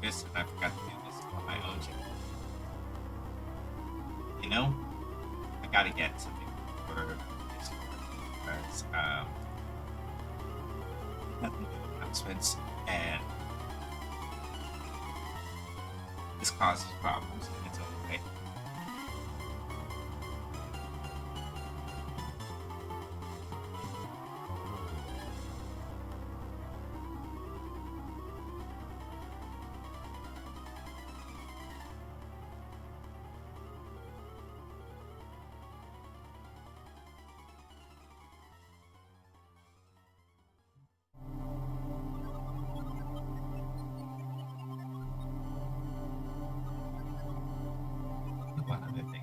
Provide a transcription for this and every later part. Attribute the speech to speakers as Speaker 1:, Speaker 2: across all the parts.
Speaker 1: focus, and I forgot to do this on my own channel. You know, I gotta get something for this because nothing but announcements, and this causes problems in its own way. One other thing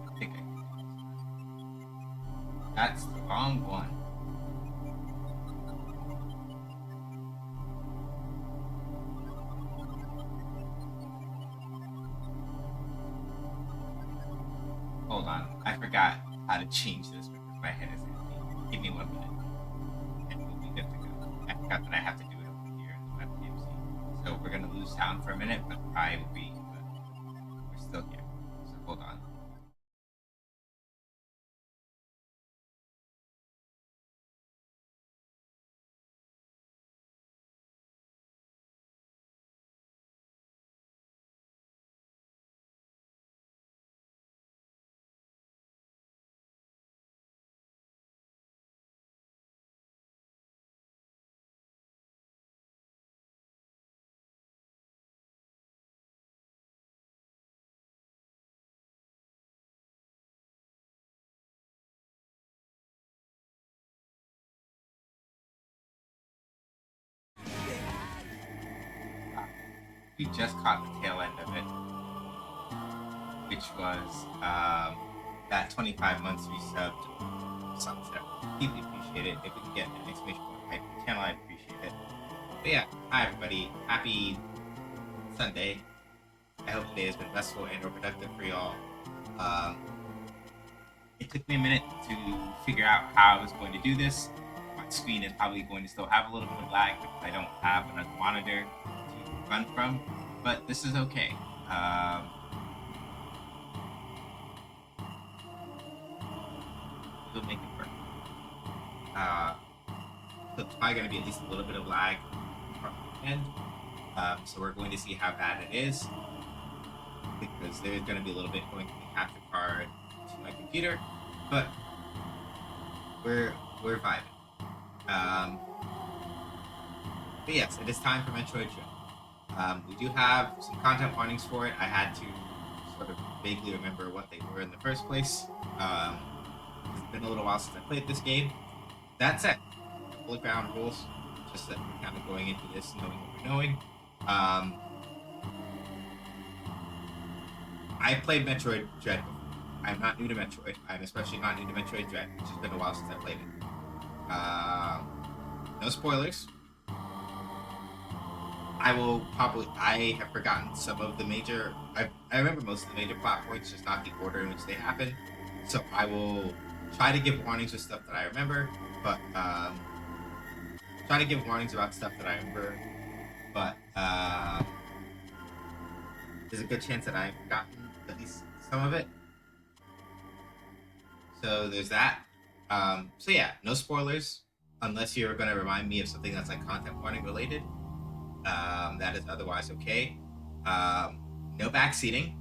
Speaker 1: I think that's the wrong one. Hold on, I forgot how to change this because my head is empty. Give me 1 minute, and we'll be good to go. I forgot that I have to do it over here in the webcam scene. So we're gonna lose sound for a minute, but we're still here. So hold on. We just caught the tail end of it, which was that 25 months resubbed sunset. Deeply appreciate it. If we can get an exclamation point type in the channel, I'd appreciate it. But yeah, hi everybody. Happy Sunday. I hope today has been restful and or productive for y'all. It took me a minute to figure out how I was going to do this. My screen is probably going to still have a little bit of lag because I don't have another monitor to run from, but this is okay. We'll make it work. So it's probably going to be at least a little bit of lag from the end. So we're going to see how bad it is, because there's going to be a little bit going to the capture card to my computer, but we're vibing. But yes, it is time for Metroid Dread. We do have some content warnings for it. I had to sort of vaguely remember what they were in the first place. It's been a little while since I played this game. That said, full ground rules, just that we're kind of going into this knowing what we're knowing. I played Metroid Dread before. I'm not new to Metroid. I'm especially not new to Metroid Dread, which has been a while since I played it. No spoilers. I have forgotten some of the major. I remember most of the major plot points, just not the order in which they happen. So I will try to give warnings with stuff that I remember, but try to give warnings about stuff that I remember. But there's a good chance that I've forgotten at least some of it. So there's that. So yeah, no spoilers unless you're going to remind me of something that's like content warning related. That is otherwise okay. No backseating,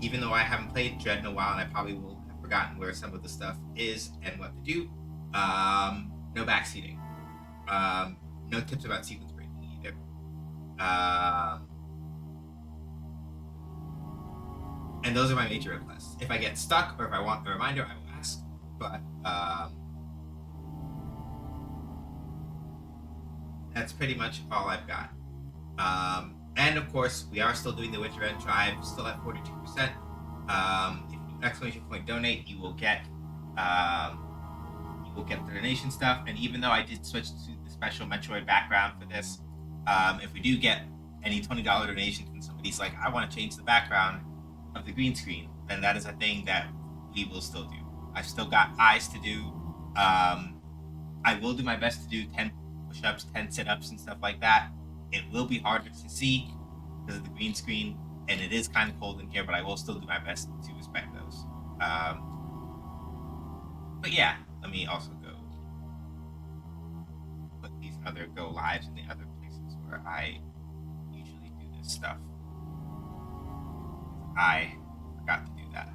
Speaker 1: even though I haven't played Dread in a while and I probably will have forgotten where some of the stuff is and what to do. No backseating. No tips about sequence breaking either. And those are my major requests. If I get stuck or if I want a reminder, I will ask. But that's pretty much all I've got. And of course, we are still doing the Winter End Drive, still at 42%. If you do exclamation point donate, you will get the donation stuff. And even though I did switch to the special Metroid background for this, if we do get any $20 donations from some but he's like, I want to change the background of the green screen, then that is a thing that we will still do. I've still got eyes to do. I will do my best to do 10 push-ups, 10 sit-ups, and stuff like that. It will be harder to see because of the green screen, and it is kind of cold in here, but I will still do my best to respect those. But yeah, let me also go put these other go lives in the other places where I usually do this stuff. I forgot to do that.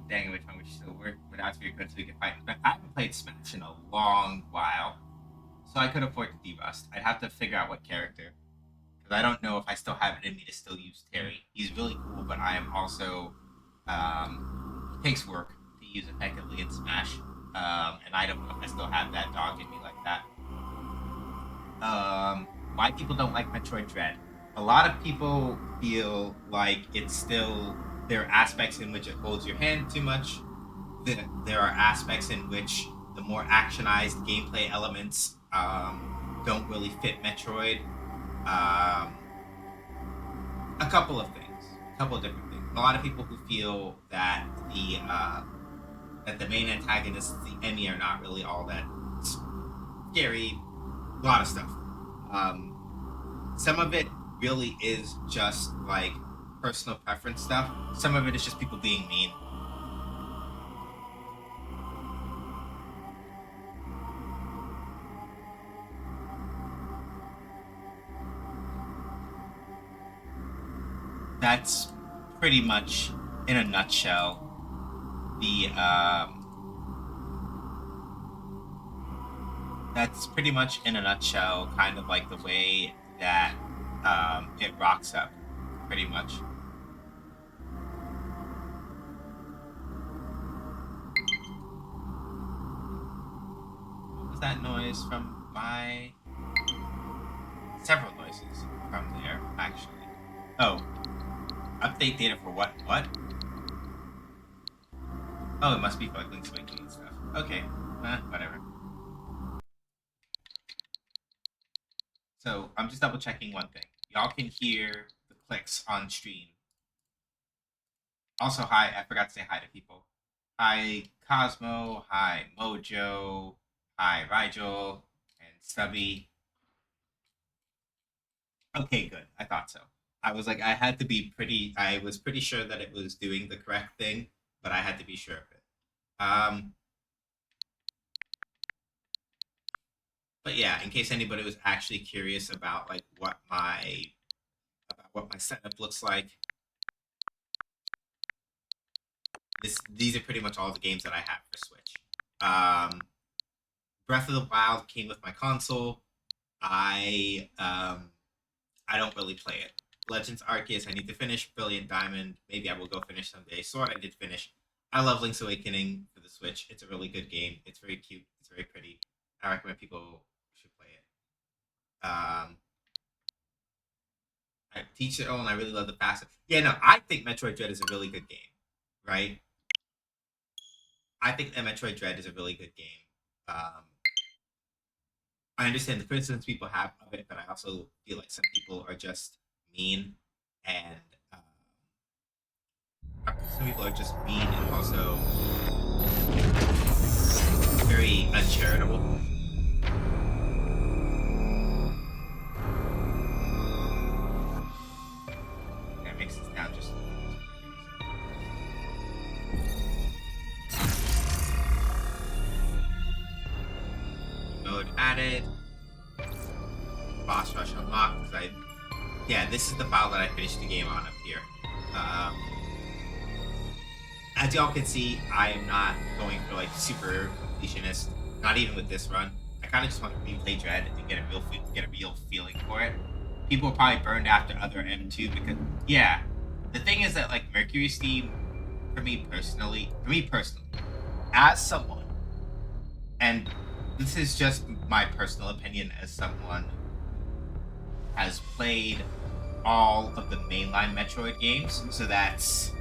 Speaker 1: Dang, which one we still work without to be good so we can fight. But I haven't played Smash in a long while, so I could afford to debust. I'd have to figure out what character, because I don't know if I still have it in me to still use Terry. He's really cool, but I am also it takes work to use effectively in Smash, and I don't know if I still have that dog in me like that. Why people don't like Metroid Dread? A lot of people feel like it's still there are aspects in which it holds your hand too much. There are aspects in which the more actionized gameplay elements don't really fit Metroid. A couple of things, a couple of different things. A lot of people who feel that the main antagonists, the enemy, are not really all that scary. A lot of stuff. Some of it really is just like personal preference stuff. Some of it is just people being mean. That's pretty much, in a nutshell, the that's pretty much in a nutshell kind of like the way that it rocks up, pretty much. What was that noise from my... Several noises from there, actually. Oh, update data for what? What? Oh, it must be for like Link's Awakening and stuff. Okay, whatever. So I'm just double checking one thing. Y'all can hear the clicks on stream. Also, hi, I forgot to say hi to people. Hi, Cosmo. Hi, Mojo. Hi, Rigel. And Stubby. Okay, good. I thought so. I was like, I was pretty sure that it was doing the correct thing, but I had to be sure of it. But yeah, in case anybody was actually curious about like what my setup looks like, these are pretty much all the games that I have for Switch. Breath of the Wild came with my console. I don't really play it. Legends Arceus I need to finish. Brilliant Diamond maybe I will go finish someday. Sword I did finish. I love Link's Awakening for the Switch. It's a really good game. It's very cute. It's very pretty. I recommend people should play it. I teach their own. I really love the fast. Yeah, no, I think Metroid Dread is a really good game, right? I think that Metroid Dread is a really good game. I understand the criticisms people have of it, but I also feel like some people are just mean, and some people are just mean and also very uncharitable. That makes this down just mode added. Boss rush unlocked because I Yeah, this is the file that I finished the game on up here. Um, as y'all can see, I am not going for like super completionist. Not even with this run. I kind of just want to replay Dread and get a real feeling for it. People are probably burned after other M2 because yeah, the thing is that like Mercury Steam, for me personally, as someone, and this is just my personal opinion as someone who has played all of the mainline Metroid games, so that's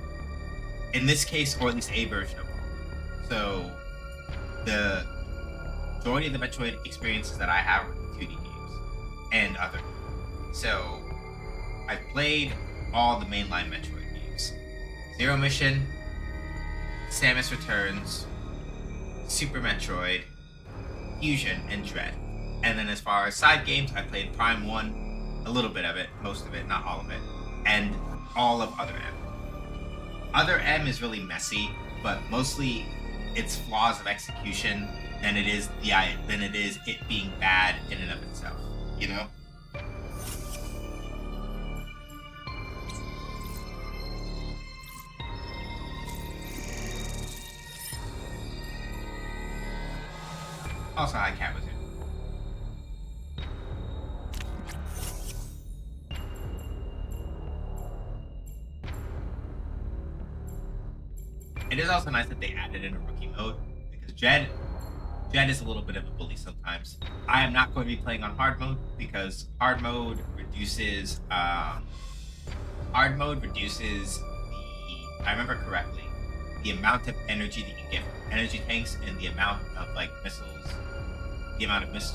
Speaker 1: in this case, or at least a version of all. So the majority of the Metroid experiences that I have are the 2D games and other. So I've played all the mainline Metroid games: Zero Mission, Samus Returns, Super Metroid, Fusion, and Dread. And then as far as side games, I played Prime 1, a little bit of it, most of it, not all of it, and all of Other M. Other M is really messy, but mostly it's flaws of execution than it is it being bad in and of itself, you know? Also, hi, Cat was here. It is also nice that they added in a rookie mode because Jed is a little bit of a bully sometimes. I am not going to be playing on hard mode because hard mode reduces if I remember correctly, the amount of energy that you get from energy tanks and the amount of missiles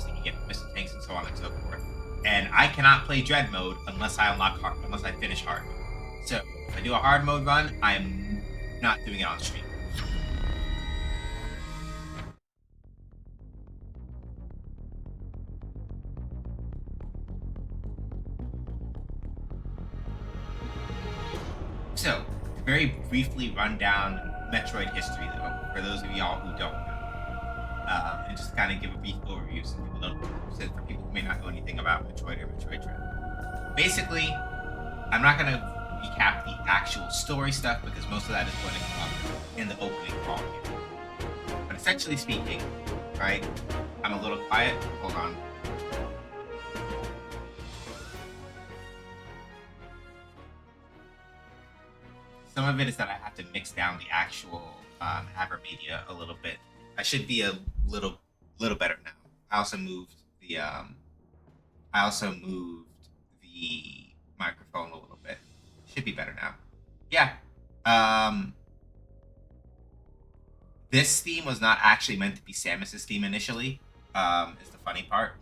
Speaker 1: that you get from missile tanks and so on and so forth. And I cannot play Dread mode unless I finish hard mode. So if I do a hard mode run, I am not doing it on stream. So, to very briefly run down Metroid history, though, for those of y'all who don't know, and just kind of give a brief overview for people who may not know anything about Metroid or Metroid Dread. Basically, I'm not going to recap the actual story stuff because most of that is going to come up in the opening call here. But essentially speaking, right, I'm a little quiet. Hold on. Some of it is that I have to mix down the actual Avermedia a little bit. I should be a little better now. I also moved the microphone a little bit. Should be better now. Yeah. This theme was not actually meant to be Samus's theme initially. Is the funny part.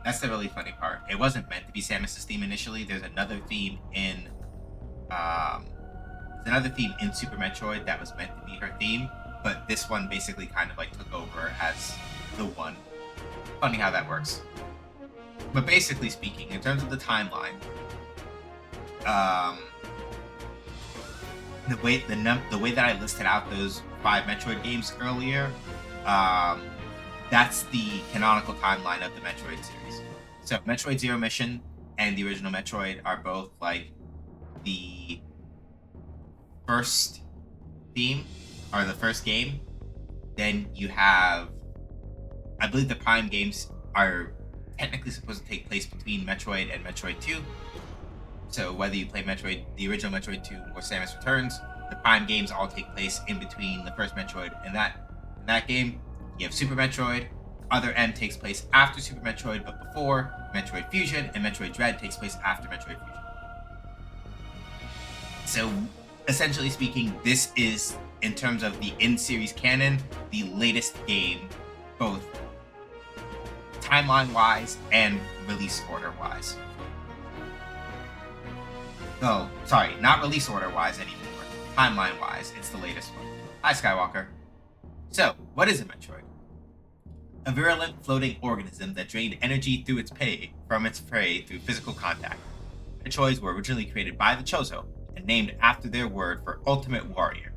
Speaker 1: That's the really funny part. It wasn't meant to be Samus's theme initially. There's another theme in Super Metroid that was meant to be her theme, but this one basically kind of took over as the one. Funny how that works. But basically speaking, in terms of the timeline, the way that I listed out those 5 Metroid games earlier, that's the canonical timeline of the Metroid series. So Metroid Zero Mission and the original Metroid are both the first theme, or the first game. Then you have, I believe the Prime games are technically supposed to take place between Metroid and Metroid 2. So whether you play Metroid, the original Metroid 2 or Samus Returns, the Prime games all take place in between the first Metroid and that game. You have Super Metroid. Other M takes place after Super Metroid, but before Metroid Fusion, and Metroid Dread takes place after Metroid Fusion. So, essentially speaking, this is, in terms of the in-series canon, the latest game, both timeline-wise and release order-wise. Oh, sorry, not release order-wise anymore. Timeline-wise, it's the latest one. Hi, Skywalker. So, what is a Metroid? A virulent floating organism that drained energy from its prey through physical contact. Metroids were originally created by the Chozo and named after their word for ultimate warrior.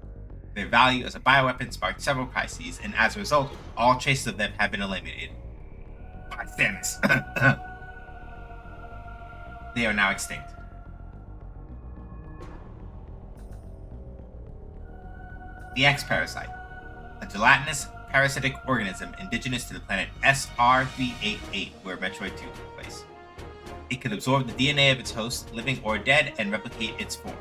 Speaker 1: Their value as a bioweapon sparked several crises, and as a result, all traces of them have been eliminated. by Samus. They are now extinct. The X parasite, a gelatinous parasitic organism indigenous to the planet SR388, where Metroid 2 took place. It could absorb the DNA of its host, living or dead, and replicate its form.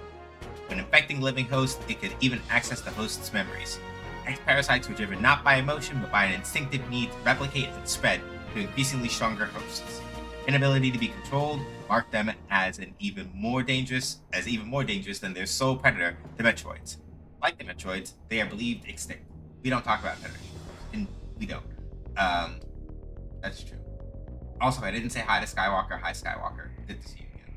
Speaker 1: When infecting living hosts, it could even access the host's memories. X parasites were driven not by emotion, but by an instinctive need to replicate and spread to increasingly stronger hosts. Inability to be controlled marked them as even more dangerous than their sole predator, the Metroids. Like the Metroids, they are believed extinct. We don't talk about predators, and we don't. That's true. Also, I didn't say hi to Skywalker. Hi, Skywalker. Good to see you again.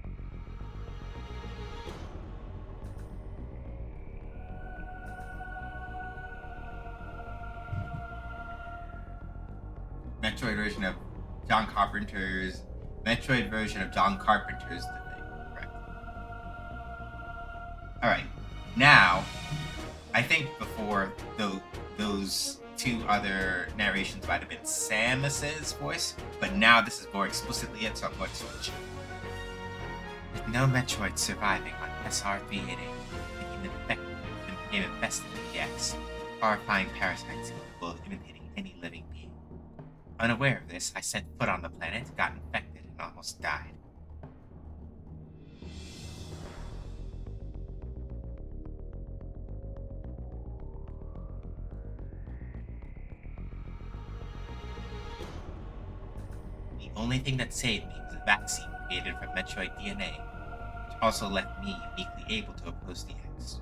Speaker 1: Metroid version of John Carpenter's the thing, correct? Alright, now, I think before those two other narrations might have been Samus's voice, but now this is more explicitly it, so I'm going to switch. With no Metroid surviving on SR388, became infested with the X, horrifying parasites capable of imitating any living being. Unaware of this, I set foot on the planet, got infected, and almost died. The only thing that saved me was a vaccine created from Metroid DNA, which also left me uniquely able to oppose the X.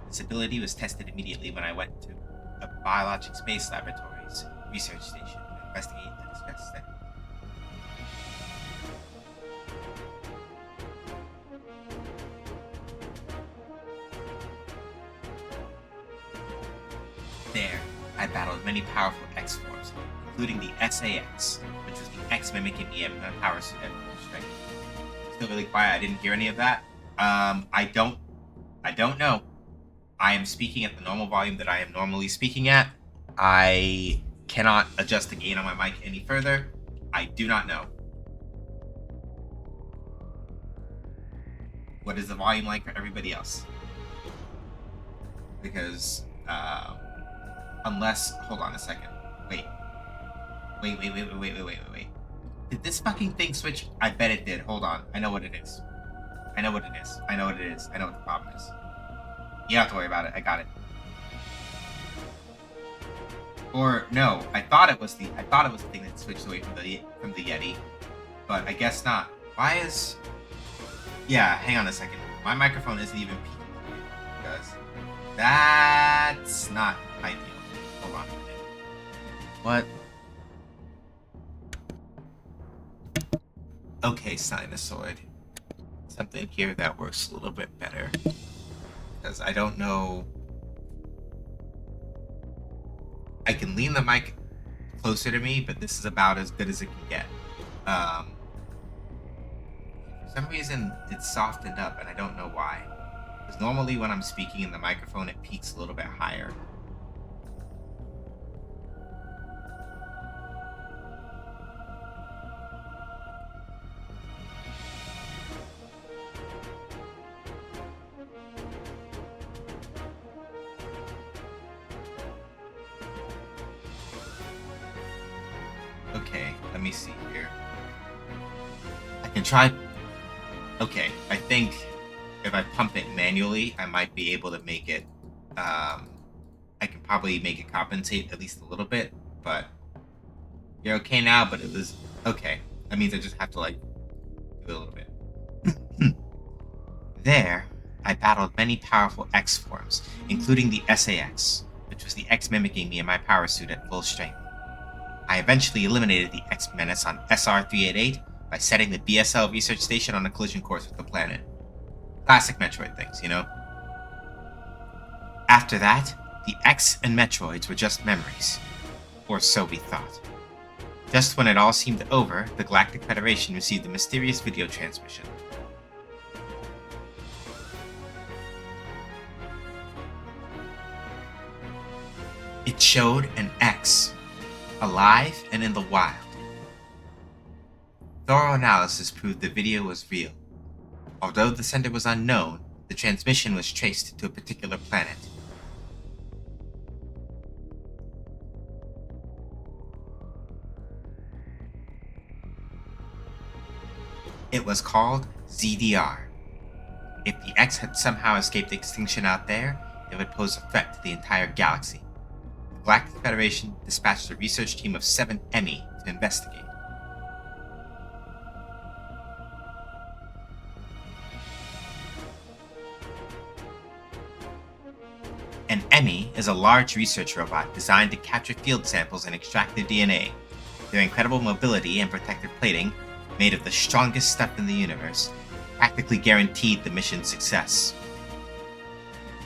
Speaker 1: This ability was tested immediately when I went to a biologic space laboratory's research station to investigate the distress study. There, I battled many powerful X forms, including the SAX, which was the X mimicking the M power suit at full strength. Still really quiet. I didn't hear any of that. I don't know. I am speaking at the normal volume that I am normally speaking at. I cannot adjust the gain on my mic any further. I do not know. What is the volume like for everybody else? Because, unless, hold on a second. Wait. Did this fucking thing switch? I bet it did. Hold on. I know what it is. I know what the problem is. You don't have to worry about it. I got it. Or no, I thought it was the thing that switched away from the Yeti, but I guess not. Why is? Yeah, hang on a second. My microphone isn't even peaking because that's not ideal. Hold on a minute. What? Okay, Sinusoid. Something here that works a little bit better. Because I don't know. I can lean the mic closer to me, but this is about as good as it can get. For some reason, it's softened up, and I don't know why. Because normally when I'm speaking in the microphone, it peaks a little bit higher. Okay, let me see here. I can try. Okay, I think if I pump it manually, I might be able to make it. I can probably make it compensate at least a little bit, but you're okay now. But it was okay. That means I just have to like do it a little bit. There, I battled many powerful X forms, including the SAX, which was the X mimicking me in my power suit at full strength. I eventually eliminated the X menace on SR388 by setting the BSL research station on a collision course with the planet. Classic Metroid things, you know? After that, the X and Metroids were just memories. Or so we thought. Just when it all seemed over, the Galactic Federation received a mysterious video transmission. It showed an X, alive and in the wild. Thorough analysis proved the video was real. Although the sender was unknown, the transmission was traced to a particular planet. It was called ZDR. If the X had somehow escaped extinction out there, it would pose a threat to the entire galaxy. The Galactic Federation dispatched a research team of 7 Emmy to investigate. An Emmy is a large research robot designed to capture field samples and extract their DNA. Their incredible mobility and protective plating, made of the strongest stuff in the universe, practically guaranteed the mission's success.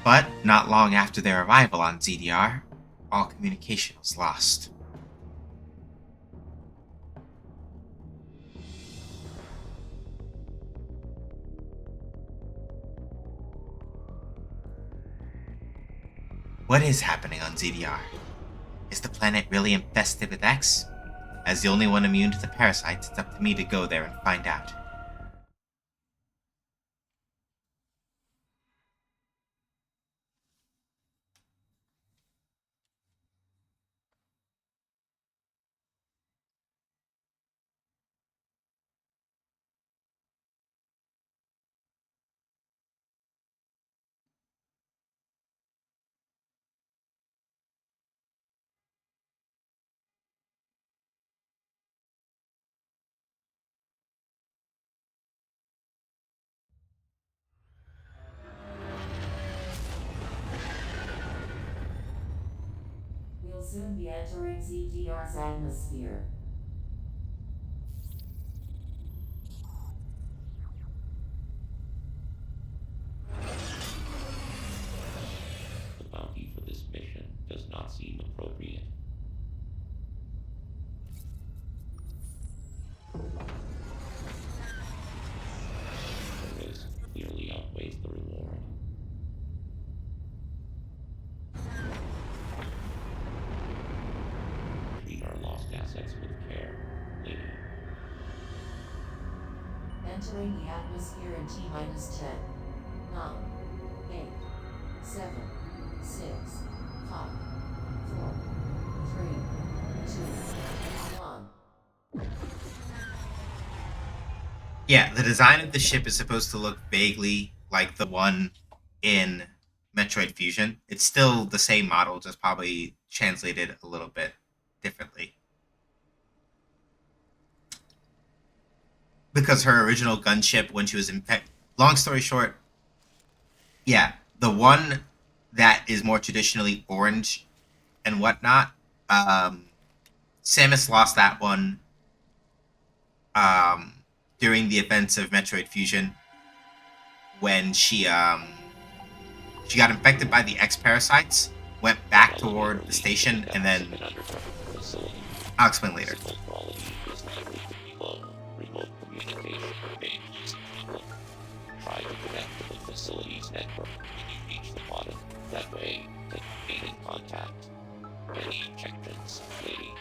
Speaker 1: But not long after their arrival on ZDR, all communication was lost. What is happening on ZDR? Is the planet really infested with X? As the only one immune to the parasites, it's up to me to go there and find out.
Speaker 2: We'll soon be entering ZDR's atmosphere.
Speaker 3: The bounty for this mission does not seem appropriate. The risk clearly outweighs the reward. Treat our lost assets with care, lady.
Speaker 2: Entering the atmosphere in T-minus 10, 9, 8, 7, 6, 5, 4, 3, 2, 1.
Speaker 1: Yeah, the design of the ship is supposed to look vaguely like the one in Metroid Fusion. It's still the same model, just probably translated a little bit differently. Because her original gunship, when she was in long story short, yeah, the one that is more traditionally orange and whatnot, Samus lost that one um, during the events of Metroid Fusion when she got infected by the X parasites, went back toward the station, and then I'll explain later.
Speaker 3: Quality is likely to be low. Remote communication remains zero. Try to connect to the facility's network when you reach the bottom. That way, they can gain in contact. Many objections, lady.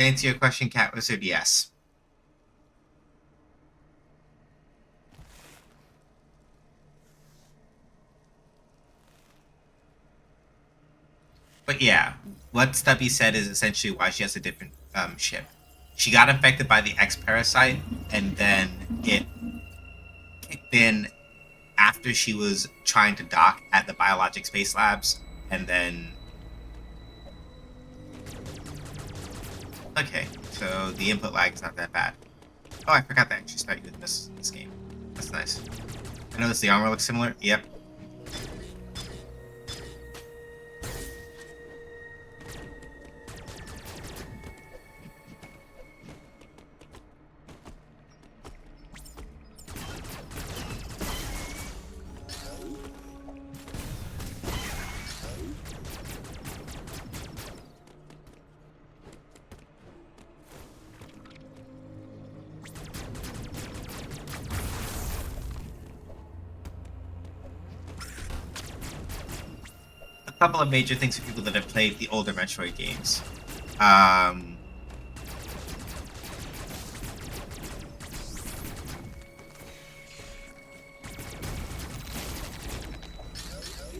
Speaker 1: To answer your question, Cat Wizard, yes. But yeah, what Stubby said is essentially why she has a different ship. She got infected by the X parasite, and then it kicked in after she was trying to dock at the biologic space labs, and then okay, so the input lag is not that bad. Oh, I forgot to actually start using this game. That's nice. I noticed the armor looks similar. Yep. A couple of major things for people that have played the older Metroid games.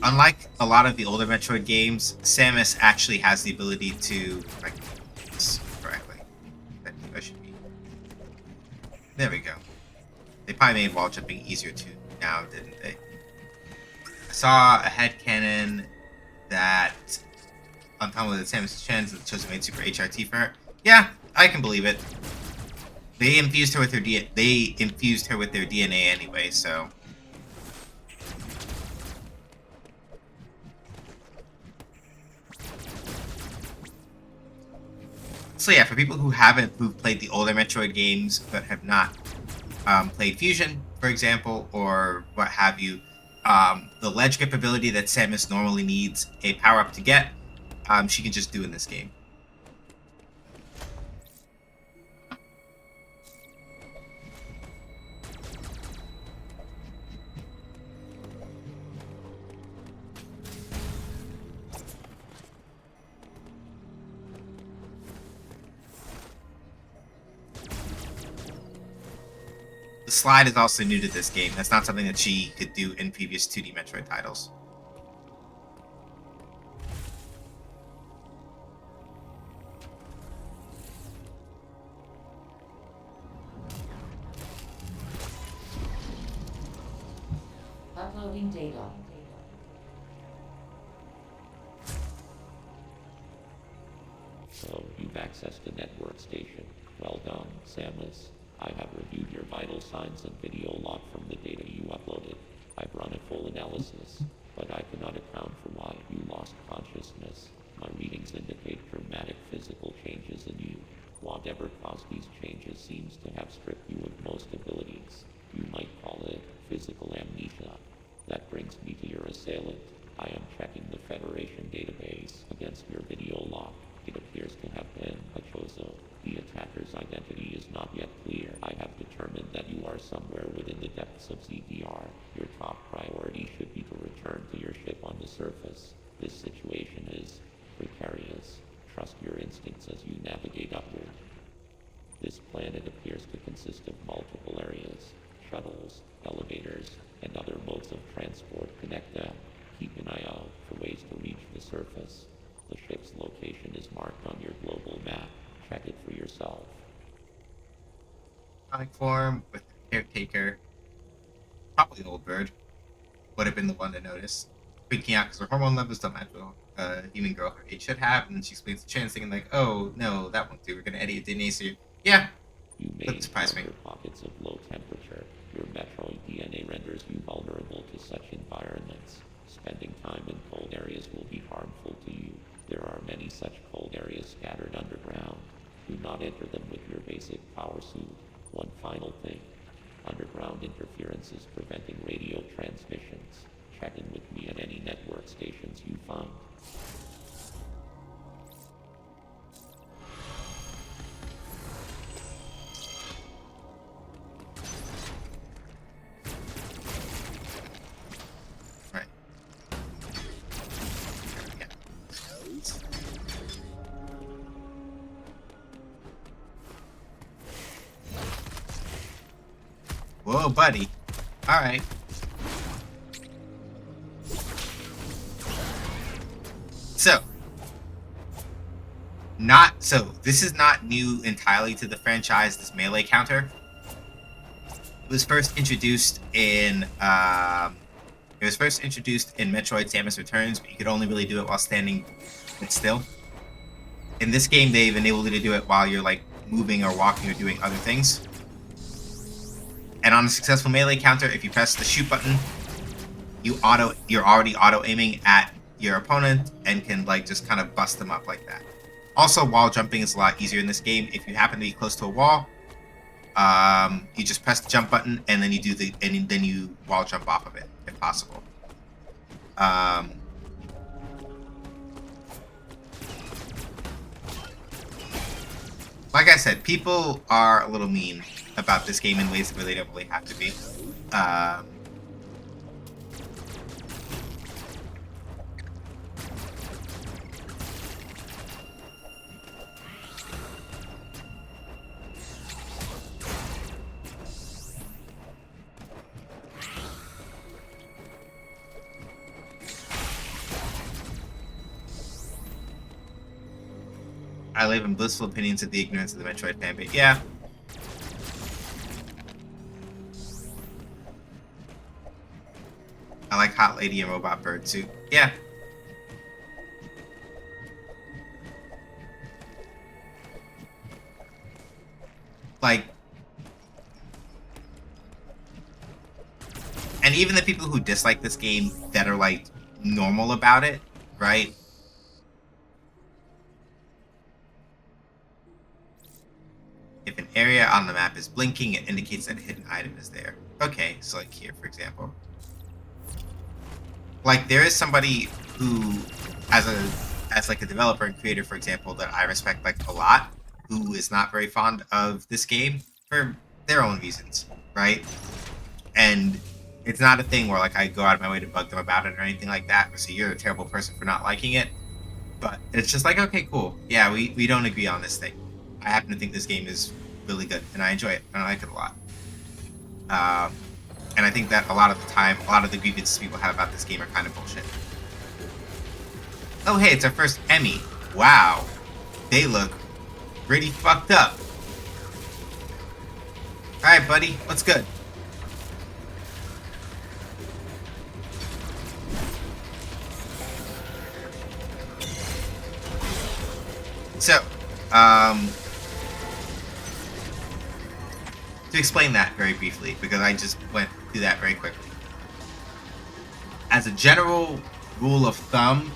Speaker 1: Unlike a lot of the older Metroid games, Samus actually has the ability to, if I can do this correctly, I should be. There we go. They probably made wall jumping easier too now, didn't they? I saw a headcanon that on top of the Samus Chen's that chose made Super HRT for her. Yeah, I can believe it. They infused her with their DNA anyway, so. So yeah, for people who've played the older Metroid games but have not played Fusion, for example, or what have you, the ledge grip ability that Samus normally needs a power up to get, she can just do in this game. The slide is also new to this game. That's not something that she could do in previous 2D Metroid titles.
Speaker 2: Uploading data.
Speaker 3: So you've accessed a network station. Well done, Samus. I have reviewed your vital signs and video log from the data you uploaded. I've run a full analysis, but I cannot account for why you lost consciousness. My readings indicate dramatic physical changes in you. Whatever caused these changes seems to have stripped you of most abilities. You might call it physical amnesia. That brings me to your assailant. I am checking the Federation database against your video log. It appears to have been a Chozo. The attacker's identity is not yet clear. I have determined that you are somewhere within the depths of ZDR. Your top priority should be to return to your ship on the surface. This situation is precarious. Trust your instincts as you navigate upward. This planet appears to consist of multiple areas. Shuttles, elevators, and other modes of transport connect them. Keep an eye out for ways to reach the surface. The ship's location is marked on your global map. Check it for yourself.
Speaker 1: Sonic form with caretaker. Probably Old Bird would have been the one to notice. Freaking out because her hormone levels don't match what a human girl her age should have, and then she explains the chance, thinking like, "Oh no, that won't do. We're gonna edit DNA." So yeah,
Speaker 3: You may
Speaker 1: that surprised me.
Speaker 3: encounter pockets of low temperature. Your Metroid DNA renders you vulnerable to such environments. Spending time in cold areas will be harmful to you. There are many such cold areas scattered underground. Do not enter them with your basic power suit. One final thing. Underground interference is preventing radio transmissions. Check in with me at any network stations you find.
Speaker 1: Right. Yeah. Whoa, buddy. Alright. So, this is not new entirely to the franchise, this melee counter. It was first introduced in Metroid Samus Returns, but you could only really do it while standing still. In this game, they've enabled you to do it while you're like moving or walking or doing other things. And on a successful melee counter, if you press the shoot button, you're already auto aiming at your opponent and can like just kind of bust them up like that. Also, wall jumping is a lot easier in this game. If you happen to be close to a wall, you just press the jump button and then you wall jump off of it if possible. Like I said, people are a little mean about this game in ways where they don't really have to be. I live in blissful opinions of the ignorance of the Metroid fanbase. Yeah. I like Hot Lady and Robot Bird too. Yeah. Like, and even the people who dislike this game that are like normal about it, right? If an area on the map is blinking, it indicates that a hidden item is there. Okay, so like here, for example. Like, there is somebody who, as like a developer and creator, for example, that I respect like a lot, who is not very fond of this game for their own reasons, right? And it's not a thing where like I go out of my way to bug them about it or anything like that, or say you're a terrible person for not liking it. But it's just like, okay, cool. Yeah, we don't agree on this thing. I happen to think this game is really good, and I enjoy it, and I like it a lot. And I think that a lot of the time, a lot of the grievances people have about this game are kind of bullshit. Oh, hey, it's our first Emmy. Wow. They look pretty fucked up. Alright, buddy, what's good? So, to explain that very briefly, because I just went through that very quickly. As a general rule of thumb,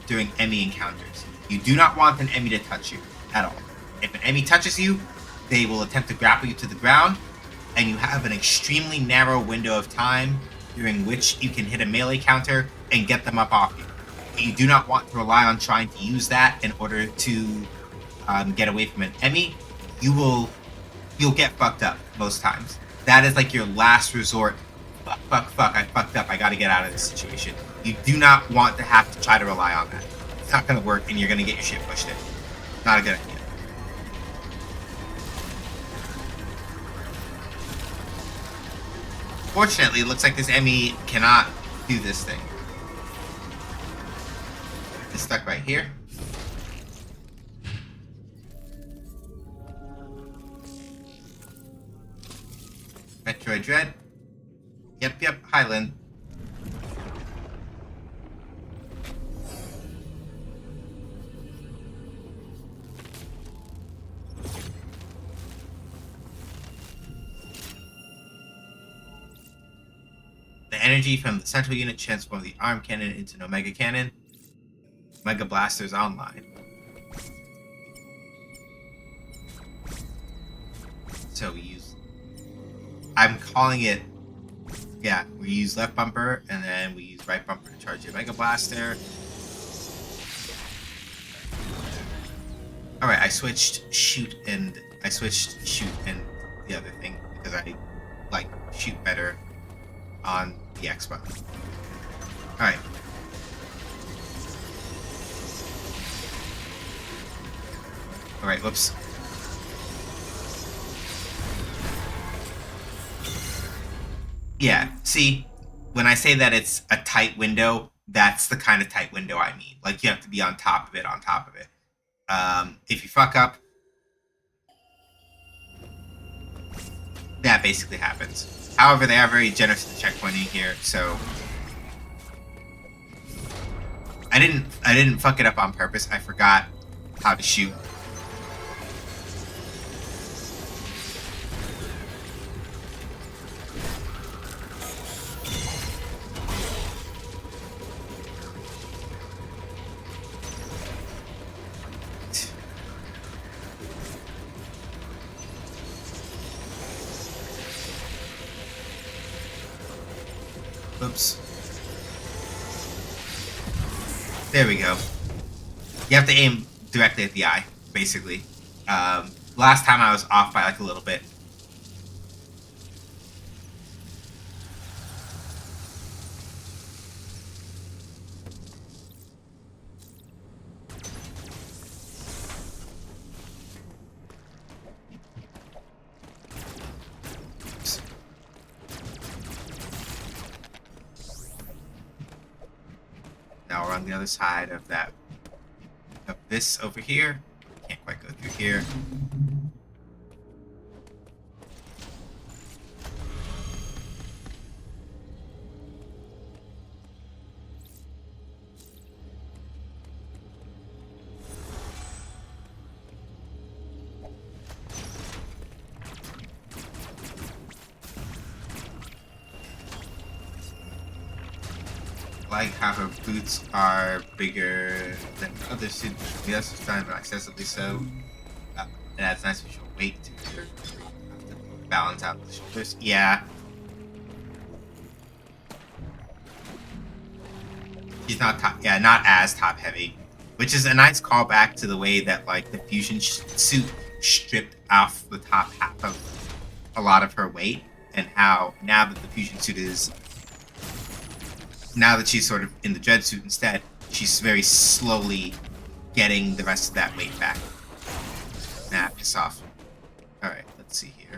Speaker 1: during Emmy encounters, you do not want an Emmy to touch you at all. If an Emmy touches you, they will attempt to grapple you to the ground, and you have an extremely narrow window of time during which you can hit a melee counter and get them up off you. You do not want to rely on trying to use that in order to get away from an Emmy. You'll get fucked up most times. That is like your last resort. Fuck, I fucked up. I gotta get out of this situation. You do not want to have to try to rely on that. It's not gonna work, and you're gonna get your shit pushed in. Not a good idea. Fortunately, it looks like this Emmy cannot do this thing. It's stuck right here. Metroid Dread. Yep, Highland. The energy from the central unit transformed the arm cannon into an Omega cannon. Mega Blasters online. So I'm calling it, yeah, we use left bumper and then we use right bumper to charge your Mega Blaster. Alright, I switched shoot and the other thing because I like shoot better on the X button. All right, whoops. Yeah, see, when I say that it's a tight window, that's the kind of tight window I mean. Like, you have to be on top of it, on top of it. If you fuck up, that basically happens. However, they are very generous with the checkpointing here, so I didn't fuck it up on purpose. I forgot how to shoot. Oops. There we go. You have to aim directly at the eye, basically. Last time I was off by like a little bit. Oops. Now we're on the other side of that, of this over here. Can't quite go through here. Like how her boots are bigger than other suits, yes, it's kind of excessively so. It adds nice visual weight to her. Have to balance out the shoulders. Yeah. She's not top, yeah, not as top heavy, which is a nice callback to the way that like the fusion suit stripped off the top half of a lot of her weight, and how now that the fusion suit is, now that she's sort of in the dread suit instead, she's very slowly getting the rest of that weight back. Nah, piss off. Alright, let's see here.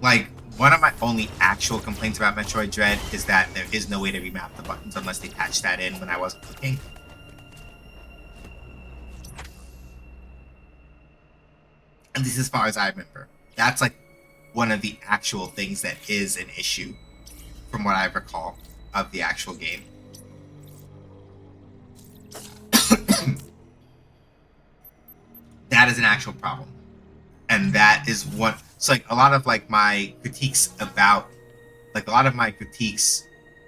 Speaker 1: Like, one of my only actual complaints about Metroid Dread is that there is no way to remap the buttons unless they patched that in when I wasn't looking. At least as far as I remember. That's like one of the actual things that is an issue, from what I recall, of the actual game. That is an actual problem. And that is what, so like a lot of like my critiques about, like a lot of my critiques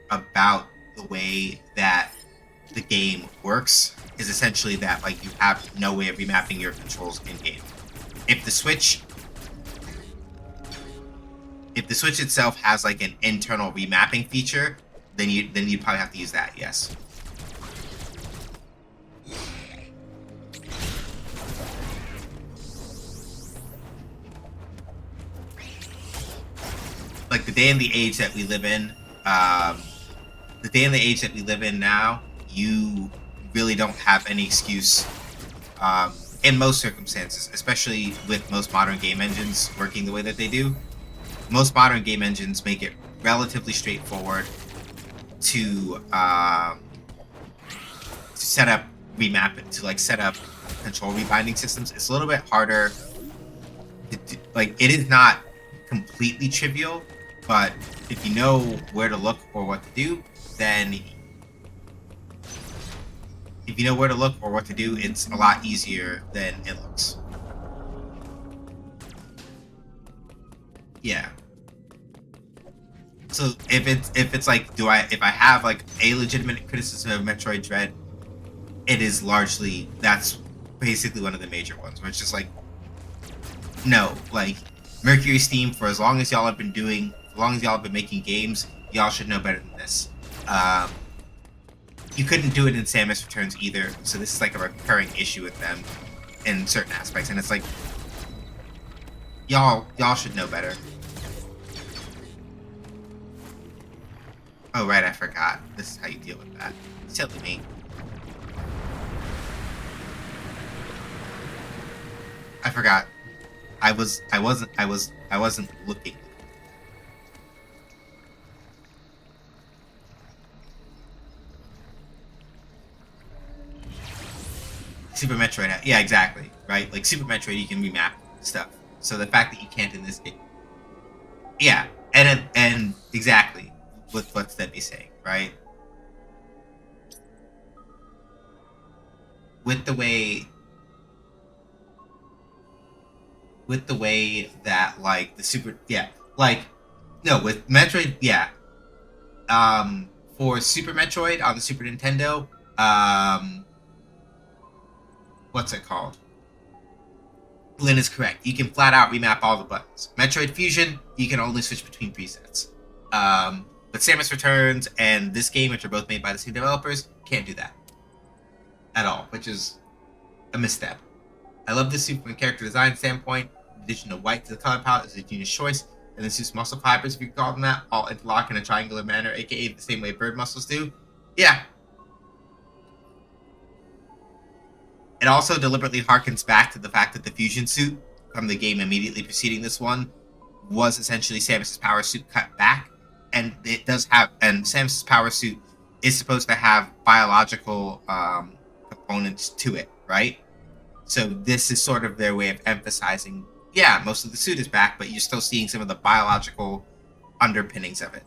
Speaker 1: about the way that the game works is essentially that like you have no way of remapping your controls in game. If the Switch itself has like an internal remapping feature, then you'd probably have to use that, yes. Like the day and the age that we live in, now, you really don't have any excuse in most circumstances, especially with most modern game engines working the way that they do. Most modern game engines make it relatively straightforward to set up set up control rebinding systems. It's a little bit harder to do, like, it is not completely trivial, but if you know where to look or what to do, then it's a lot easier than it looks. Yeah. So if it's like, if I have like a legitimate criticism of Metroid Dread, it is largely, that's basically one of the major ones, where it's just like, no, like, Mercury Steam, for as long as y'all have been making games, y'all should know better than this. You couldn't do it in Samus Returns either, so this is like a recurring issue with them in certain aspects, and it's like, y'all should know better. Oh right, I forgot. This is how you deal with that. Silly me. I forgot. I wasn't looking. Super Metroid, yeah, exactly, right? Like Super Metroid, you can remap stuff. So the fact that you can't in this game, yeah, and exactly what's that be saying, right? With the way that like the Super, yeah, like no with Metroid, yeah, for Super Metroid on the Super Nintendo, um, what's it called? Lynn is correct. You can flat out remap all the buttons. Metroid Fusion, you can only switch between presets. But Samus Returns and this game, which are both made by the same developers, can't do that at all, which is a misstep. I love this suit from a character design standpoint. The addition of white to the color palette is a genius choice, and the suit's muscle fibers, if you call them that, all interlock in a triangular manner, aka the same way bird muscles do. Yeah. It also deliberately harkens back to the fact that the fusion suit from the game immediately preceding this one was essentially Samus's power suit cut back, and it does have, and Samus's power suit is supposed to have biological components to it, right? So this is sort of their way of emphasizing, yeah, most of the suit is back, but you're still seeing some of the biological underpinnings of it.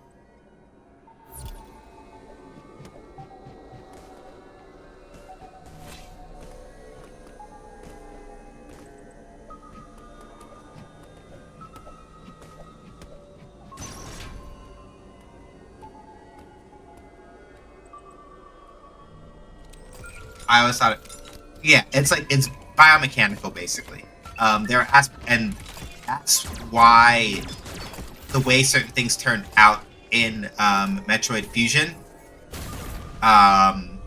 Speaker 1: I always thought it, yeah, it's like it's biomechanical basically. And that's why the way certain things turned out in Metroid Fusion, um,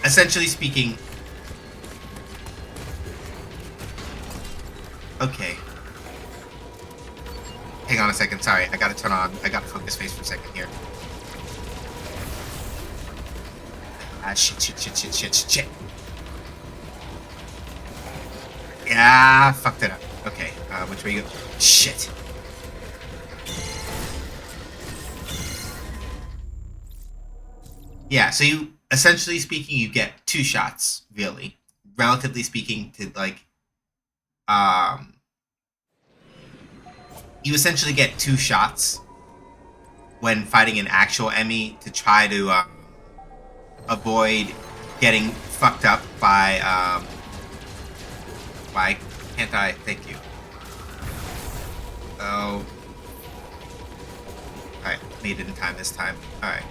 Speaker 1: essentially speaking. Okay, hang on a second. Sorry, I gotta turn on. I gotta focus face for a second here. Ah, shit. Yeah, fucked it up. Okay, which way you go? Shit. Yeah, so you, essentially speaking, you get two shots, really. Relatively speaking, to like, um, you essentially get two shots when fighting an actual enemy to try to avoid getting fucked up by why can't I? Thank you. Oh. Alright, made it in time this time. Alright.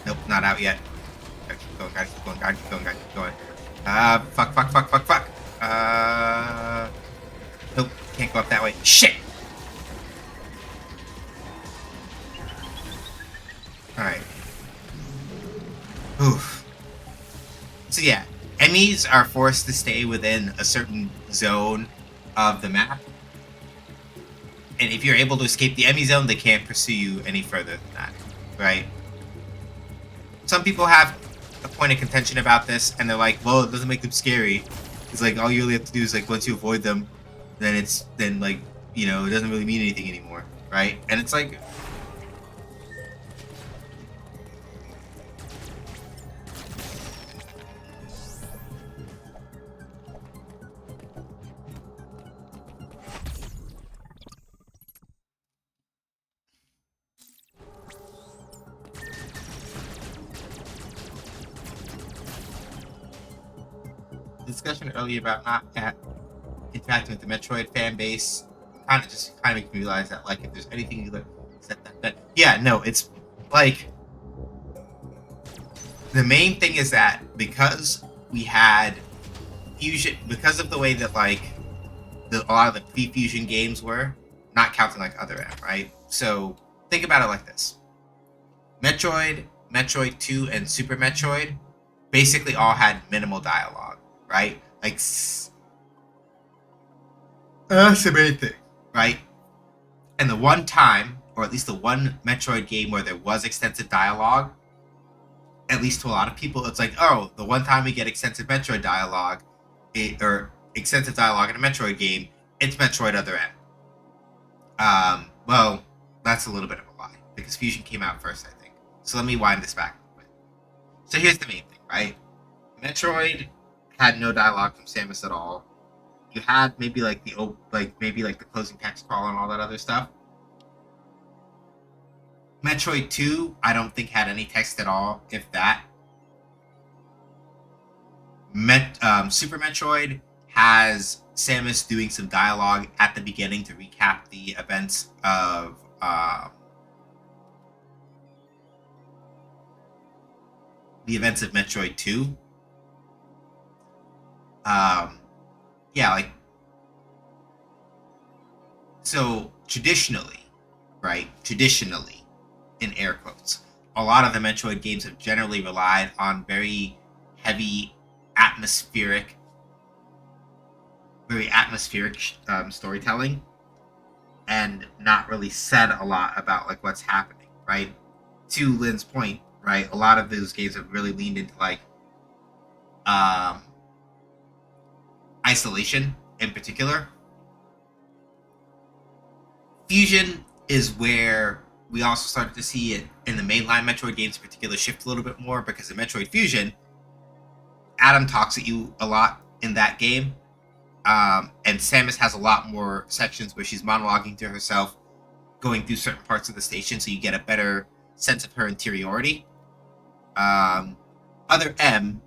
Speaker 1: Nope, not out yet. Gotta keep going, keep going. Fuck. Nope, can't go up that way. Shit! Alright. Oof. So yeah, enemies are forced to stay within a certain zone of the map. And if you're able to escape the enemy zone, they can't pursue you any further than that. Right? Some people have a point of contention about this, and they're like, well, it doesn't make them scary. It's like, all you really have to do is, like, once you avoid them, then, like, you know, it doesn't really mean anything anymore. Right? And it's like, discussion earlier about not interacting with the Metroid fan base kind of makes me realize that, like, if there's anything you said that yeah, no, it's like the main thing is that because we had fusion, because of the way that like a lot of the pre-fusion games were, not counting like Other M, right? So think about it like this: Metroid, Metroid 2, and Super Metroid basically all had minimal dialogue, right? Like, that's the main thing, right? And the one time, or at least the one Metroid game where there was extensive dialogue, at least to a lot of people, it's like, oh, the one time we get extensive Metroid dialogue, or extensive dialogue in a Metroid game, it's Metroid Other M. Well, that's a little bit of a lie because Fusion came out first, I think. So let me wind this back a little bit. So here's the main thing, right? Metroid had no dialogue from Samus at all. You had maybe like the closing text crawl and all that other stuff. Metroid 2, I don't think had any text at all, if that. Super Metroid has Samus doing some dialogue at the beginning to recap the events of Metroid 2. Yeah, like, so traditionally, in air quotes, a lot of the Metroid games have generally relied on very heavy atmospheric storytelling, and not really said a lot about like what's happening, right? To Lynn's point, right, a lot of those games have really leaned into like isolation in particular. Fusion is where we also started to see it in the mainline Metroid games in particular shift a little bit more, because in Metroid Fusion, Adam talks at you a lot in that game, and Samus has a lot more sections where she's monologuing to herself, going through certain parts of the station, so you get a better sense of her interiority. Other M,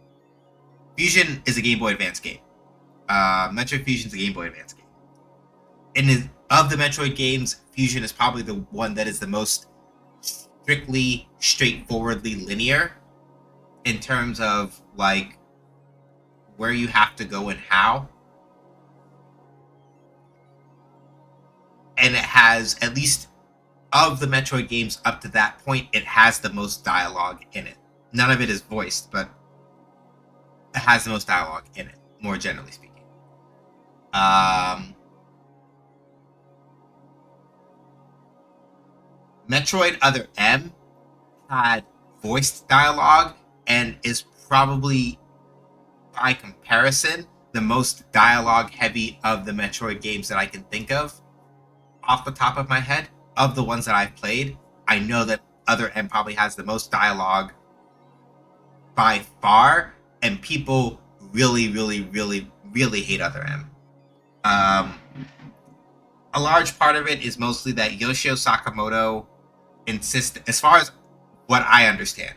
Speaker 1: Fusion is a Game Boy Advance game. Metroid Fusion is a Game Boy Advance game. And of the Metroid games, Fusion is probably the one that is the most strictly, straightforwardly linear in terms of like where you have to go and how. And it has, at least of the Metroid games up to that point, it has the most dialogue in it. None of it is voiced, but it has the most dialogue in it, more generally speaking. Metroid Other M had voiced dialogue and is probably, by comparison, the most dialogue heavy of the Metroid games that I can think of off the top of my head. Of the ones that I've played, I know that Other M probably has the most dialogue by far, and people really, really, really, really hate Other M. A large part of it is mostly that Yoshio Sakamoto insists, as far as what I understand,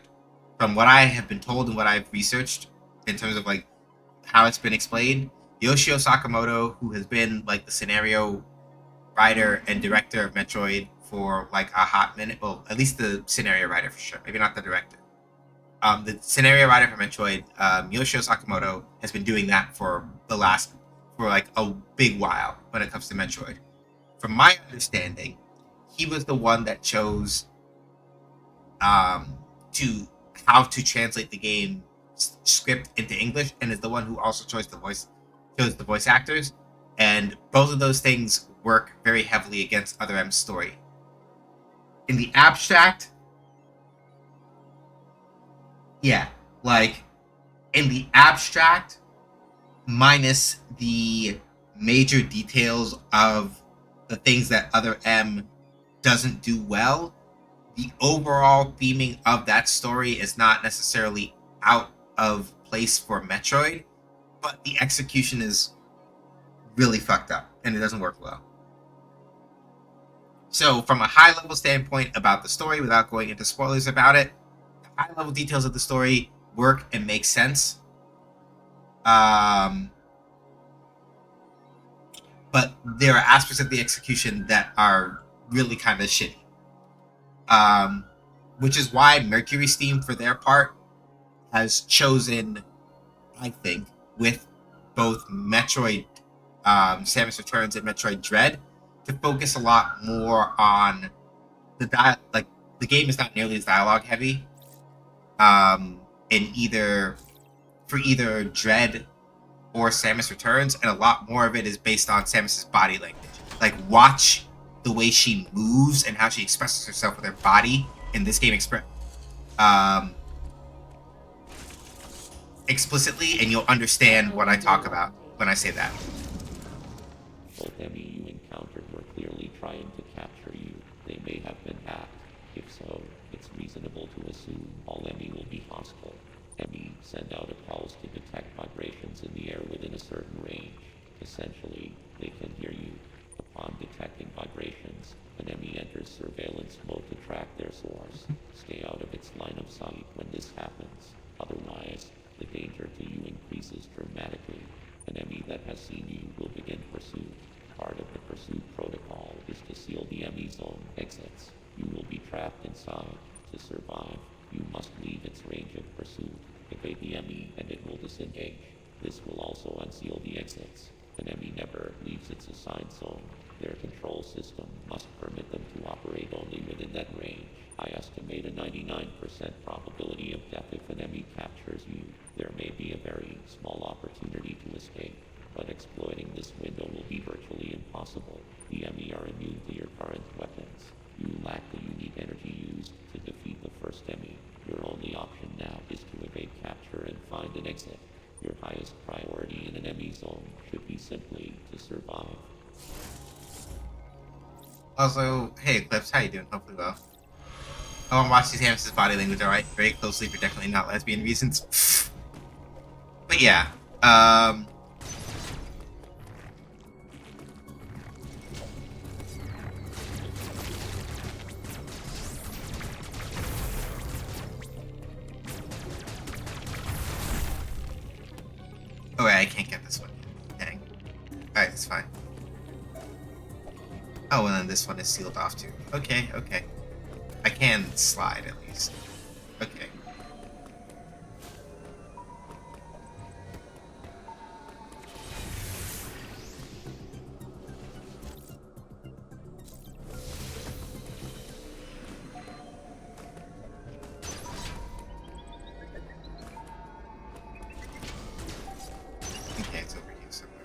Speaker 1: from what I have been told and what I've researched in terms of like how it's been explained, Yoshio Sakamoto, who has been like the scenario writer and director of Metroid for like a hot minute, well, at least the scenario writer for sure, maybe not the director. The scenario writer for Metroid, Yoshio Sakamoto, has been doing that for like a big while when it comes to Metroid. From my understanding, he was the one that chose to how to translate the game script into English, and is the one who also chose the voice actors, and both of those things work very heavily against Other M's story. In the abstract, yeah, like in the abstract, minus the major details of the things that Other M doesn't do well, the overall theming of that story is not necessarily out of place for Metroid, but the execution is really fucked up and it doesn't work well. So from a high level standpoint about the story, without going into spoilers about it, the high level details of the story work and make sense. But there are aspects of the execution that are really kind of shitty. Which is why Mercury Steam, for their part, has chosen, I think, with both Metroid Samus Returns and Metroid Dread, to focus a lot more on the game is not nearly as dialogue heavy. Either Dread or Samus Returns, and a lot more of it is based on Samus's body language. Like, watch the way she moves and how she expresses herself with her body in this game um, explicitly, and you'll understand what I talk about when I say that.
Speaker 3: Both Emmy you encountered were clearly trying to capture you. They may have been hacked. If so, it's reasonable to assume all Emmy will be hostile. Emmy send out a pulse to detect vibrations in the air within a certain range. Essentially, they can hear you. Upon detecting vibrations, an Emmy enters surveillance mode to track their source. Stay out of its line of sight when this happens. Otherwise, the danger to you increases dramatically. An Emmy that has seen you will begin pursuit. Part of the pursuit protocol is to seal the Emmy zone exits. You will be trapped inside. To survive, you must leave its range of pursuit. Evade the Emmy and it will disengage. This will also unseal the exits. An Emmy never leaves its assigned zone. Their control system must permit them to operate only within that range. I estimate a 99% probability of death if an Emmy captures you. There may be a very small opportunity to escape, but exploiting this window will be virtually impossible. The Emmy are immune to your current weapons. You lack the unique energy used to defeat the first Emmy. Your only option now is to evade capture and find an exit. Your highest priority in an Emmy zone should be simply to survive.
Speaker 1: Also, hey Eclipse, how you doing? Hopefully well. I want to watch these hamsters' body language, alright? Very closely for definitely not lesbian reasons. But yeah, oh wait, I can't get this one. Dang. Alright, it's fine. Oh, and then this one is sealed off too. Okay, okay. I can slide at least. Okay. Okay, it's over here somewhere.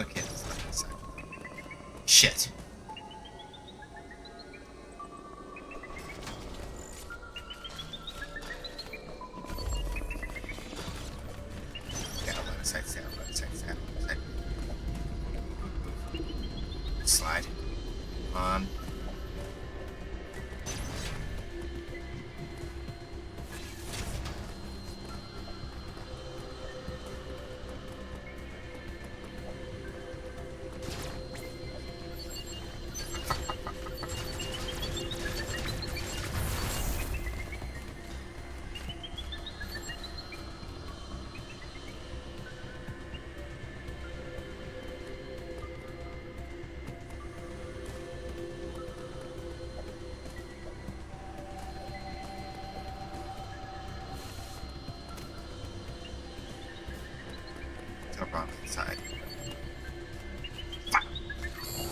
Speaker 1: Okay, that's not inside. Shit. Yeah, I'll let it side, I'll let it side, I'll let it side. Slide. Come on. Jump on the side. Fuck!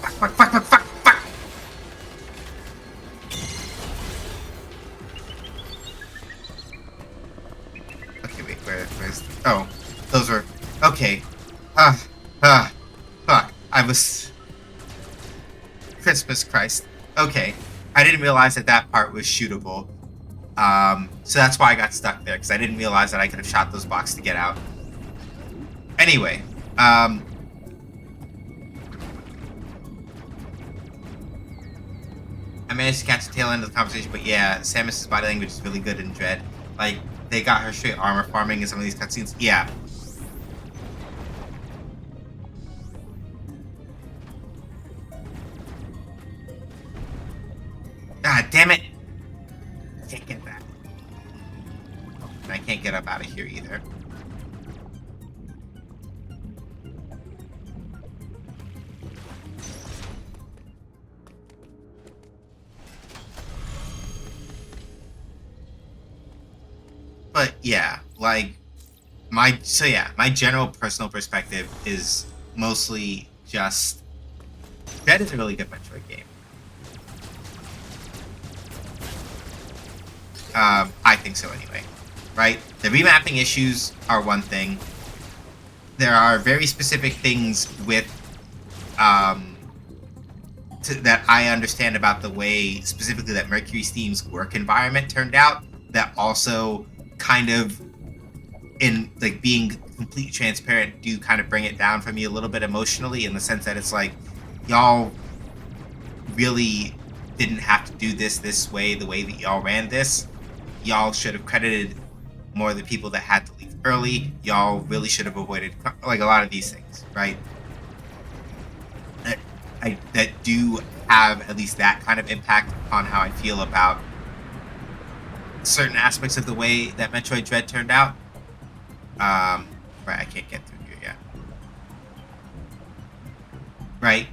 Speaker 1: Fuck, fuck, fuck, fuck, fuck, fuck! Okay, wait, where's... Oh, those were... Okay. Fuck. I was... Christmas Christ. Okay. I didn't realize that that part was shootable. So that's why I got stuck there, because I didn't realize that I could have shot those blocks to get out. Anyway, I managed to catch the tail end of the conversation, but yeah, Samus's body language is really good in Dread. Like, they got her straight armor farming in some of these cutscenes. Yeah. God damn it! Can't get that. And I can't get up out of here either. But yeah, like my general personal perspective is mostly just Dread is a really good Metroid game. I think so anyway. right? The remapping issues are one thing. There are very specific things with that I understand about the way specifically that Mercury Steam's work environment turned out that also kind of in like being completely transparent do kind of bring it down for me a little bit emotionally in the sense that it's like y'all really didn't have to do this way the way that y'all ran this. Y'all should have credited more of the people that had to leave early. Y'all really should have avoided like a lot of these things, right? That do have at least that kind of impact on how I feel about certain aspects of the way that Metroid Dread turned out. Right, I can't get through here yet. Right,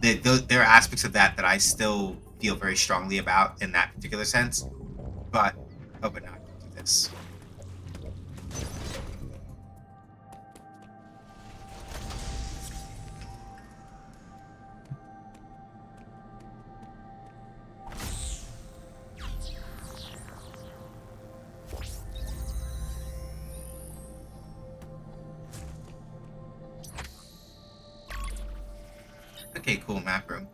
Speaker 1: there are aspects of that that I still feel very strongly about in that particular sense. But but now I can do this. Okay, cool map room.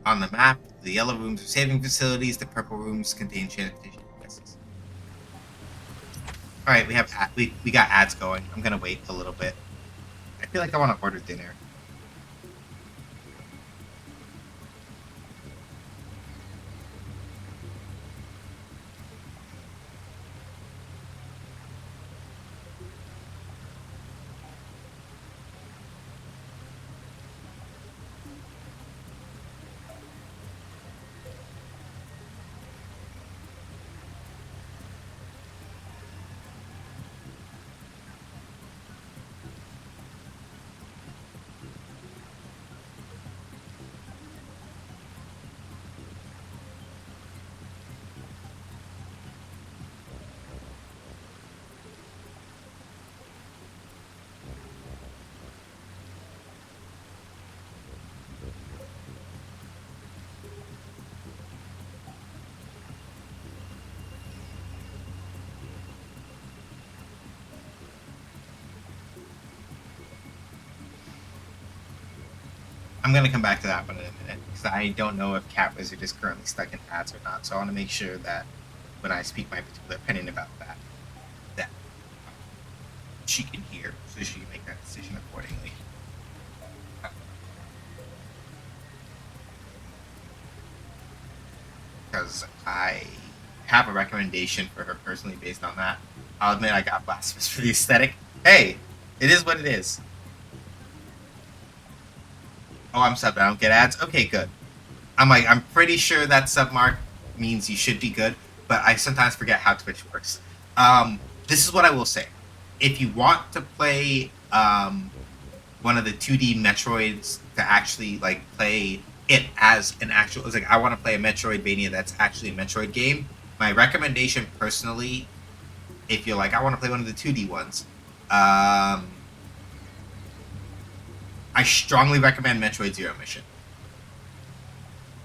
Speaker 1: On the map, the yellow rooms are saving facilities. The purple rooms contain transportation devices. All right, we got ads going. I'm gonna wait a little bit. I feel like I want to order dinner. I'm gonna come back to that one in a minute because I don't know if Cat Wizard is currently stuck in ads or not. So I want to make sure that when I speak my particular opinion about that she can hear, so she can make that decision accordingly. Because I have a recommendation for her personally based on that. I'll admit I got blasphemous for the aesthetic. Hey, it is what it is. Oh, I'm subbed. I don't get ads. Okay, good. I'm pretty sure that sub mark means you should be good, but I sometimes forget how Twitch works. This is what I will say: if you want to play one of the 2D Metroids to actually like play it as an actual, it's like I want to play a Metroidvania that's actually a Metroid game. My recommendation, personally, if you're like I want to play one of the 2D ones, I strongly recommend Metroid Zero Mission.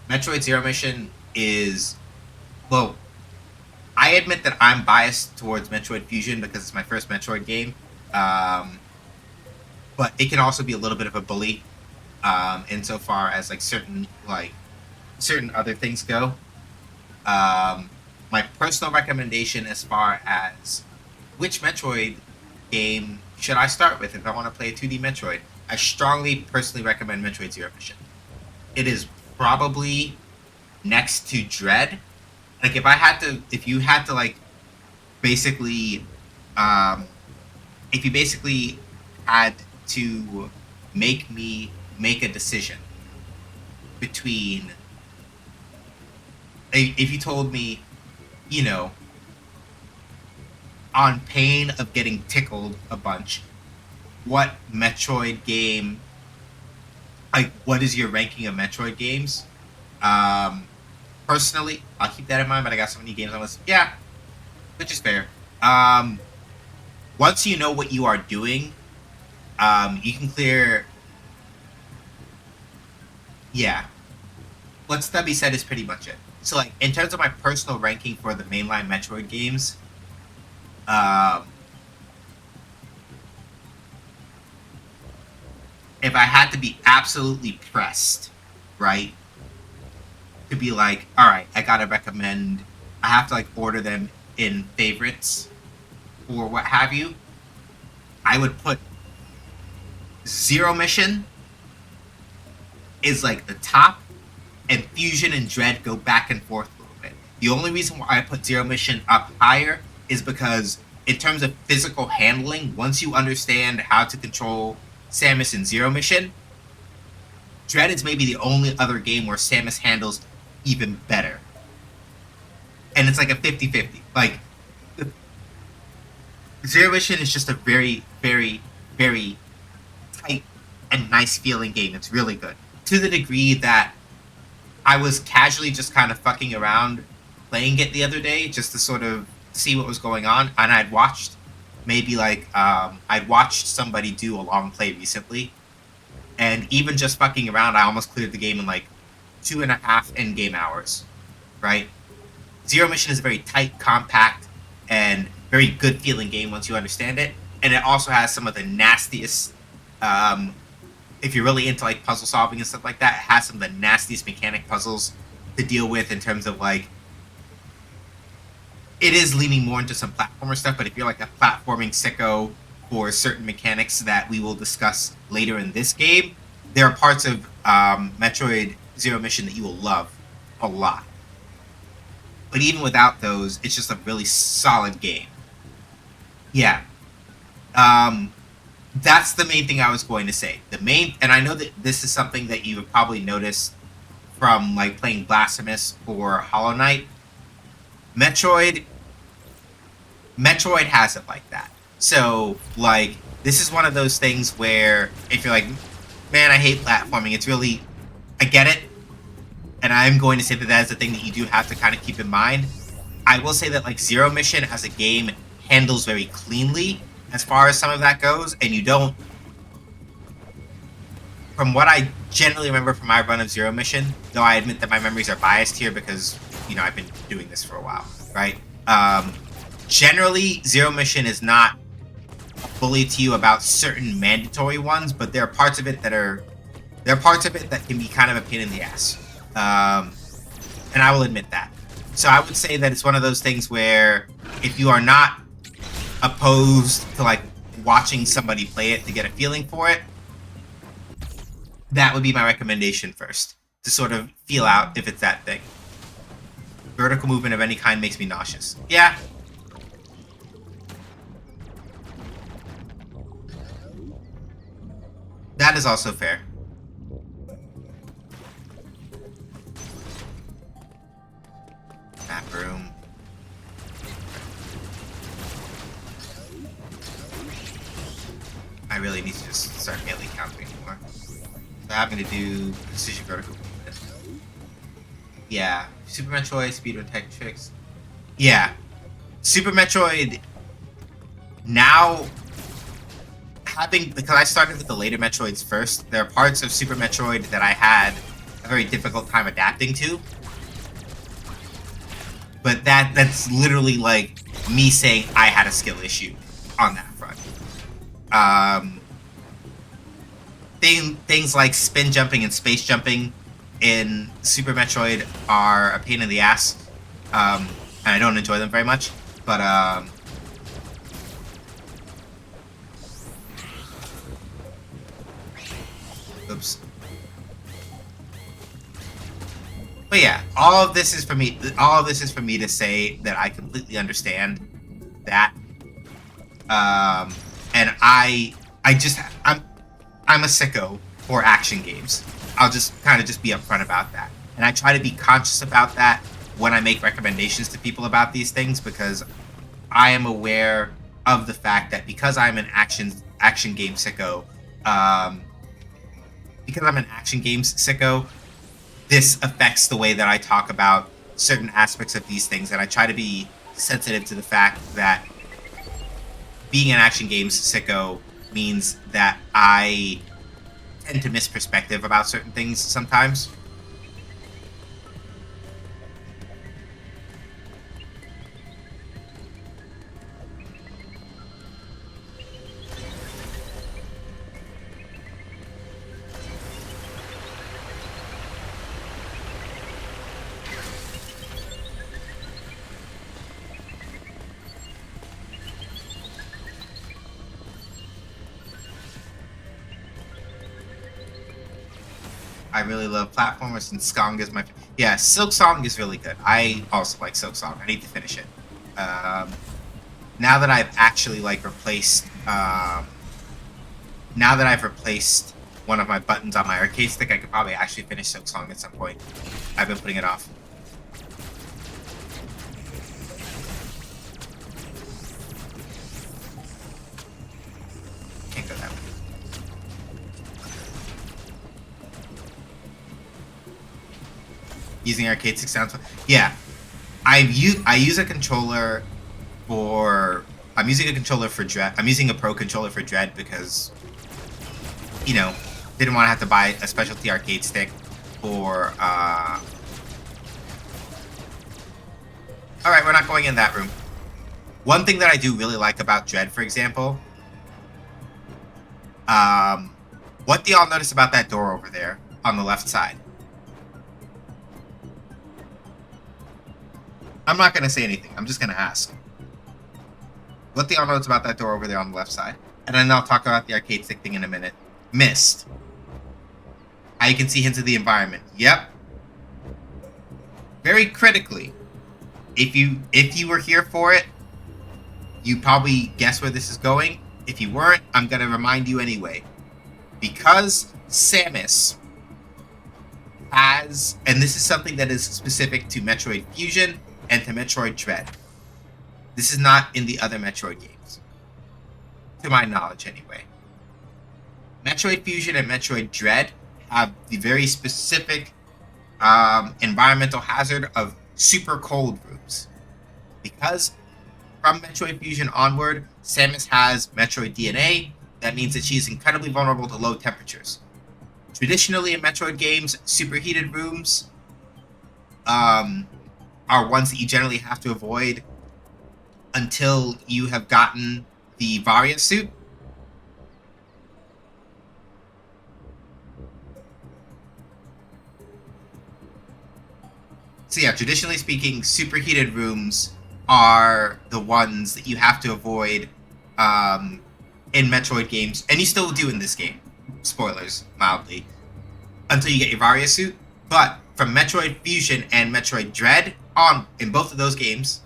Speaker 1: Metroid Zero Mission is, well, I admit that I'm biased towards Metroid Fusion because it's my first Metroid game. But it can also be a little bit of a bully, insofar as certain other things go. My personal recommendation as far as which Metroid game should I start with if I want to play a 2D Metroid, I strongly personally recommend Metroid Zero Mission. It is probably next to Dread. Like if you had to basically, if you basically had to make me make a decision between, if you told me, you know, on pain of getting tickled a bunch, what Metroid game, what is your ranking of Metroid games? Personally, I'll keep that in mind, but I got so many games on this. Yeah, which is fair. Once you know what you are doing, You can clear. Yeah, what Stubby said is pretty much it. So, like, in terms of my personal ranking for the mainline Metroid games, um, if I had to be absolutely pressed, right, to be like, all right, I gotta recommend, I have to like order them in favorites or what have you, I would put Zero Mission is like the top, and Fusion and Dread go back and forth a little bit. The only reason why I put Zero Mission up higher is because, in terms of physical handling, once you understand how to control Samus in Zero Mission, Dread is maybe the only other game where Samus handles even better. And it's like a 50-50. Like, Zero Mission is just a very, very, very tight and nice feeling game. It's really good. To the degree that I was casually just kind of fucking around playing it the other day just to sort of see what was going on. And I'd watched I'd watched somebody do a long play recently. And even just fucking around, I almost cleared the game in like 2.5 in-game hours, right? Zero Mission is a very tight, compact, and very good feeling game once you understand it. And it also has some of the nastiest, if you're really into like puzzle solving and stuff like that, it has some of the nastiest mechanic puzzles to deal with in terms of like, it is leaning more into some platformer stuff, but if you're like a platforming sicko for certain mechanics that we will discuss later in this game, there are parts of Metroid Zero Mission that you will love a lot. But even without those, it's just a really solid game. Yeah. That's the main thing I was going to say. And I know that this is something that you have probably noticed from like playing Blasphemous or Hollow Knight. Metroid has it like that. So, like, this is one of those things where if you're like, man, I hate platforming, it's really, I get it. And I'm going to say that that is the thing that you do have to kind of keep in mind. I will say that, like, Zero Mission as a game handles very cleanly as far as some of that goes, and you don't, from what I generally remember from my run of Zero Mission, though I admit that my memories are biased here because, you know, I've been doing this for a while, right? Generally, Zero Mission is not a bully to you about certain mandatory ones, but there are parts of it that can be kind of a pain in the ass. And I will admit that. So I would say that it's one of those things where if you are not opposed to like watching somebody play it to get a feeling for it, that would be my recommendation first, to sort of feel out if it's that thing. Vertical movement of any kind makes me nauseous. Yeah. That is also fair. Map room. I really need to just start melee countering more. So I'm gonna do precision vertical movement. Yeah. Super Metroid, speedrun tech tricks. Yeah. Super Metroid now, because I started with the later Metroids first, there are parts of Super Metroid that I had a very difficult time adapting to. But that's literally like me saying I had a skill issue on that front. Things like spin jumping and space jumping in Super Metroid are a pain in the ass, and I don't enjoy them very much. But oops. But yeah, all of this is for me to say that I completely understand that. And I'm a sicko for action games. I'll just kind of just be upfront about that. And I try to be conscious about that when I make recommendations to people about these things, because I am aware of the fact that because I'm an action game sicko, this affects the way that I talk about certain aspects of these things, and I try to be sensitive to the fact that being an action games sicko means that I tend to miss perspective about certain things sometimes. I really love platformers, and Skong is my yeah. Silk Song is really good. I also like Silk Song. I need to finish it. Now that I've actually like replaced now that I've replaced one of my buttons on my arcade stick, I could probably actually finish Silk Song at some point. I've been putting it off. Can't go that way. Using arcade stick sounds fun. Yeah, I use a controller for. I'm using a controller for Dread. I'm using a Pro controller for Dread because, you know, didn't want to have to buy a specialty arcade stick for. All right, we're not going in that room. One thing that I do really like about Dread, for example, what do y'all notice about that door over there on the left side? I'm not gonna say anything. I'm just gonna ask. What do y'all notice about that door over there on the left side? And then I'll talk about the arcade stick thing in a minute. Mist. How you can see hints of the environment. Yep. Very critically. If you were here for it, you probably guess where this is going. If you weren't, I'm gonna remind you anyway. Because Samus has, and this is something that is specific to Metroid Fusion and to Metroid Dread. This is not in the other Metroid games. To my knowledge, anyway. Metroid Fusion and Metroid Dread have the very specific environmental hazard of super cold rooms. Because from Metroid Fusion onward, Samus has Metroid DNA. That means that she's incredibly vulnerable to low temperatures. Traditionally in Metroid games, superheated rooms are ones that you generally have to avoid until you have gotten the Varia suit. So yeah, traditionally speaking, superheated rooms are the ones that you have to avoid in Metroid games, and you still do in this game. Spoilers, mildly, until you get your Varia suit. But from Metroid Fusion and Metroid Dread on, in both of those games,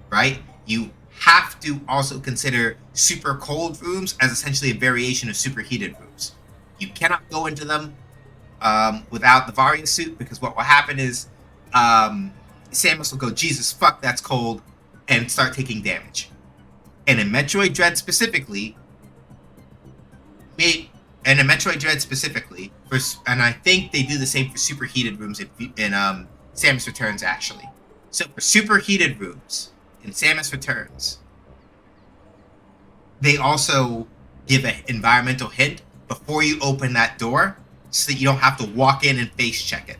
Speaker 1: right, you have to also consider super cold rooms as essentially a variation of superheated rooms. You cannot go into them without the Varia suit, because what will happen is Samus will go, Jesus, fuck, that's cold, and start taking damage. And in Metroid Dread specifically, and I think they do the same for superheated rooms in Samus Returns, actually. So for superheated rooms in Samus Returns, they also give an environmental hint before you open that door, so that you don't have to walk in and face check it.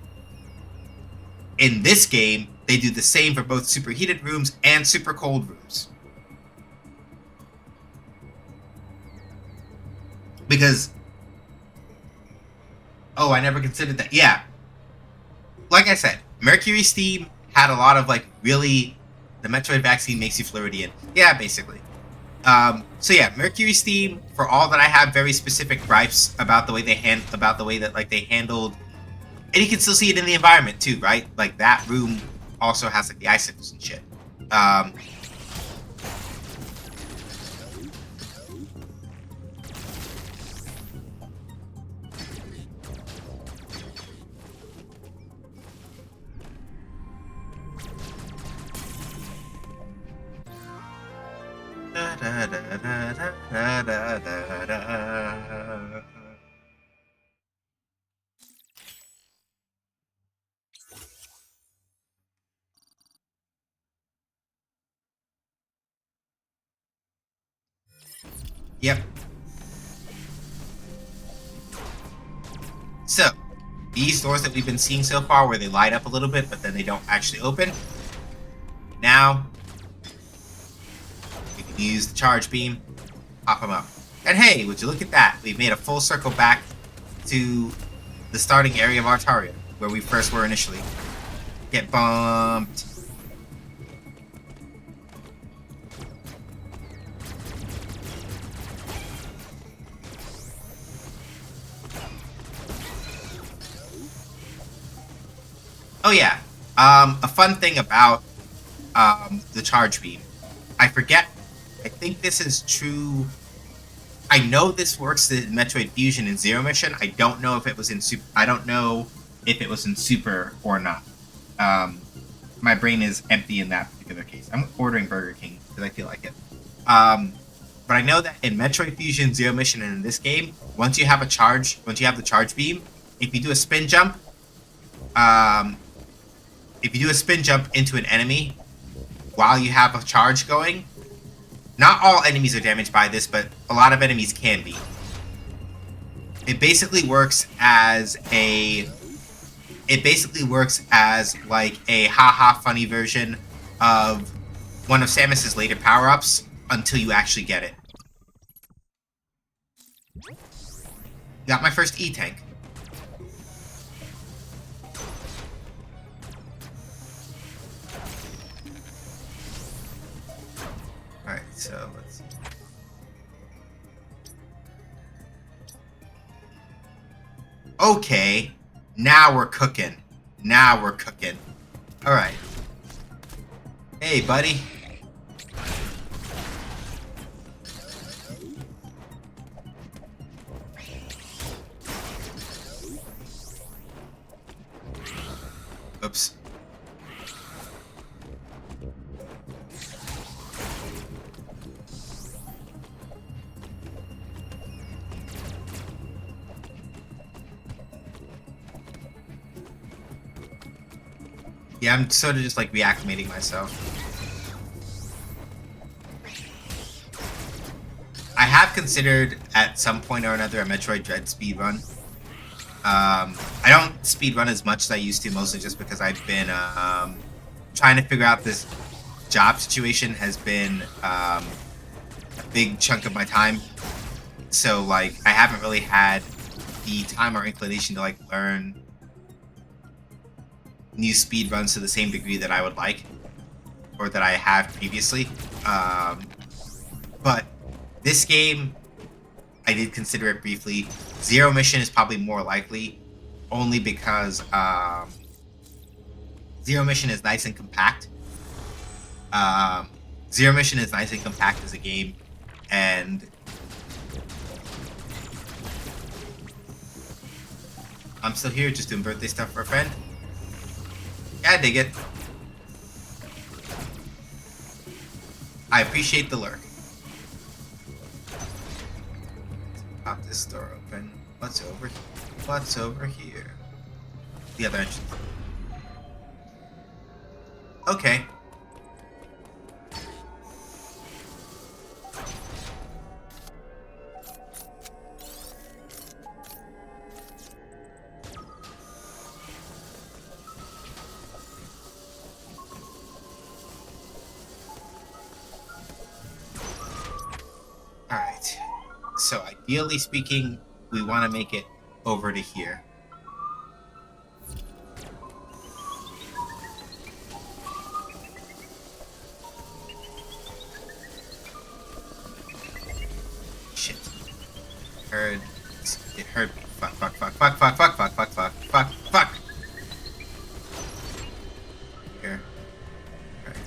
Speaker 1: In this game, they do the same for both superheated rooms and super cold rooms. Because, oh, I never considered that. Yeah. Like I said, Mercury Steam had a lot of, like, really, the Metroid vaccine makes you Floridian. Yeah, basically. So yeah, Mercury Steam, for all that I have very specific gripes about the way they handled, and you can still see it in the environment too, right? Like that room also has like the icicles and shit. Yep. these doors that we've been seeing so far, where they light up a little bit, but then they don't actually open. Now, we can use the charge beam, pop them up. And hey, would you look at that? We've made a full circle back to the starting area of Artaria, where we first were initially. Get bumped. Oh yeah, a fun thing about the charge beam. I forget. I think this is true. I know this works in Metroid Fusion and Zero Mission. I don't know if it was in Super. I don't know if it was in Super or not. My brain is empty in that particular case. I'm ordering Burger King because I feel like it. But I know that in Metroid Fusion, Zero Mission, and in this game, once you have the charge beam, if you do a spin jump, into an enemy while you have a charge going, not all enemies are damaged by this, but a lot of enemies can be. It basically works as like a haha funny version of one of Samus's later power-ups until you actually get it. Got my first E-tank. Alright, so let's see. Okay, now we're cooking. Alright. Hey, buddy. Oops. Yeah, I'm sort of just like reacclimating myself. I have considered at some point or another a Metroid Dread speedrun. I don't speedrun as much as I used to, mostly just because I've been trying to figure out this job situation has been a big chunk of my time. So like I haven't really had the time or inclination to like learn new speed runs to the same degree that I would like, or that I have previously. But this game, I did consider it briefly. Zero Mission is probably more likely, only because Zero Mission is nice and compact. Zero Mission is nice and compact as a game, and I'm still here just doing birthday stuff for a friend. Yeah, I dig it. I appreciate the lurk. Pop this door open. What's over here? The other entrance. Okay. Alright. So ideally speaking, we want to make it over to here. Shit. It heard me. Fuck. Here. Alright.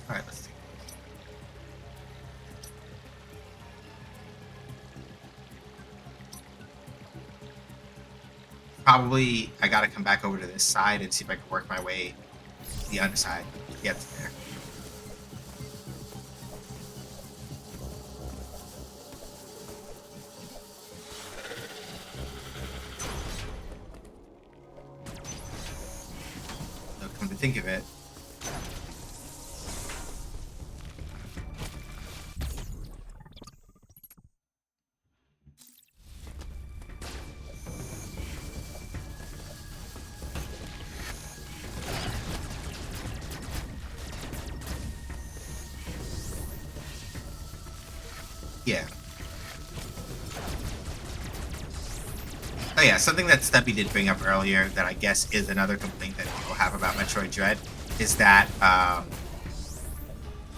Speaker 1: Alright, let's see. Probably I gotta come back over to this side and see if I can work my way to the underside to get to there. think of it. Yeah. Oh yeah, something that Stubby did bring up earlier that I guess is another complaint that people have about Metroid Dread is that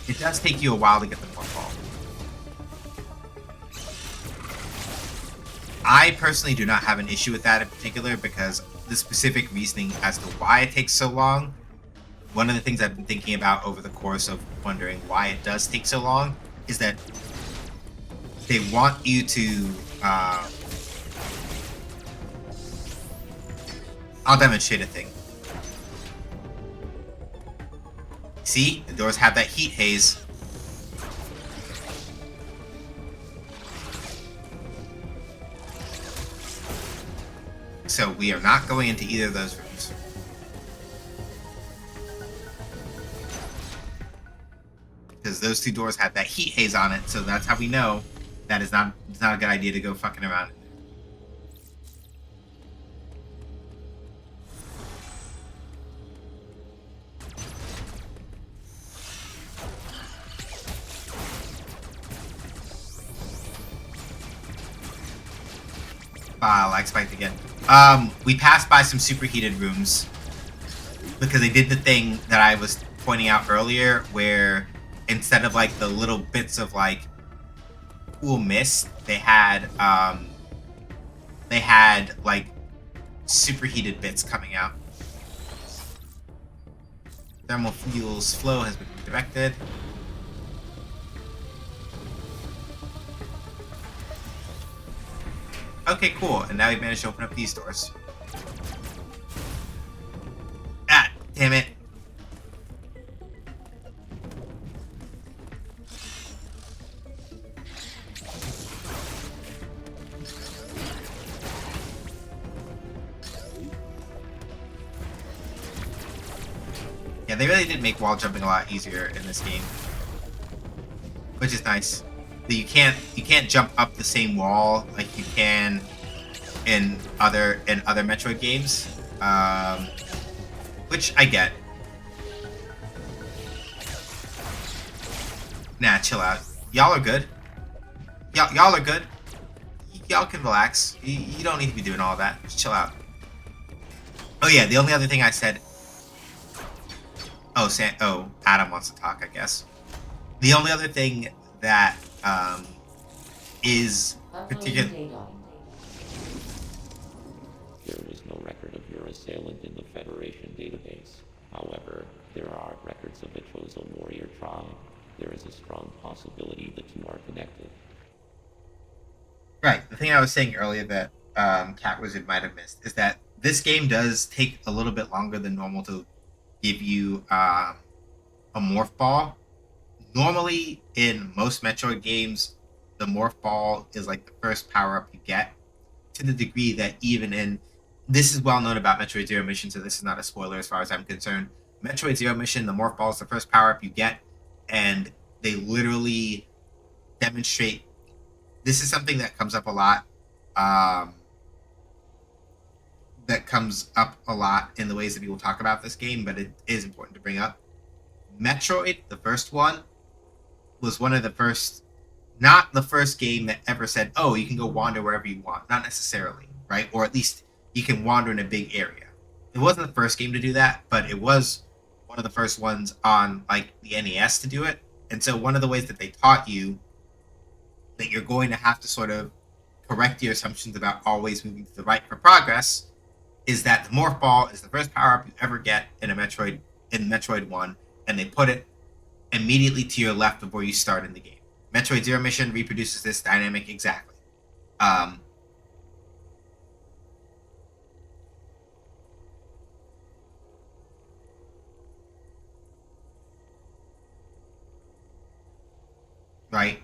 Speaker 1: it does take you a while to get the morph ball. I personally do not have an issue with that in particular because the specific reasoning as to why it takes so long, one of the things I've been thinking about over the course of wondering why it does take so long is that they want you to I'll demonstrate a thing. See, the doors have that heat haze. So we are not going into either of those rooms. Because those two doors have that heat haze on it, so that's how we know that it's not a good idea to go fucking around. Like spiked again. We passed by some superheated rooms because they did the thing that I was pointing out earlier, where instead of like the little bits of like cool mist, they had like superheated bits coming out. Thermal fuels flow has been redirected. Okay, cool. And now we've managed to open up these doors. Ah, damn it. Yeah, they really did make wall jumping a lot easier in this game, which is nice. You can't jump up the same wall like you can in other Metroid games, which I get. Nah, chill out. Y'all are good. Y'all are good. Y'all can relax. You don't need to be doing all that. Just chill out. Oh yeah, the only other thing I said. Oh, Adam wants to talk, I guess. The only other thing that is particular.
Speaker 3: There is no record of your assailant in the Federation database. However, there are records of the Chozo warrior tribe. There is a strong possibility the two are connected.
Speaker 1: Right. The thing I was saying earlier that Cat Wizard might have missed is that this game does take a little bit longer than normal to give you a morph ball. Normally, in most Metroid games, the morph ball is like the first power up you get. To the degree that even in this is well known about Metroid Zero Mission, so this is not a spoiler as far as I'm concerned. Metroid Zero Mission, the morph ball is the first power up you get, and they literally demonstrate. This is something that comes up a lot. That comes up a lot in the ways that people talk about this game, but it is important to bring up. Metroid, the first one, was one of the first, not the first game that ever said, oh, you can go wander wherever you want. Not necessarily, right? Or at least you can wander in a big area. It wasn't the first game to do that, but it was one of the first ones on like the NES to do it. And so one of the ways that they taught you that you're going to have to sort of correct your assumptions about always moving to the right for progress is that the morph ball is the first power up you ever get in Metroid 1, and they put it immediately to your left before you start in the game. Metroid Zero Mission reproduces this dynamic exactly. Right?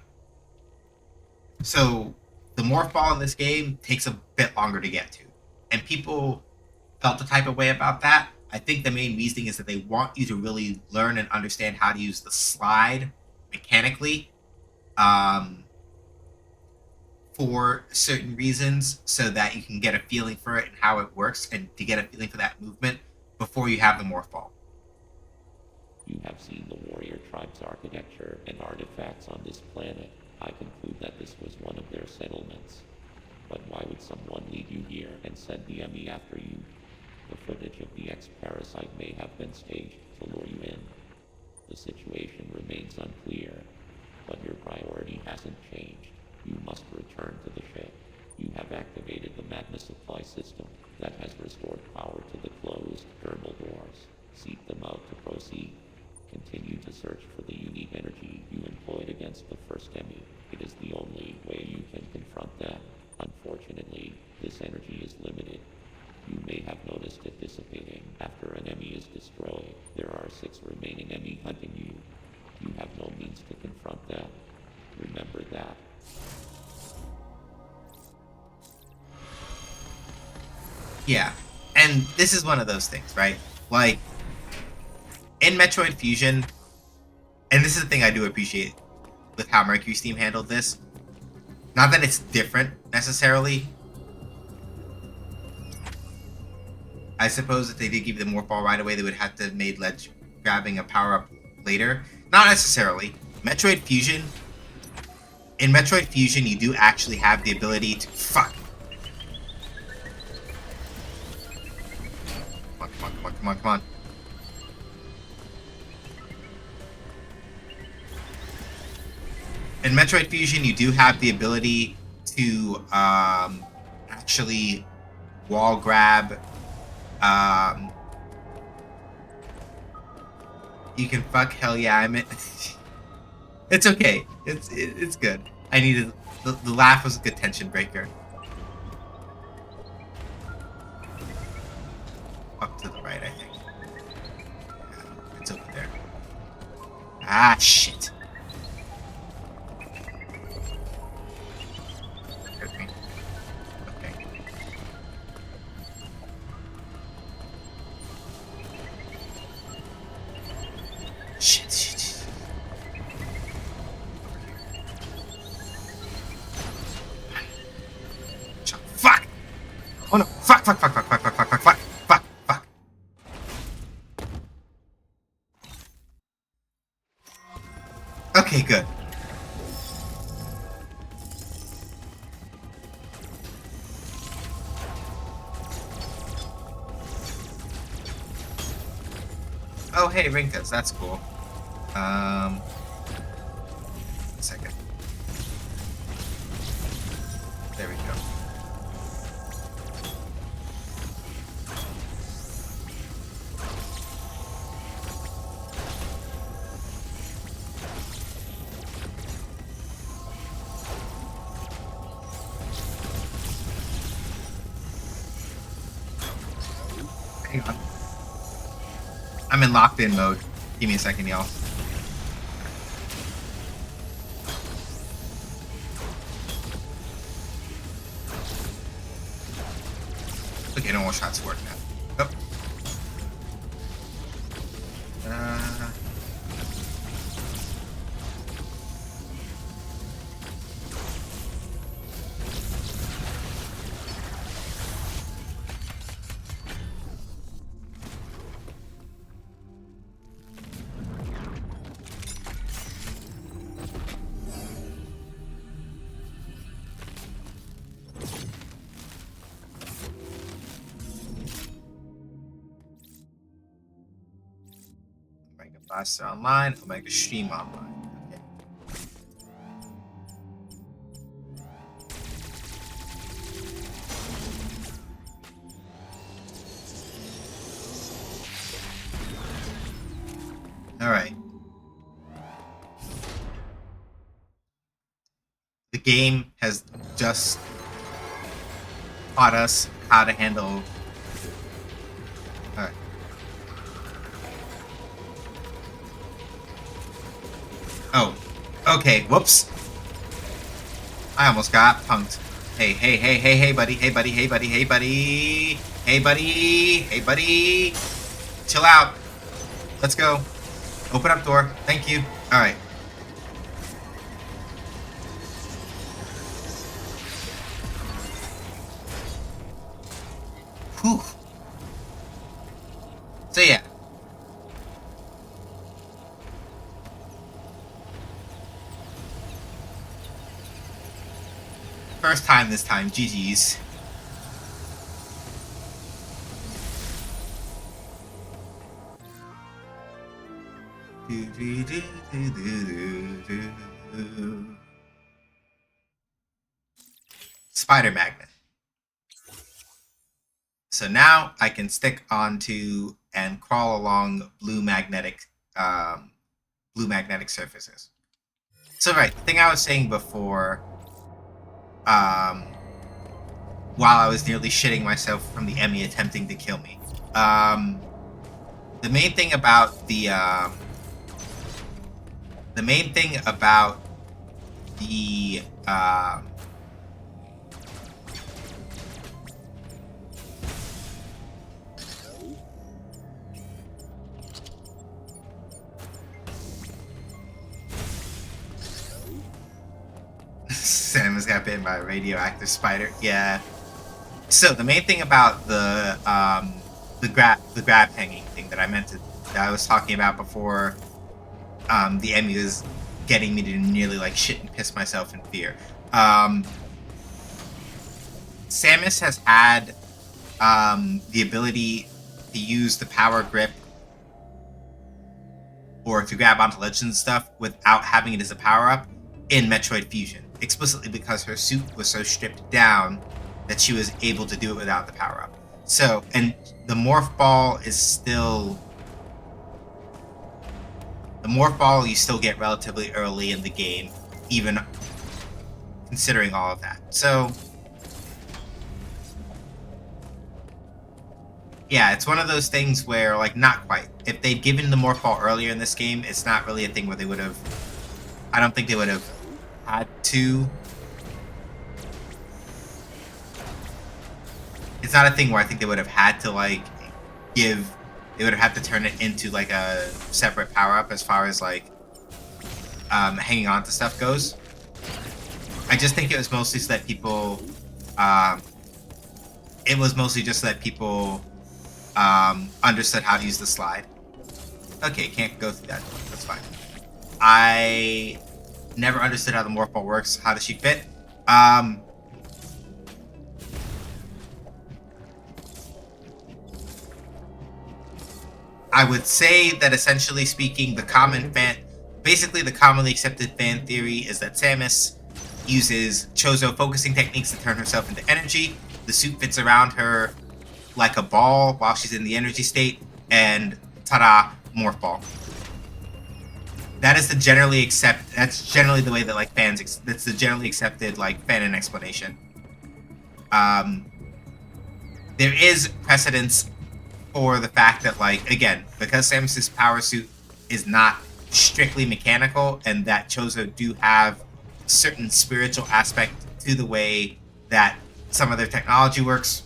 Speaker 1: So the morph ball in this game takes a bit longer to get to. And people felt the type of way about that. I think the main reasoning is that they want you to really learn and understand how to use the slide mechanically, um, for certain reasons, so that you can get a feeling for it and how it works, and to get a feeling for that movement before you have the morph ball.
Speaker 3: You have seen the warrior tribe's architecture and artifacts on this planet. I conclude that this was one of their settlements. But why would someone lead you here and send the enemy after you? The footage of the X-Parasite may have been staged to lure you in. The situation remains unclear, but your priority hasn't changed. You must return to the ship. You have activated the magma supply system that has restored power to the closed thermal doors. Seek them out to proceed. Continue to search for the unique energy you employed against the first enemy. It is the only way you can confront them. Unfortunately, this energy is limited. You may have noticed it dissipating after an enemy is destroyed. There are 6 remaining enemy hunting you. You have no means to confront them. Remember that.
Speaker 1: Yeah, and this is one of those things, right? Like, in Metroid Fusion, and this is the thing I do appreciate with how Mercury Steam handled this. Not that it's different necessarily. I suppose if they did give you the morph ball right away, they would have to have made ledge grabbing a power up later. Not necessarily. Metroid Fusion. In Metroid Fusion, you do actually have the ability to fuck. Come on. In Metroid Fusion, you do have the ability to actually wall grab. You can fuck. Hell yeah, I'm it. It's okay. It's good. I needed the laugh was a good tension breaker. Up to the right, I think. Yeah, it's over there. Ah, shit. Okay. Shit. Fuck! Oh no! Fuck! Okay, good. Oh, hey, Rinkas, that's cool. A second. There we go. Hang on. I'm in locked in mode. Give me a second, y'all. Okay, no more shots work now. Oh. Omega Blaster online, Omega Stream online. Okay. Alright. The game has just taught us how to handle. Alright. Oh. Okay, whoops. I almost got punked. Hey, buddy. Hey, buddy. Chill out. Let's go. Open up door. Thank you. All right. Whew. So yeah. First time this time. GG's. Spider magnet. So now I can stick onto and crawl along blue magnetic surfaces. So right, the thing I was saying before, while I was nearly shitting myself from the Emmy attempting to kill me, the main thing about the Samus got bitten by a radioactive spider. Yeah. So the main thing about the grab hanging thing that I was talking about before, the Emmy was getting me to nearly like shit and piss myself in fear. Samus has had the ability to use the power grip or to grab onto ledges and stuff without having it as a power up in Metroid Fusion, explicitly because her suit was so stripped down that she was able to do it without the power up. So, and the morph ball is still the morph ball you still get relatively early in the game, even considering all of that. So yeah, it's one of those things where, like, not quite. If they'd given the morph ball earlier in this game, it's not really a thing where they would have. I don't think they would have had to. It's not a thing where I think they would have had to, like, give. They would have had to turn it into, like, a separate power up as far as, like, hanging on to stuff goes. I just think it was mostly so that people. It was mostly just so that people understood how to use the slide. Okay, can't go through that. That's fine. I never understood how the morph ball works. How does she fit? I would say that essentially speaking, the commonly accepted fan theory is that Samus uses Chozo focusing techniques to turn herself into energy. The suit fits around her like a ball while she's in the energy state, and ta-da, morph ball. That's generally the way that, like, that's the generally accepted, like, fanon explanation. There is precedence for the fact that, like, again, because Samus's power suit is not strictly mechanical, and that Chozo do have a certain spiritual aspect to the way that some of their technology works,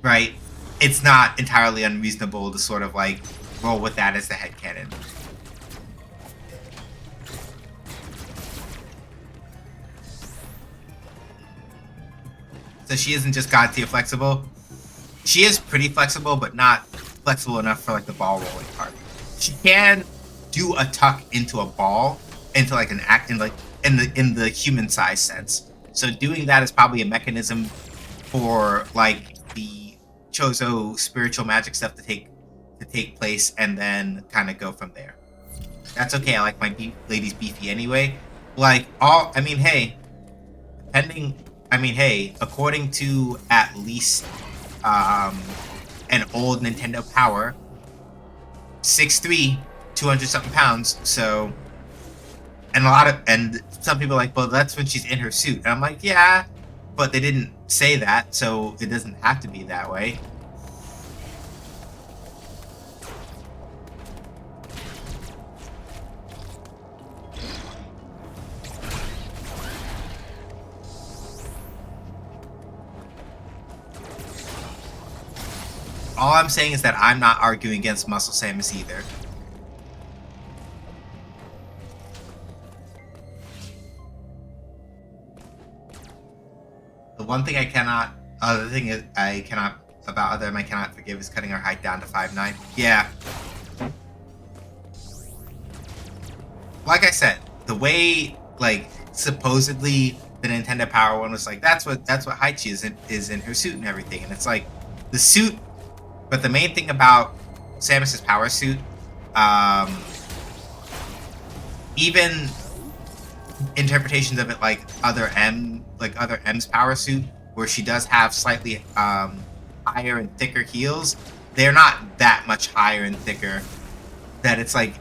Speaker 1: right? It's not entirely unreasonable to sort of, like, roll with that as the headcanon. So she isn't just god tier flexible. She is pretty flexible, but not flexible enough for, like, the ball rolling part. She can do a tuck into a ball, into, like, an act in, like, in the human size sense. So doing that is probably a mechanism for, like, the Chozo spiritual magic stuff to take place, and then kind of go from there. That's okay. I like my ladies beefy anyway. Like, according to at least an old Nintendo Power, 6'3", 200-something pounds. So, and some people are like, well, that's when she's in her suit. And I'm like, yeah, but they didn't say that, so it doesn't have to be that way. All I'm saying is that I'm not arguing against Muscle Samus either. The one thing I cannot, other thing I cannot about other I cannot forgive is cutting her height down to 5'9". Yeah. Like I said, the way like supposedly the Nintendo Power One was like that's what height she is in her suit and everything, and it's like the suit. But the main thing about Samus's power suit, even interpretations of it like other M's power suit, where she does have slightly higher and thicker heels, they're not that much higher and thicker that it's like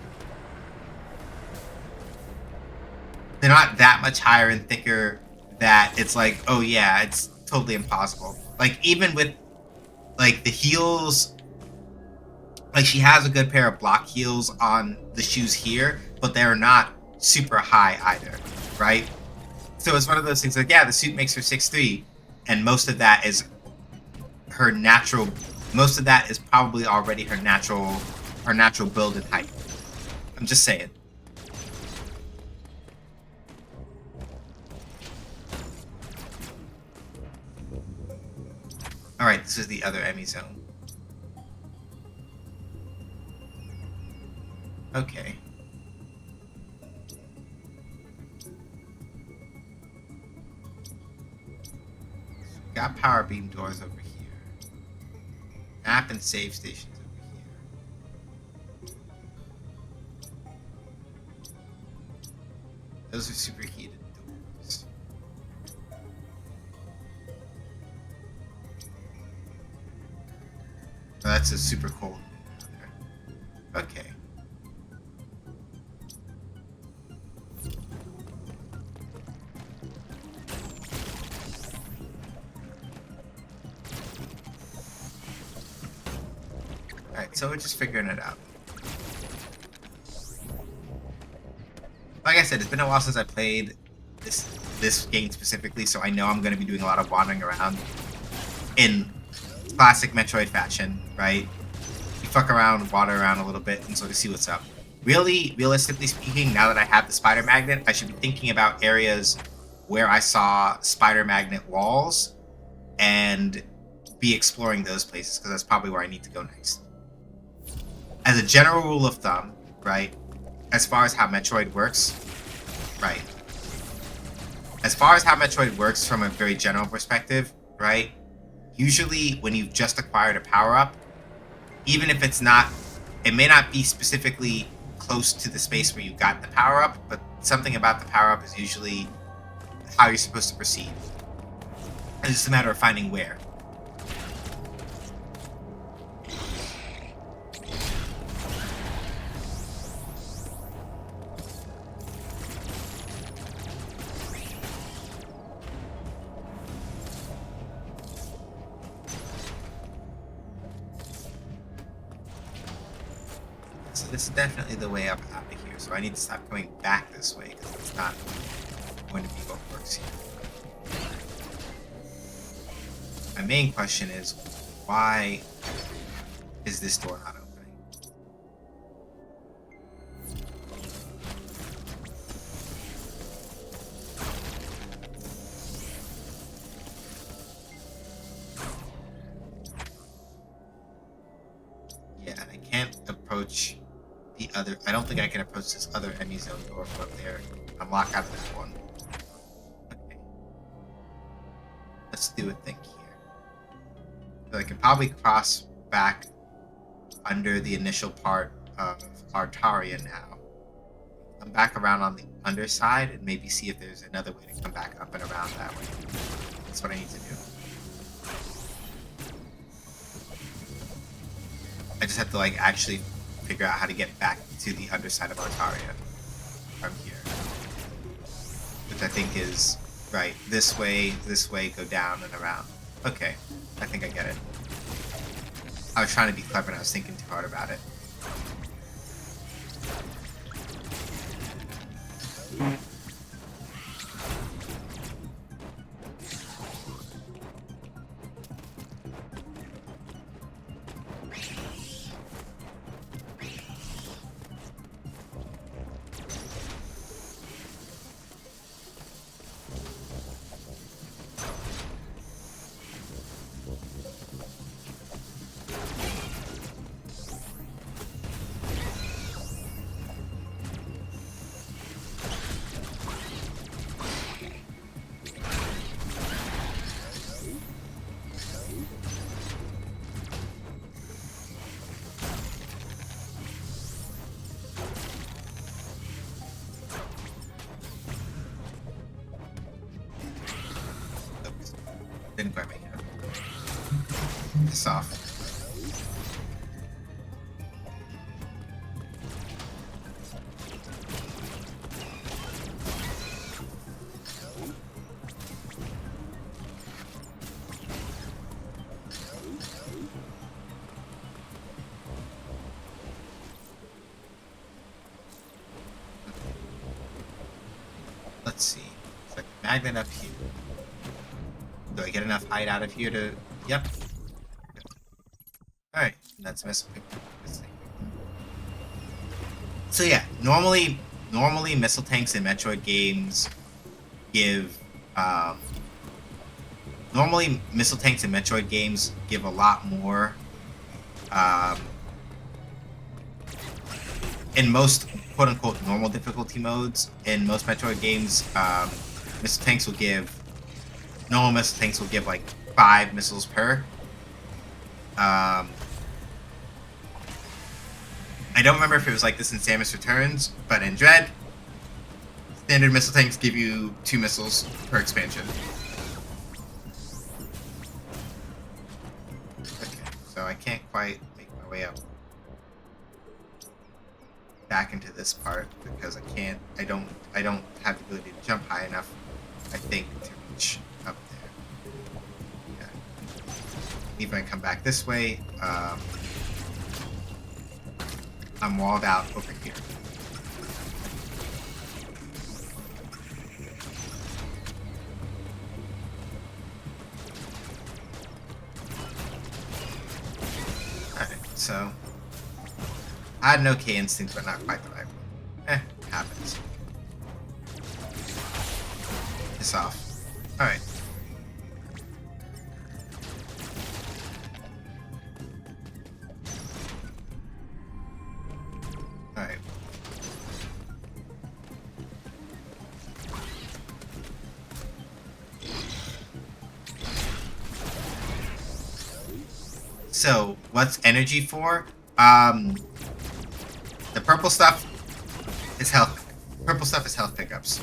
Speaker 1: they're not that much higher and thicker that it's like, oh yeah, it's totally impossible. Like even with like the heels, like she has a good pair of block heels on the shoes here, but they're not super high either, right? So it's one of those things like, yeah, the suit makes her 6'3", and most of that is her natural. Most of that is probably already her natural build and height. I'm just saying. All right, this is the other Emmy zone. Okay. Got power beam doors over here. Map and save stations over here. Those are superheated doors. Oh, that's a super cold one. Okay. Alright, so we're just figuring it out. Like I said, it's been a while since I played this game specifically, so I know I'm going to be doing a lot of wandering around in classic Metroid fashion, right? You fuck around, wander around a little bit, and sort of see what's up. Really, realistically speaking, now that I have the spider magnet, I should be thinking about areas where I saw spider magnet walls and be exploring those places, because that's probably where I need to go next. As a general rule of thumb, right, as far as how Metroid works, right, as far as how Metroid works from a very general perspective, right, usually when you've just acquired a power-up, even if it's not, it may not be specifically close to the space where you got the power-up, but something about the power-up is usually how you're supposed to proceed. It's just a matter of finding where. So this is definitely the way up out of here, so I need to stop going back this way, because it's not going to be what works here. My main question is, why is this door not opening? Yeah, I can't approach the other. I don't think I can approach this other Emmy zone door from up there. I'm locked out of that one. Okay. Let's do a thing here. So I can probably cross back under the initial part of Artaria now. Come back around on the underside and maybe see if there's another way to come back up and around that way. That's what I need to do. I just have to like actually figure out how to get back to the underside of Artaria from here. Which I think is right. This way, go down and around. Okay, I think I get it. I was trying to be clever and I was thinking too hard about it. Didn't quite make it. Piss off. Let's see. It's like a magnet up here. Do I get enough height out of here to... Yep. Alright, that's missing. So yeah, normally missile tanks in Metroid games give... normally missile tanks in Metroid games give a lot more... in most quote-unquote normal difficulty modes, in most Metroid games, missile tanks will give... Normal missile tanks will give like 5 missiles per. I don't remember if it was like this in Samus Returns, but in Dread, standard missile tanks give you 2 missiles per expansion. Okay, so I can't quite make my way up back into this part because I don't have the ability to jump high enough, I think, to reach up there. Yeah. Even if I come back this way, I'm walled out over here. Alright, so I had an okay instinct, but not quite the right one. Happens. Piss off. Alright. Alright. So, what's energy for? The purple stuff is health. Purple stuff is health pickups.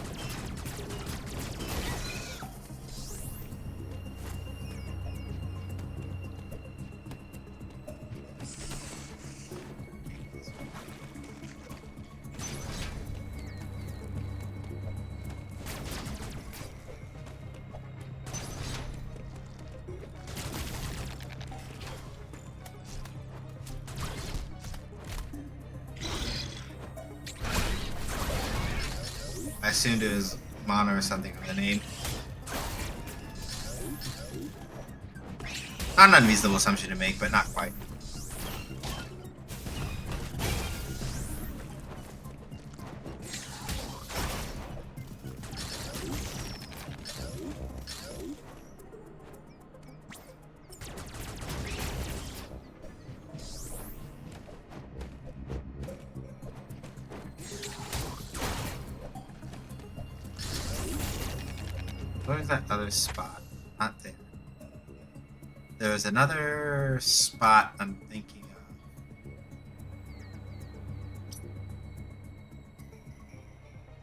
Speaker 1: I assumed it was Mana or something in the name. Not an unreasonable assumption to make, but not quite. Where's that other spot? Not there. There was another spot I'm thinking of.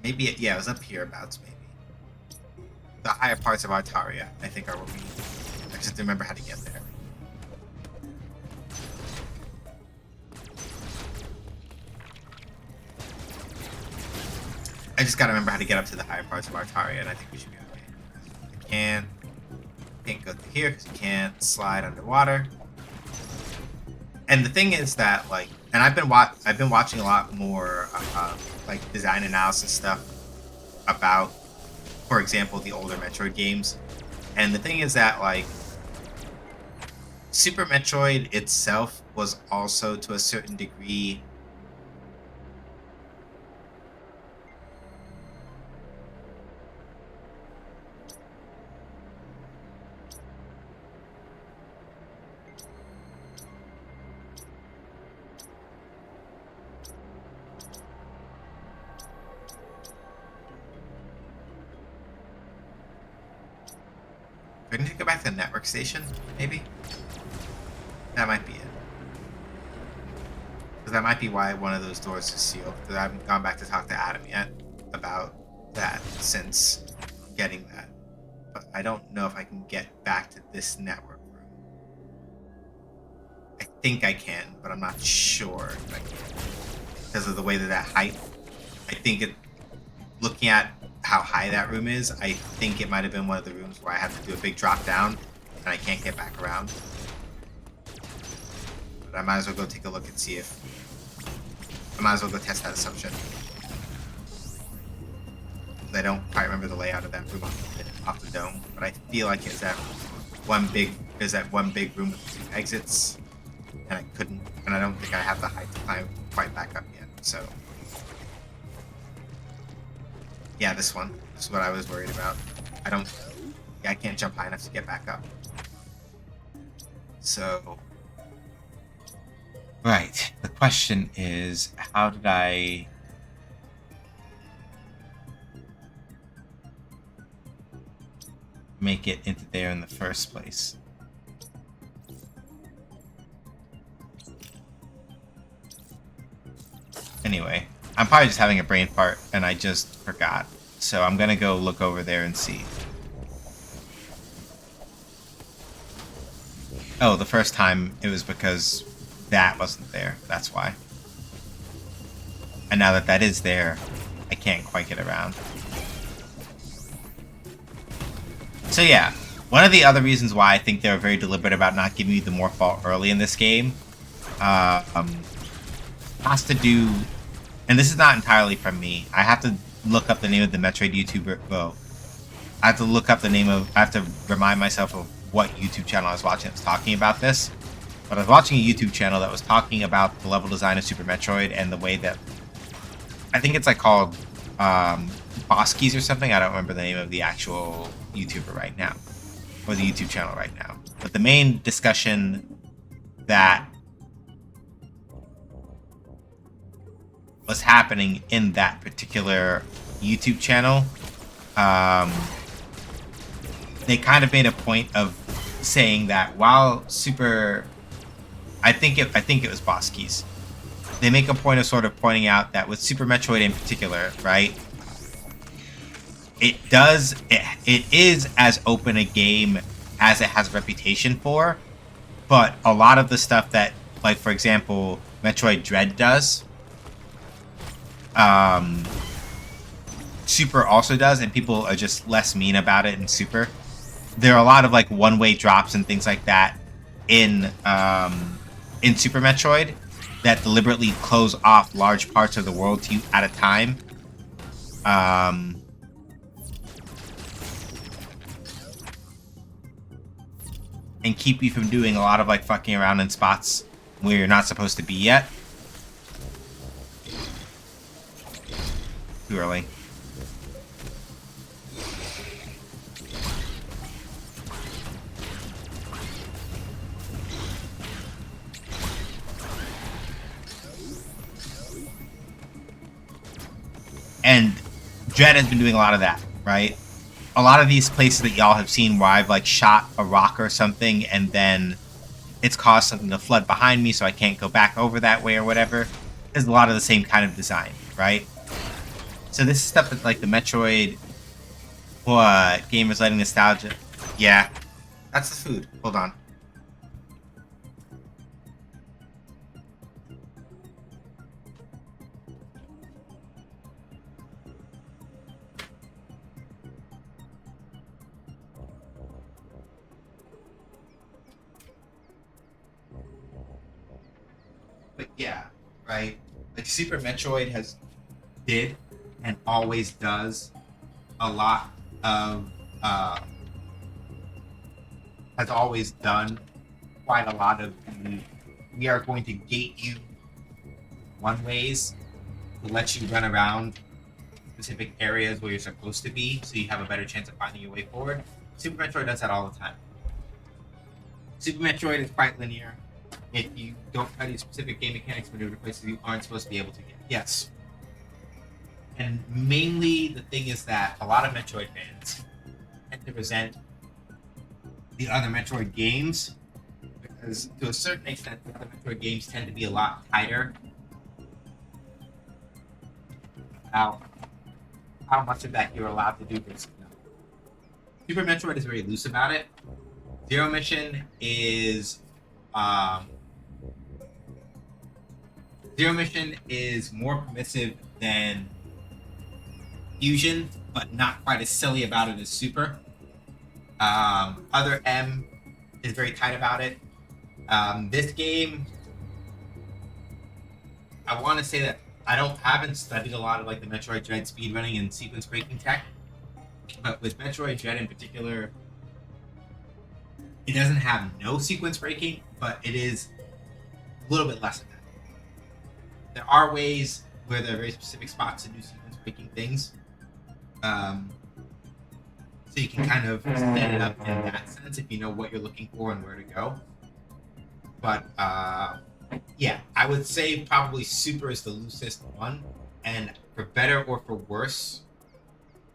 Speaker 1: Maybe yeah, it was up hereabouts, maybe. The higher parts of Artaria, I think, are where we... I just remember how to get there. I just gotta remember how to get up to the higher parts of Artaria, and I think we should be okay. Can't go through here because you can't slide underwater. And the thing is that, like, and I've been watching a lot more like design analysis stuff about, for example, the older Metroid games. And the thing is that, like, Super Metroid itself was also to a certain degree I need to go back to the network station, maybe? That might be it. Because that might be why one of those doors is sealed. Because I haven't gone back to talk to Adam yet about that since getting that. But I don't know if I can get back to this network room. I think I can, but I'm not sure if I can. Because of the way that height, I think looking at how high that room is, I think it might have been one of the rooms where I have to do a big drop down and I can't get back around. But I might as well go take a look and see if... I might as well go test that assumption. I don't quite remember the layout of that room off the dome, but I feel like it's that one big room with two exits, and I don't think I have the height to climb quite back up yet. So yeah, this one. This is what I was worried about. I can't jump high enough to get back up. So right, the question is, how did I make it into there in the first place? Anyway, I'm probably just having a brain fart and I just forgot. So I'm gonna go look over there and see. Oh, the first time it was because that wasn't there. That's why. And now that that is there, I can't quite get around. So yeah, one of the other reasons why I think they were very deliberate about not giving you the morph ball early in this game has to do, and this is not entirely from me. I have to look up the name of the Metroid YouTuber. Well, I have to look up the name of. I have to remind myself of what YouTube channel I was watching that was talking about this. But I was watching a YouTube channel that was talking about the level design of Super Metroid and the way that I think it's like called Boss Keys or something. I don't remember the name of the actual YouTuber right now, or the YouTube channel right now. But the main discussion that was happening in that particular YouTube channel, they kind of made a point of saying that while I think it was Boss Keys. They make a point of sort of pointing out that with Super Metroid in particular, right? It is as open a game as it has a reputation for, but a lot of the stuff that, like for example, Metroid Dread does, Super also does, and people are just less mean about it in Super. There are a lot of like one-way drops and things like that in Super Metroid that deliberately close off large parts of the world to you at a time. And keep you from doing a lot of like fucking around in spots where you're not supposed to be yet. Too early. And Dread has been doing a lot of that, right? A lot of these places that y'all have seen where I've like shot a rock or something and then it's caused something to flood behind me so I can't go back over that way or whatever, is a lot of the same kind of design, right? So this is stuff that like the Metroid Gamers Lighting Nostalgia. Yeah, that's the food. Hold on. But yeah, right? Like Super Metroid did and always does a lot of has always done quite a lot of we are going to gate you one ways to let you run around specific areas where you're supposed to be so you have a better chance of finding your way forward. Super Metroid does that all the time. Super Metroid is quite linear. If you don't try these specific game mechanics, maneuver to places you aren't supposed to be able to get. Yes. And mainly the thing is that a lot of Metroid fans tend to resent the other Metroid games because to a certain extent the other Metroid games tend to be a lot tighter about how much of that you're allowed to do basically. Super Metroid is very loose about it. Zero Mission is um, Zero Mission is more permissive than Fusion, but not quite as silly about it as Super. Other M is very tight about it. This game, I want to say that I haven't studied a lot of like the Metroid Dread speedrunning and sequence breaking tech, but with Metroid Dread in particular, it doesn't have no sequence breaking, but it is a little bit less than that. There are ways where there are very specific spots to do sequence breaking things. So you can kind of set it up in that sense if you know what you're looking for and where to go. But yeah, I would say probably Super is the loosest one, and for better or for worse,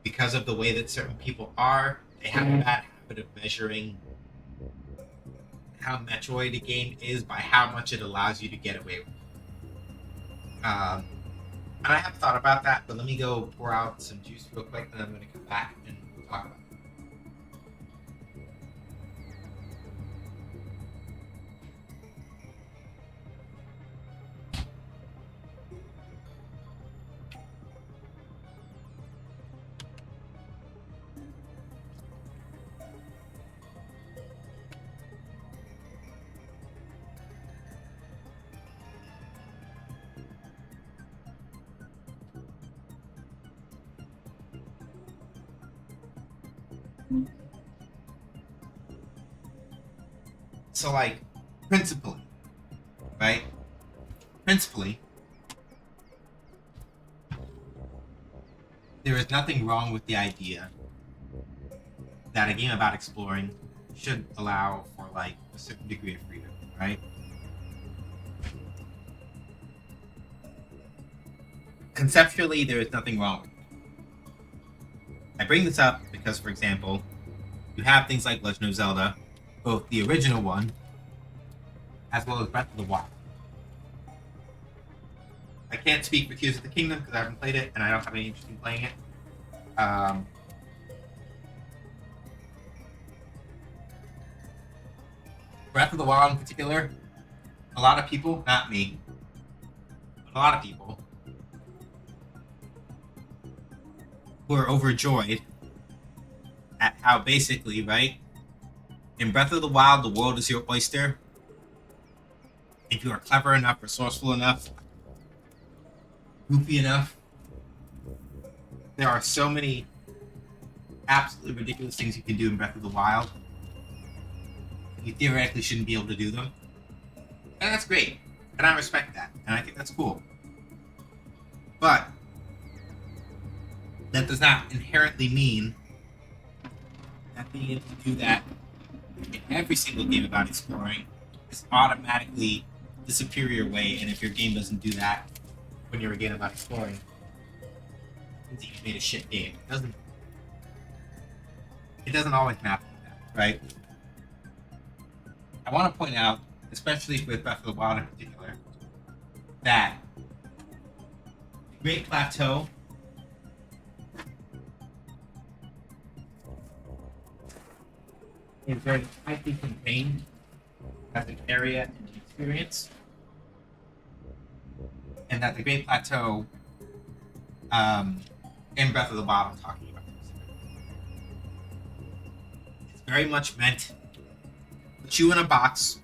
Speaker 1: because of the way that certain people are, they have a bad habit of measuring how Metroid a game is by how much it allows you to get away with. And I have thought about that, but let me go pour out some juice real quick, and I'm going to come back and we'll talk about it. So, like, principally, right? Principally, there is nothing wrong with the idea that a game about exploring should allow for, like, a certain degree of freedom, right? Conceptually, there is nothing wrong with it. I bring this up because, for example, you have things like Legend of Zelda, both the original one as well as Breath of the Wild. I can't speak for Tears of the Kingdom because I haven't played it and I don't have any interest in playing it. Breath of the Wild in particular, a lot of people, not me, but a lot of people, were overjoyed at how basically, right, in Breath of the Wild, the world is your oyster. If you are clever enough, resourceful enough, goofy enough, there are so many absolutely ridiculous things you can do in Breath of the Wild. You theoretically shouldn't be able to do them. And that's great. And I respect that. And I think that's cool. But that does not inherently mean that being able to do that in every single game about exploring is automatically the superior way, and if your game doesn't do that when you're a game about exploring, it means you made a shit game. It doesn't always map like that, right? I want to point out, especially with Breath of the Wild in particular, that the Great Plateau is very tightly contained as an area and an experience, and that the Great Plateau in Breath of the Wild I'm talking about, it's very much meant to put you in a box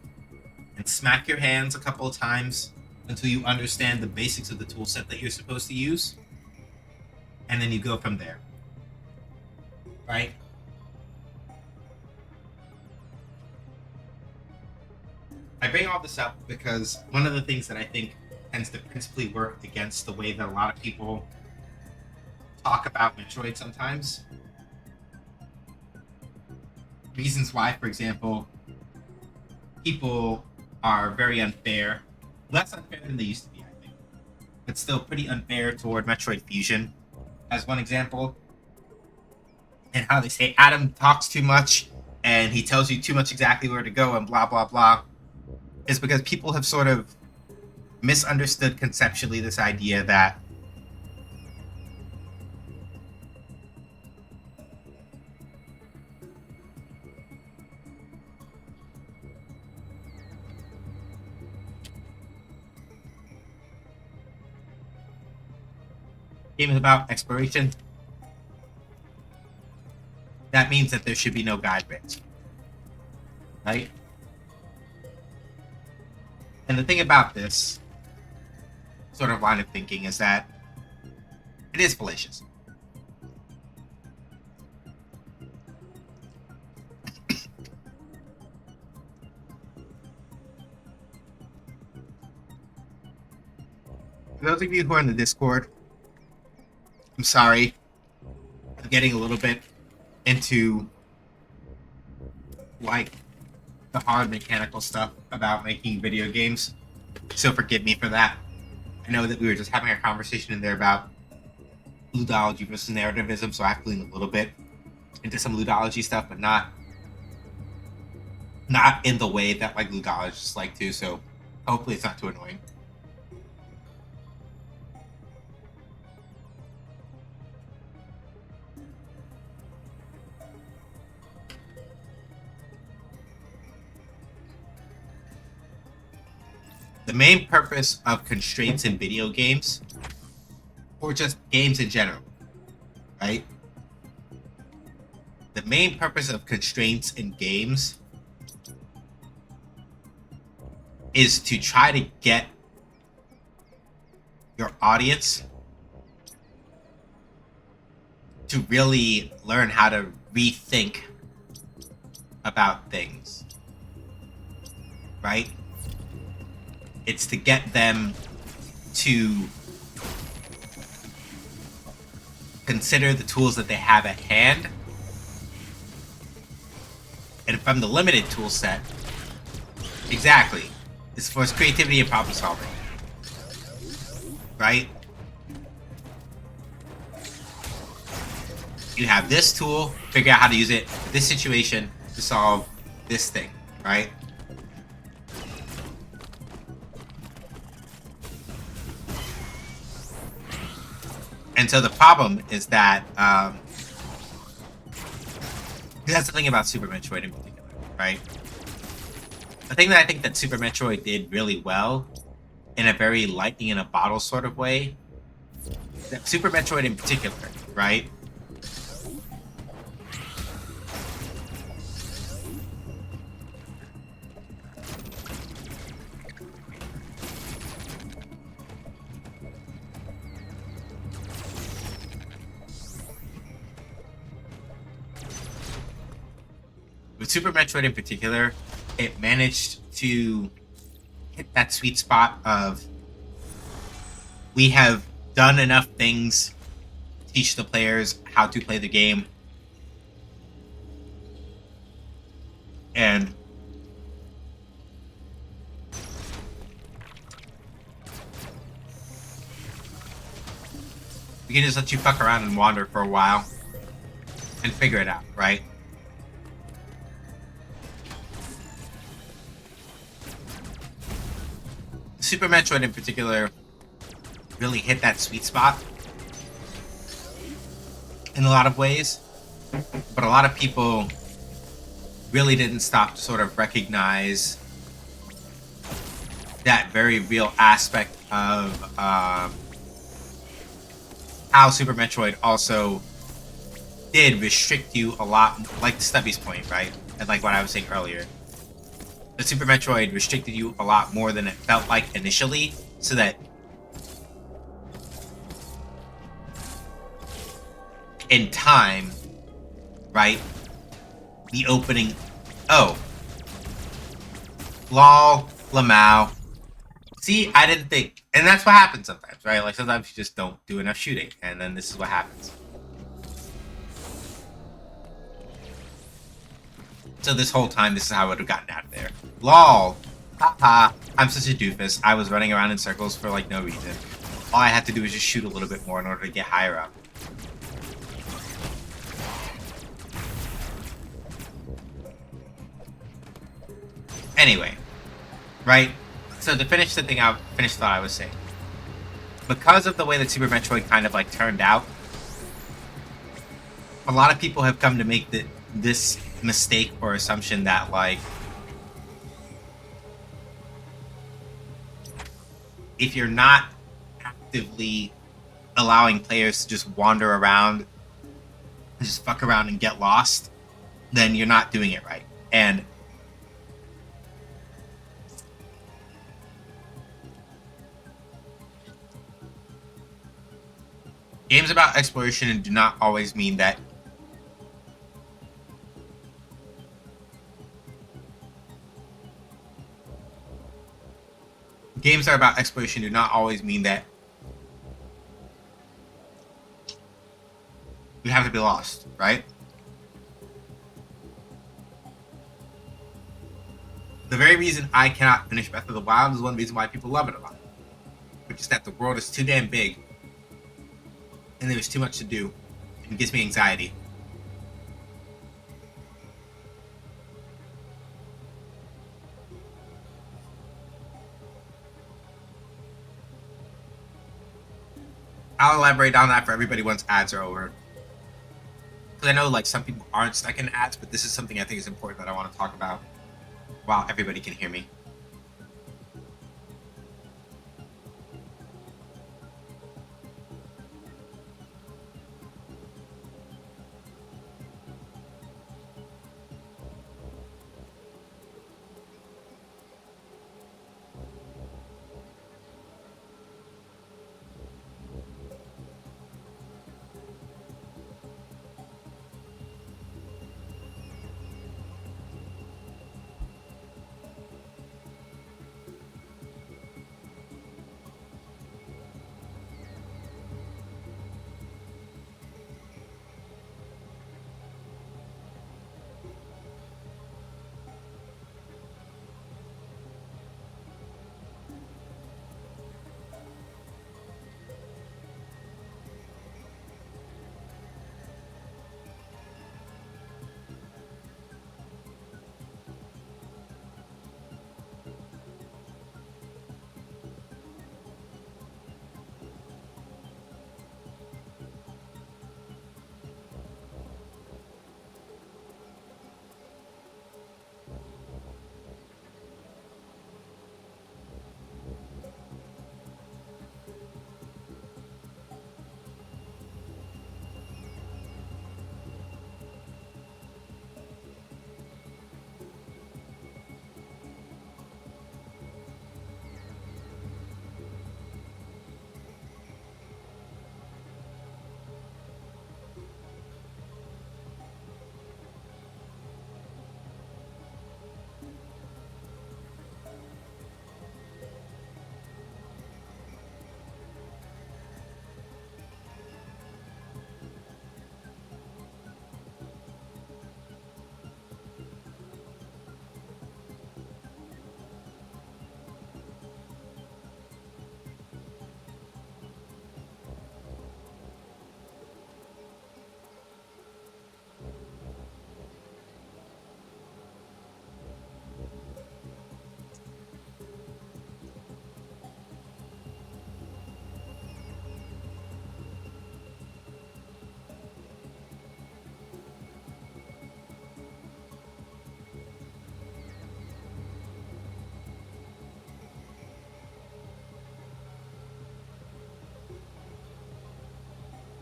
Speaker 1: and smack your hands a couple of times until you understand the basics of the tool set that you're supposed to use, and then you go from there, right? I bring all this up because one of the things that I think tends to principally work against the way that a lot of people talk about Metroid sometimes, reasons why, for example, people are very unfair, less unfair than they used to be, I think, but still pretty unfair toward Metroid Fusion, as one example, and how they say Adam talks too much and he tells you too much exactly where to go and blah blah blah, is because people have sort of misunderstood conceptually this idea that game is about exploration, that means that there should be no guide rails, right? And the thing about this sort of line of thinking is that it is fallacious. For those of you who are in the Discord, I'm sorry. I'm getting a little bit into like the hard mechanical stuff about making video games, so forgive me for that. I know that we were just having a conversation in there about ludology versus narrativism, so I have to lean a little bit into some ludology stuff, but not in the way that like ludologists like to, so hopefully it's not too annoying. The main purpose of constraints in video games, or just games in general, right? The main purpose of constraints in games is to try to get your audience to really learn how to rethink about things, right? It's to get them to consider the tools that they have at hand, and from the limited tool set, exactly, this forces creativity and problem solving, right? You have this tool, figure out how to use it for this situation to solve this thing, right? And so the problem is that that's the thing about Super Metroid in particular, right? The thing that I think that Super Metroid did really well, in a very lightning in a bottle sort of way, that Super Metroid in particular, right? With Super Metroid in particular, it managed to hit that sweet spot of, we have done enough things to teach the players how to play the game, and we can just let you fuck around and wander for a while and figure it out, right? Super Metroid in particular really hit that sweet spot in a lot of ways, but a lot of people really didn't stop to sort of recognize that very real aspect of how Super Metroid also did restrict you a lot, like Stubby's point, right? And like what I was saying earlier. The Super Metroid restricted you a lot more than it felt like initially, so that in time, right, the opening, oh, lol, Lamau. See, I didn't think, and that's what happens sometimes, right? Like sometimes you just don't do enough shooting, and then this is what happens. So this whole time, this is how I would have gotten out of there. LOL. Haha. I'm such a doofus. I was running around in circles for like no reason. All I had to do was just shoot a little bit more in order to get higher up. Anyway, right? So to finish the thing out, finish the thought I was saying. Because of the way that Super Metroid kind of like turned out, a lot of people have come to make this mistake or assumption that like, if you're not actively allowing players to just wander around, just fuck around and get lost, then you're not doing it right. And games about exploration do not always mean that games that are about exploration do not always mean that you have to be lost, right? The very reason I cannot finish Breath of the Wild is one reason why people love it a lot, which is that the world is too damn big and there's too much to do, and it gives me anxiety. I'll elaborate on that for everybody once ads are over. Because I know like some people aren't stuck in ads, but this is something I think is important that I want to talk about while everybody can hear me.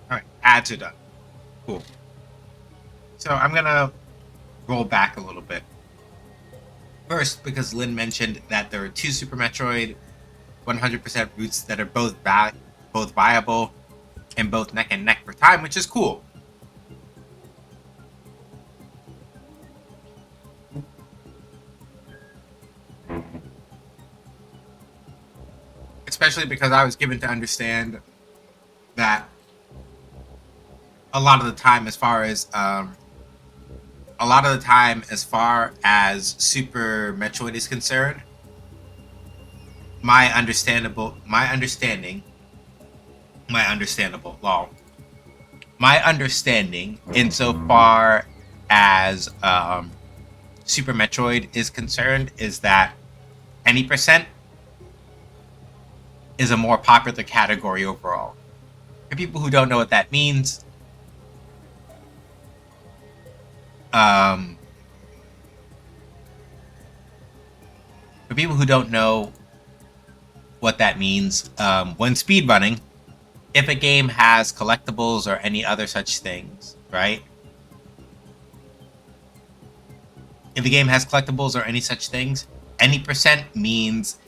Speaker 1: All right, ads are done. Cool. So I'm gonna roll back a little bit. First, because Lynn mentioned that there are two Super Metroid 100% routes that are both viable and both neck and neck for time, which is cool. Especially because I was given to understand that a lot of the time, as far as Super Metroid is concerned, my understanding, insofar as Super Metroid is concerned, is that any percent is a more popular category overall. For people who don't know what that means, for people who don't know what that means, when speedrunning, if a game has collectibles or any other such things, right? If a game has collectibles or any such things, any percent means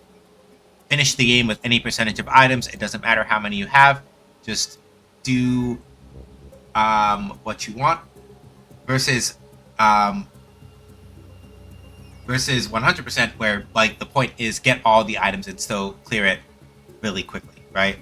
Speaker 1: finish the game with any percentage of items. It doesn't matter how many you have. Just do what you want versus versus 100%, where like the point is get all the items and still clear it really quickly, right?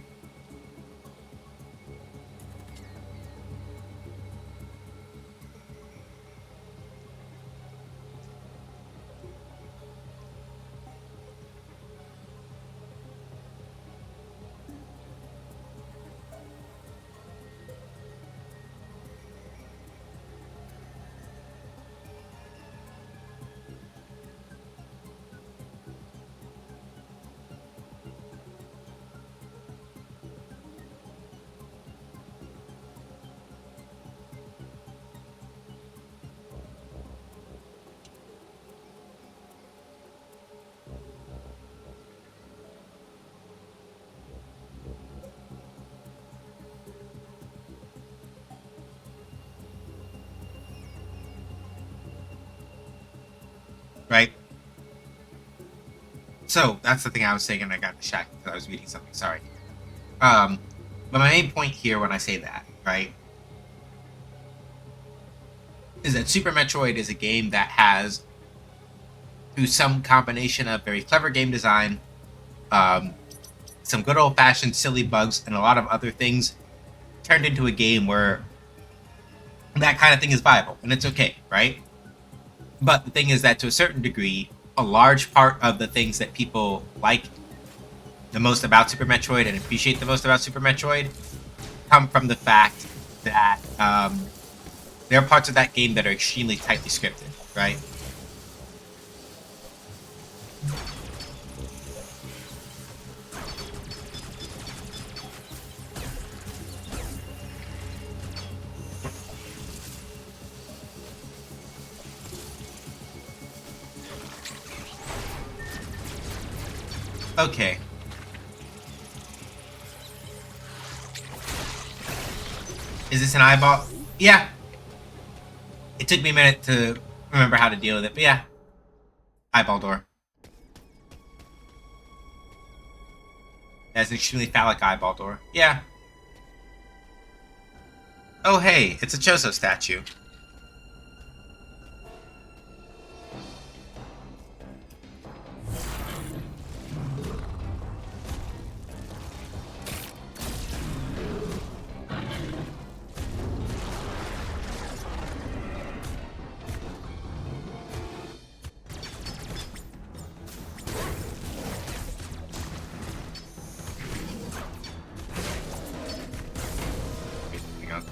Speaker 1: Right? So that's the thing I was saying, and I got distracted because I was reading something. Sorry. But my main point here when I say that, right, is that Super Metroid is a game that has, through some combination of very clever game design, some good old-fashioned silly bugs, and a lot of other things, turned into a game where that kind of thing is viable, and it's okay, right? But the thing is that to a certain degree, a large part of the things that people like the most about Super Metroid and appreciate the most about Super Metroid come from the fact that there are parts of that game that are extremely tightly scripted, right? Okay. Is this an eyeball? Yeah. It took me a minute to remember how to deal with it, but yeah. Eyeball door. That's an extremely phallic eyeball door. Yeah. Oh hey, it's a Choso statue. Hang on.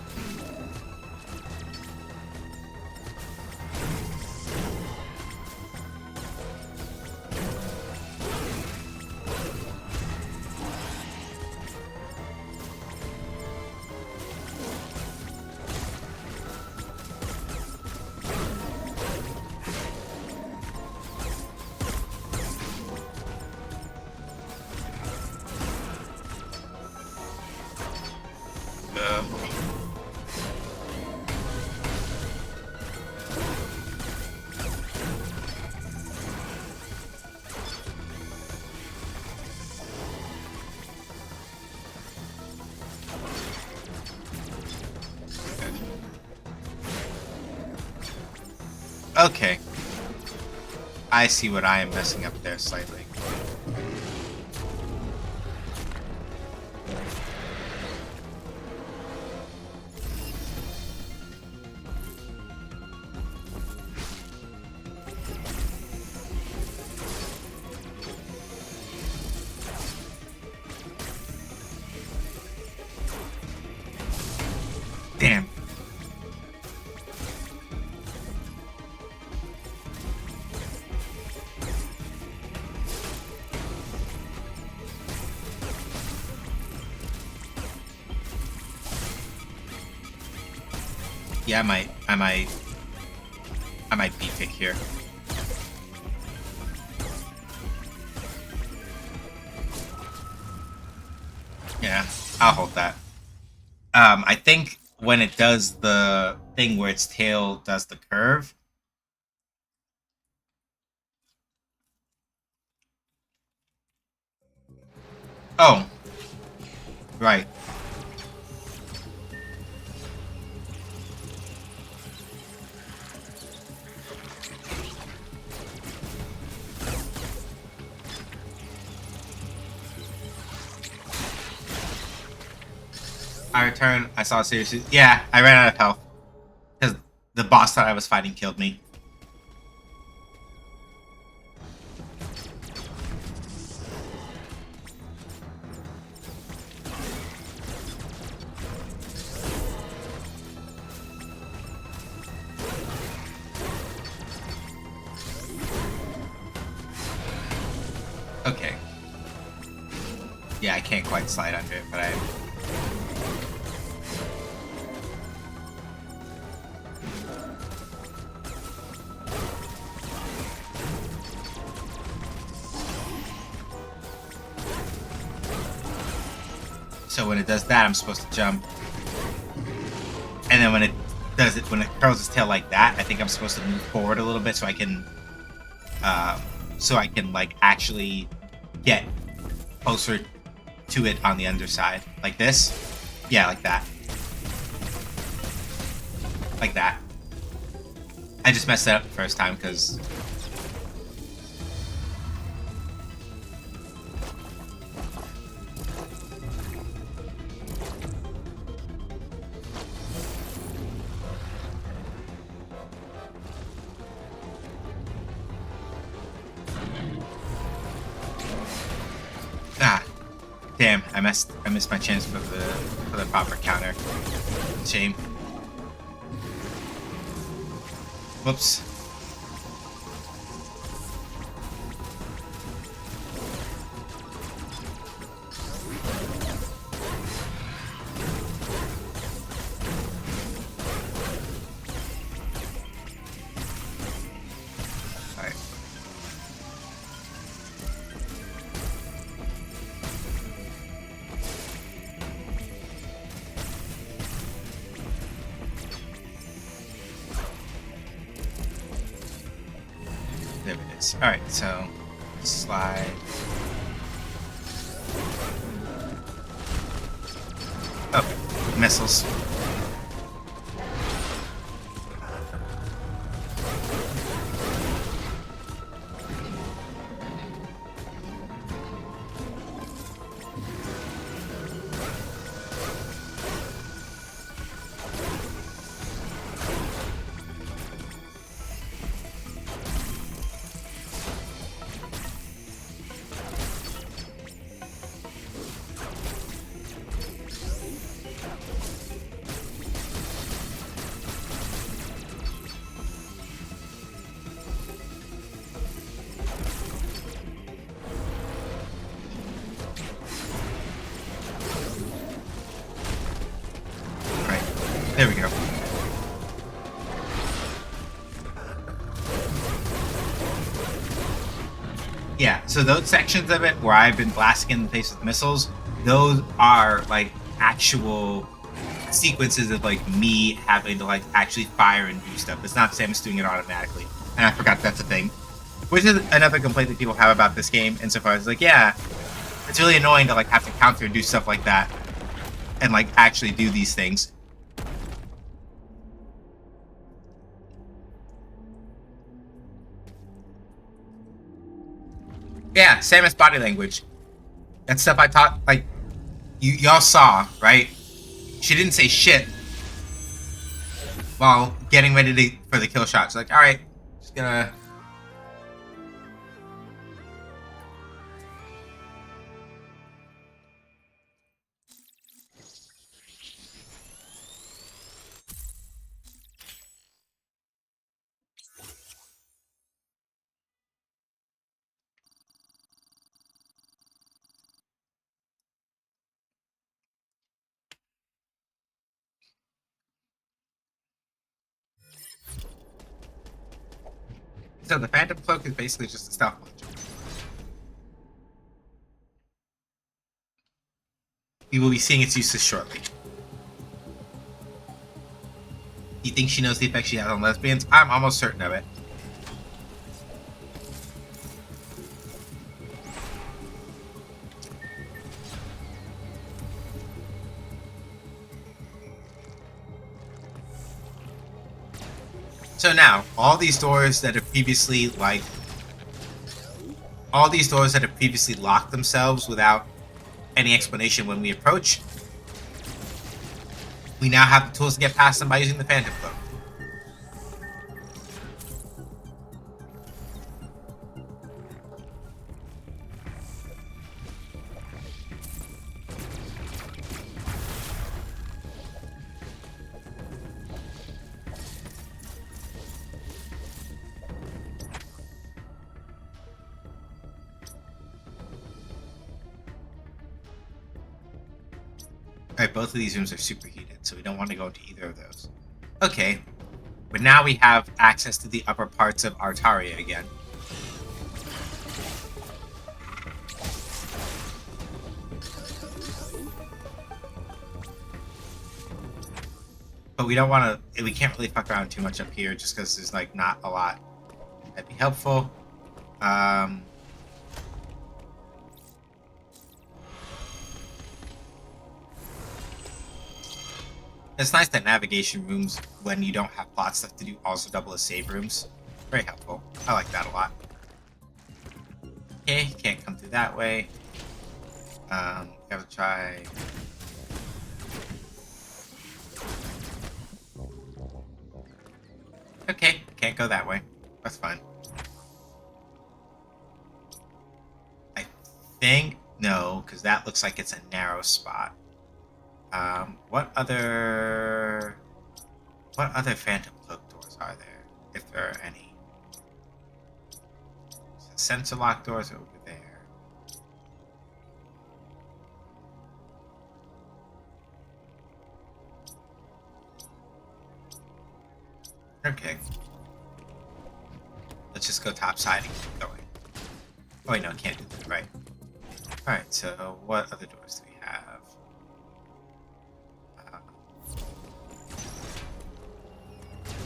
Speaker 1: Okay. I see what I am messing up there slightly. Damn. Yeah, I might beef it here. Yeah, I'll hold that. I think when it does the thing where its tail does the curve. Oh, right. I returned. I saw seriously. Yeah, I ran out of health because the boss that I was fighting killed me. Okay. Yeah, I can't quite slide under it, but I. So when it does that, I'm supposed to jump. And then when it does it, when it curls its tail like that, I think I'm supposed to move forward a little bit so I can like actually get closer to it on the underside, like this. Yeah, like that. Like that. I just messed it up the first time because. Ah, damn! I missed my chance for the proper counter. Shame. Whoops. Alright. There it is. Alright, so slide. Oh, missiles. Right. There we go. Yeah, so those sections of it where I've been blasting in the face with missiles, those are like actual sequences of like me having to like actually fire and do stuff. It's not the same as doing it automatically. And I forgot that's a thing. Which is another complaint that people have about this game insofar as like, yeah, it's really annoying to like have to counter and do stuff like that and like actually do these things. Yeah, same as body language. That stuff I taught, like, y'all saw, right? She didn't say shit while getting ready for the kill shot. She's like, alright, just gonna. So the Phantom Cloak is basically just a stealth launcher. You will be seeing its uses shortly. You think she knows the effect she has on lesbians? I'm almost certain of it. So now, all these doors that have previously locked themselves without any explanation when we approach, we now have the tools to get past them by using the Phantom Cloak. Alright, both of these rooms are superheated, so we don't want to go into either of those. Okay, but now we have access to the upper parts of Artaria again. But we don't want to, we can't really fuck around too much up here just because there's like not a lot that'd be helpful. It's nice that navigation rooms, when you don't have plot stuff to do, also double as save rooms. Very helpful. I like that a lot. Okay, can't come through that way. Gotta try. Okay, can't go that way. That's fine. I think no, because that looks like it's a narrow spot. What other Phantom Cloak doors are there, if there are any? Sensor lock doors over there. Okay. Let's just go topside and keep going. Oh wait, no, can't do that. Right. Alright, so what other doors do we have?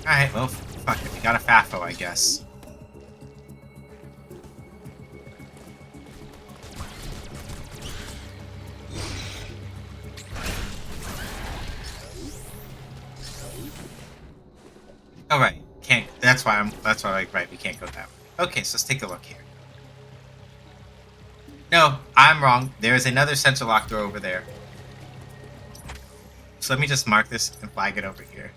Speaker 1: Alright, well, fuck it. We got a FAFO, I guess. Oh, right. Can't. That's why, right, we can't go that way. Okay, so let's take a look here. No, I'm wrong. There is another sensor lock door over there. So let me just mark this and flag it over here.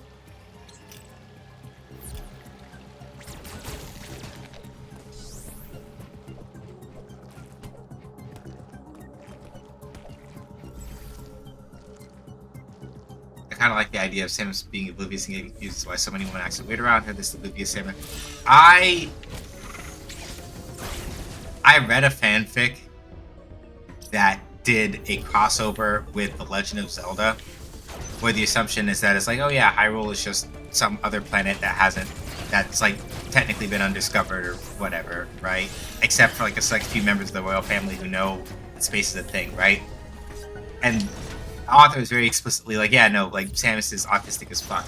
Speaker 1: I kind of like the idea of Samus being oblivious and getting confused. That's why so many women actually wait around her. This oblivious Samus. I read a fanfic that did a crossover with The Legend of Zelda, where the assumption is that it's like, oh yeah, Hyrule is just some other planet that's like technically been undiscovered or whatever, right? Except for like a select few members of the royal family who know that space is a thing, right? And the author is very explicitly like, yeah, no, like Samus is autistic as fuck.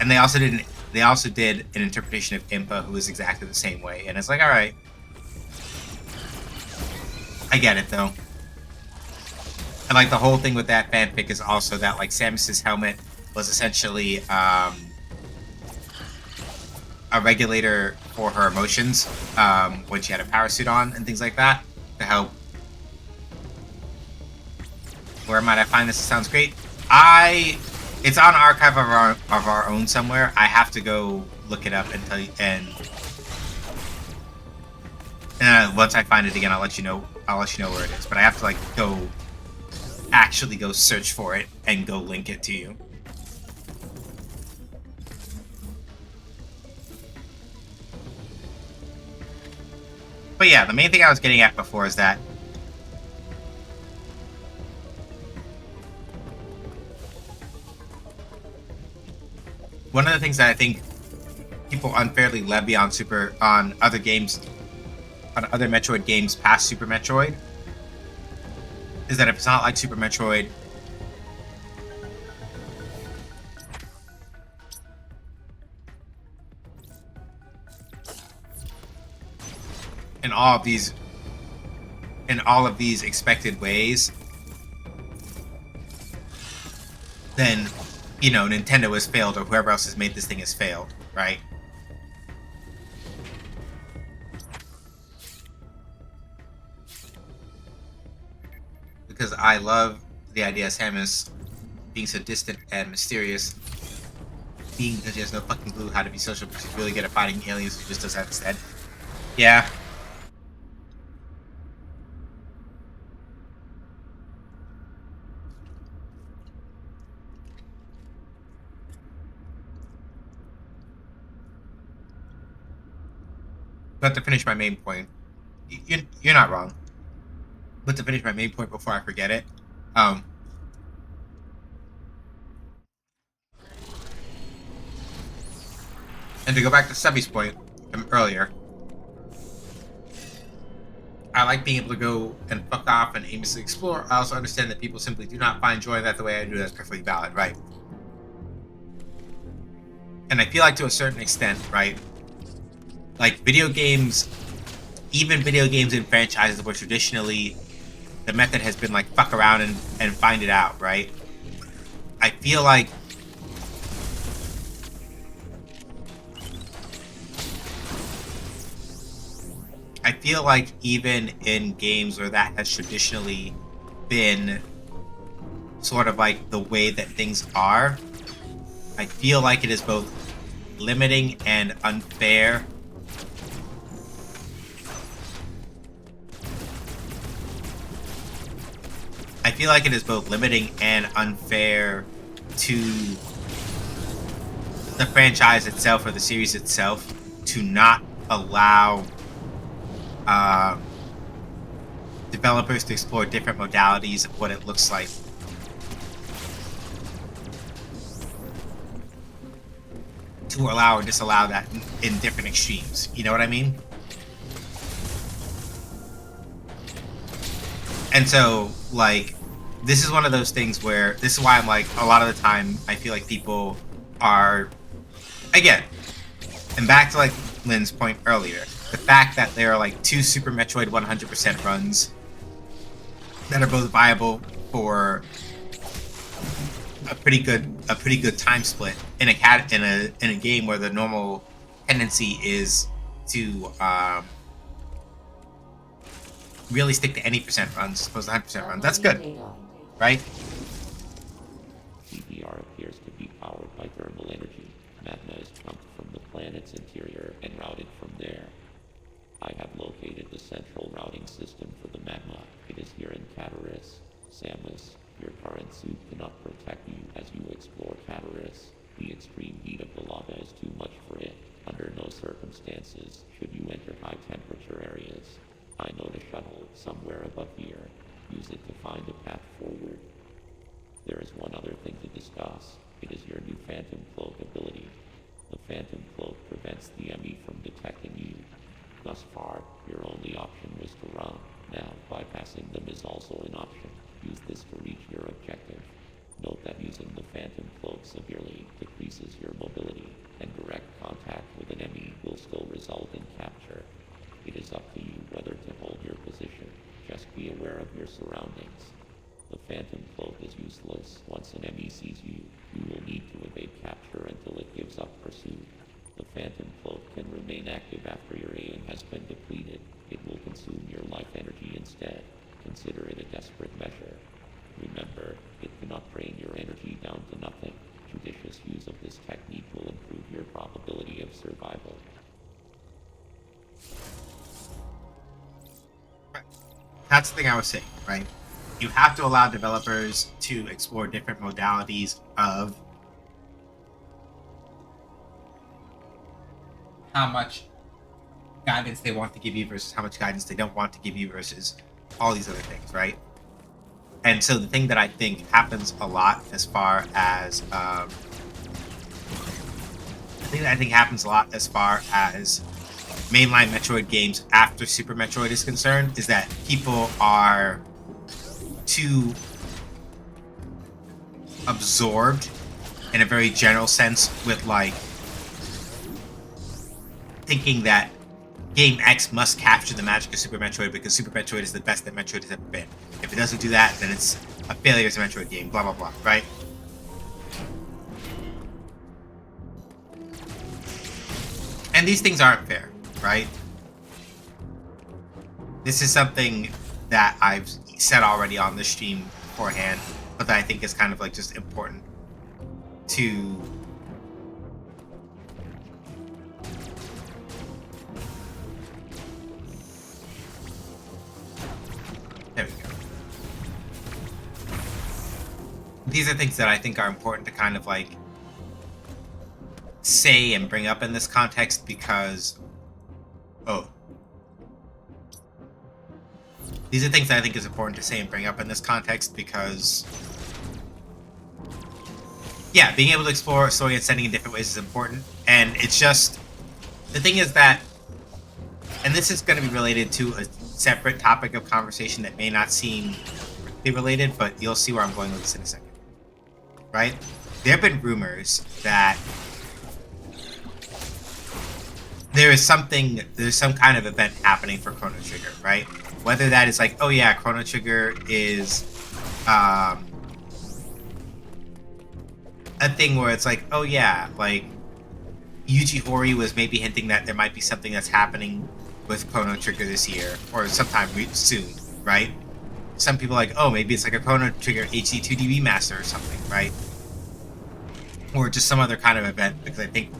Speaker 1: And they also did an interpretation of Impa who was exactly the same way, and it's like, all right, I get it though. And like the whole thing with that fanfic is also that like Samus's helmet was essentially a regulator for her emotions when she had a power suit on and things like that to help. Where might I find this? It sounds great. It's on Archive of our own somewhere. I have to go look it up and tell you. And once I find it again, I'll let you know. I'll let you know where it is. But I have to like actually go search for it and go link it to you. But yeah, the main thing I was getting at before is that one of the things that I think people unfairly levy on other games, on other Metroid games past Super Metroid, is that if it's not like Super Metroid, in all of these expected ways, then Nintendo has failed, or whoever else has made this thing has failed, right? Because I love the idea of Samus being so distant and mysterious, being because she has no fucking clue how to be social, but she's really good at fighting aliens who just does that instead. Yeah. But to finish my main point, you're not wrong. But to finish my main point before I forget it, and to go back to Sebby's point from earlier, I like being able to go and fuck off and aimlessly explore. I also understand that people simply do not find joy in that the way I do. That's perfectly valid, right? And I feel like to a certain extent, right? Like video games, even video games in franchises where traditionally the method has been like fuck around and find it out, right? I feel like even in games where that has traditionally been sort of like the way that things are, I feel like it is both limiting and unfair. I feel like it is both limiting and unfair to the franchise itself or the series itself to not allow developers to explore different modalities of what it looks like. To allow or disallow that in different extremes. You know what I mean? And so, like, this is one of those things where, this is why I'm like, a lot of the time, I feel like people are, again, and back to like Lynn's point earlier, the fact that there are like 2 Super Metroid 100% runs that are both viable for a pretty good time split in a game where the normal tendency is to really stick to any percent runs as opposed to 100% runs. That's good, right?
Speaker 3: CPR appears to be powered by thermal energy. Magma is pumped from the planet's interior and routed from there. I have located the central routing system for the magma. It is here in Cataris. Samus, your current suit cannot protect you as you explore Cataris. The extreme heat of the lava is too much for it. Under no circumstances should you enter high temperature areas. I know the shuttle somewhere above here. Use it to find a path forward. There is one other thing to discuss. It is your new Phantom Cloak ability. The Phantom Cloak prevents the enemy from detecting you. Thus far, your only option was to run. Now, bypassing them is also an option. Use this to reach your objective. Note that using the Phantom Cloak severely decreases your mobility, and direct contact with an enemy will still result in capture. It is up to you whether to hold your position. Just be aware of your surroundings. The Phantom Cloak is useless. Once an enemy sees you, you will need to evade capture until it gives up pursuit. The Phantom Cloak can remain active after your aim has been depleted. It will consume your life energy instead. Consider it a desperate measure. Remember, it cannot drain your energy down to nothing. Judicious use of this technique will improve your probability of survival.
Speaker 1: Right. That's the thing I was saying, right? You have to allow developers to explore different modalities of how much guidance they want to give you versus how much guidance they don't want to give you versus all these other things, right? And so the thing that I think happens a lot as far as mainline Metroid games after Super Metroid is concerned is that people are too absorbed in a very general sense with like thinking that game X must capture the magic of Super Metroid because Super Metroid is the best that Metroid has ever been. If it doesn't do that, then it's a failure as a Metroid game, blah, blah, blah, right? And these things aren't fair, right? This is something that I've said already on the stream beforehand, but that I think is kind of like just important to there we go. These are things that I think are important to kind of like say and bring up in this context because these are things that I think is important to say and bring up in this context because yeah, being able to explore a story and setting in different ways is important. And it's just the thing is that, and this is going to be related to a separate topic of conversation that may not seem related, but you'll see where I'm going with this in a second. Right? There have been rumors that there's some kind of event happening for Chrono Trigger, right? Whether that is like, oh yeah, Chrono Trigger is a thing where it's like, oh yeah, like Yuji Horii was maybe hinting that there might be something that's happening with Chrono Trigger this year or sometime soon, right? Some people are like, oh, maybe it's like a Chrono Trigger HD 2D remaster or something, right? Or just some other kind of event because I think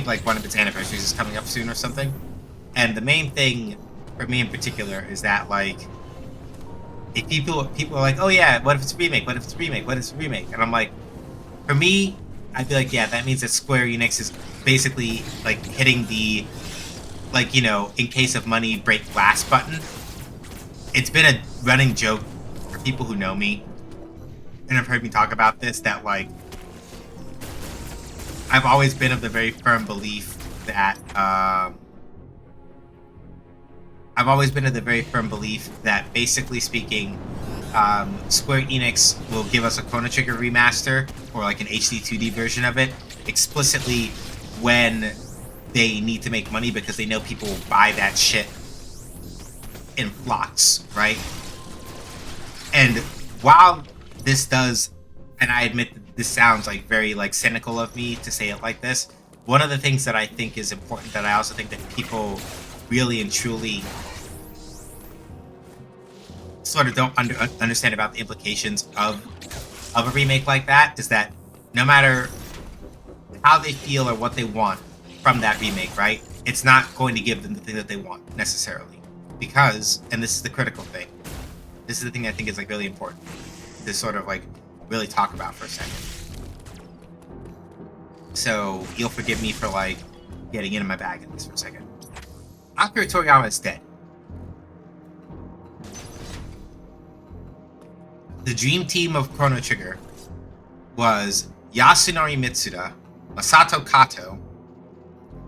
Speaker 1: like one of its anniversaries is coming up soon or something. And the main thing for me in particular is that like if people are like, oh yeah, what if it's a remake? What if it's a remake? What if it's a remake? And I'm like, for me, I'd be like, yeah, that means that Square Enix is basically like hitting the like, you know, in case of money break glass button. It's been a running joke for people who know me and have heard me talk about this that like I've always been of the very firm belief that basically speaking, Square Enix will give us a Chrono Trigger remaster or like an HD 2D version of it explicitly when they need to make money because they know people will buy that shit in flocks, right? And while this does, and I admit that this sounds like very like cynical of me to say it like this, one of the things that I think is important that I also think that people really and truly sort of don't understand about the implications of a remake like that is that no matter how they feel or what they want from that remake, right, it's not going to give them the thing that they want necessarily because, and this is the critical thing, this is the thing I think is like really important to sort of like really talk about for a second. So you'll forgive me for like getting into my bag in this for a second. Akira Toriyama is dead. The dream team of Chrono Trigger was Yasunori Mitsuda, Masato Kato,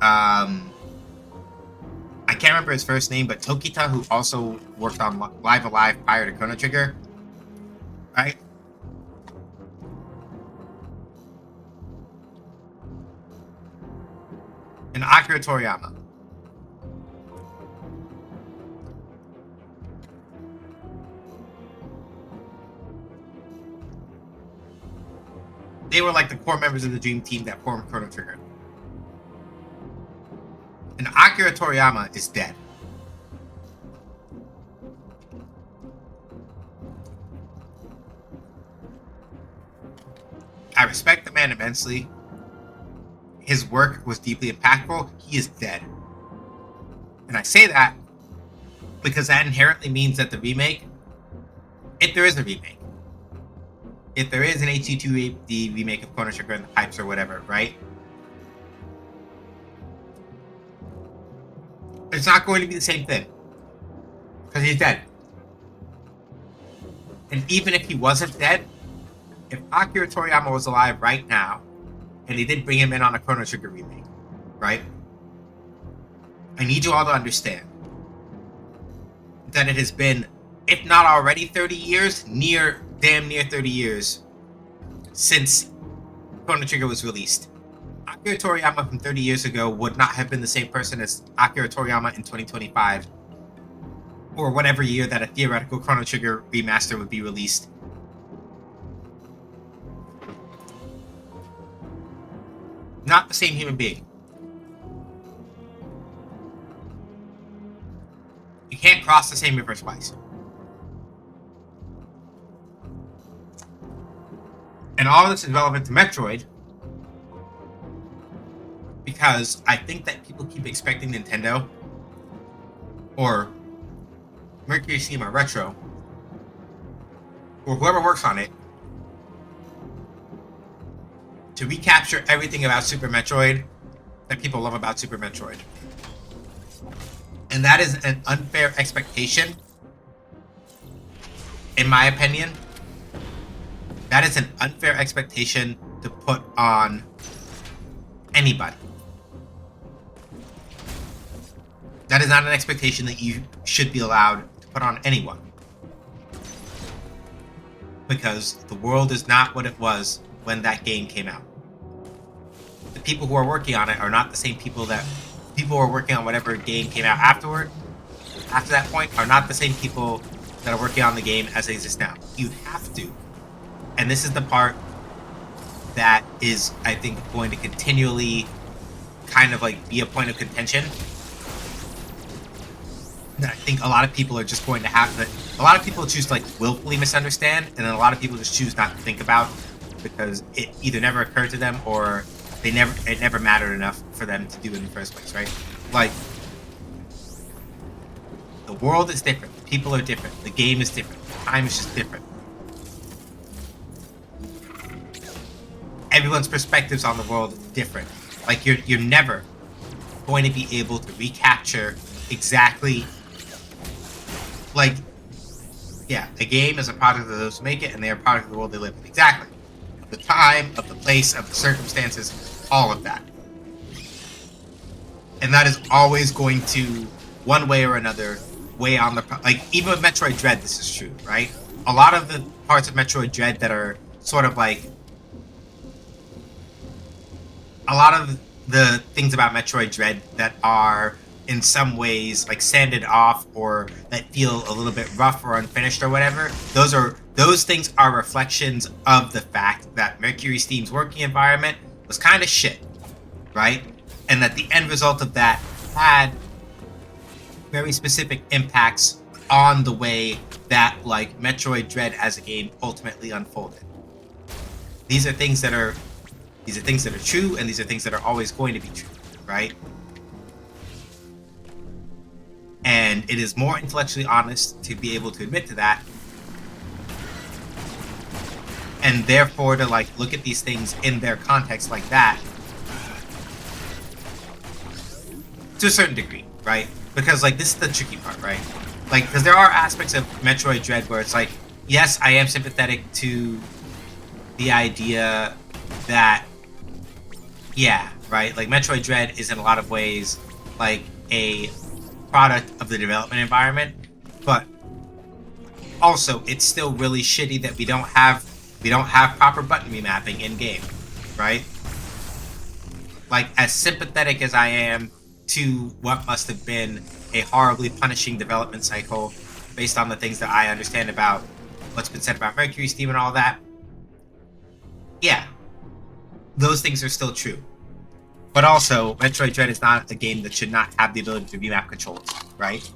Speaker 1: I can't remember his first name, but Tokita, who also worked on Live Alive prior to Chrono Trigger, right? And Akira Toriyama. They were like the core members of the dream team that formed Chrono Trigger. And Akira Toriyama is dead. I respect the man immensely. His work was deeply impactful. He is dead. And I say that because that inherently means that the remake, if there is a remake, if there is an HD2D remake of Chrono Trigger in the pipes or whatever, right? It's not going to be the same thing. Because he's dead. And even if he wasn't dead, if Akira Toriyama was alive right now, and they did bring him in on a Chrono Trigger remake, right? I need you all to understand that it has been, if not already 30 years, damn near 30 years since Chrono Trigger was released. Akira Toriyama from 30 years ago would not have been the same person as Akira Toriyama in 2025, or whatever year that a theoretical Chrono Trigger remaster would be released. Not the same human being. You can't cross the same river twice. And all of this is relevant to Metroid because I think that people keep expecting Nintendo or Mercury Steam or Retro or whoever works on it to recapture everything about Super Metroid that people love about Super Metroid. And that is an unfair expectation, in my opinion. That is an unfair expectation to put on anybody. That is not an expectation that you should be allowed to put on anyone. Because the world is not what it was when that game came out. The people who are working on it are not the same people who are working on whatever game came out after that point are not the same people that are working on the game as they exist now. You have to. And this is the part that is, I think, going to continually kind of like be a point of contention. That I think a lot of people are just going to have that. A lot of people choose to like willfully misunderstand, and then a lot of people just choose not to think about because it either never occurred to them or it never mattered enough for them to do in the first place, right? Like, the world is different, the people are different, the game is different, time is just different. Everyone's perspectives on the world is different. Like, you're never going to be able to recapture exactly, like, yeah, a game is a product of those who make it, and they are a product of the world they live in. Exactly. Of the time, of the place, of the circumstances, all of that. And that is always going to, one way or another, weigh on the... Like, even with Metroid Dread, this is true, right? A lot of the parts of Metroid Dread that are sort of like... A lot of the things about Metroid Dread that are, in some ways, like, sanded off or that feel a little bit rough or unfinished or whatever, those things are reflections of the fact that Mercury Steam's working environment was kind of shit, right? And that the end result of that had very specific impacts on the way that, like, Metroid Dread as a game ultimately unfolded. These are things that are true, and these are things that are always going to be true, right? And it is more intellectually honest to be able to admit to that, and therefore to, like, look at these things in their context like that, to a certain degree, right? Because, like, this is the tricky part, right? Like, because there are aspects of Metroid Dread where it's like, yes, I am sympathetic to the idea that, yeah, right? Like, Metroid Dread is in a lot of ways like a product of the development environment, but also it's still really shitty that we don't have proper button remapping in game, right? Like, as sympathetic as I am to what must have been a horribly punishing development cycle based on the things that I understand about what's been said about Mercury Steam and all that, yeah, those things are still true. But also, Metroid Dread is not a game that should not have the ability to remap controls, right?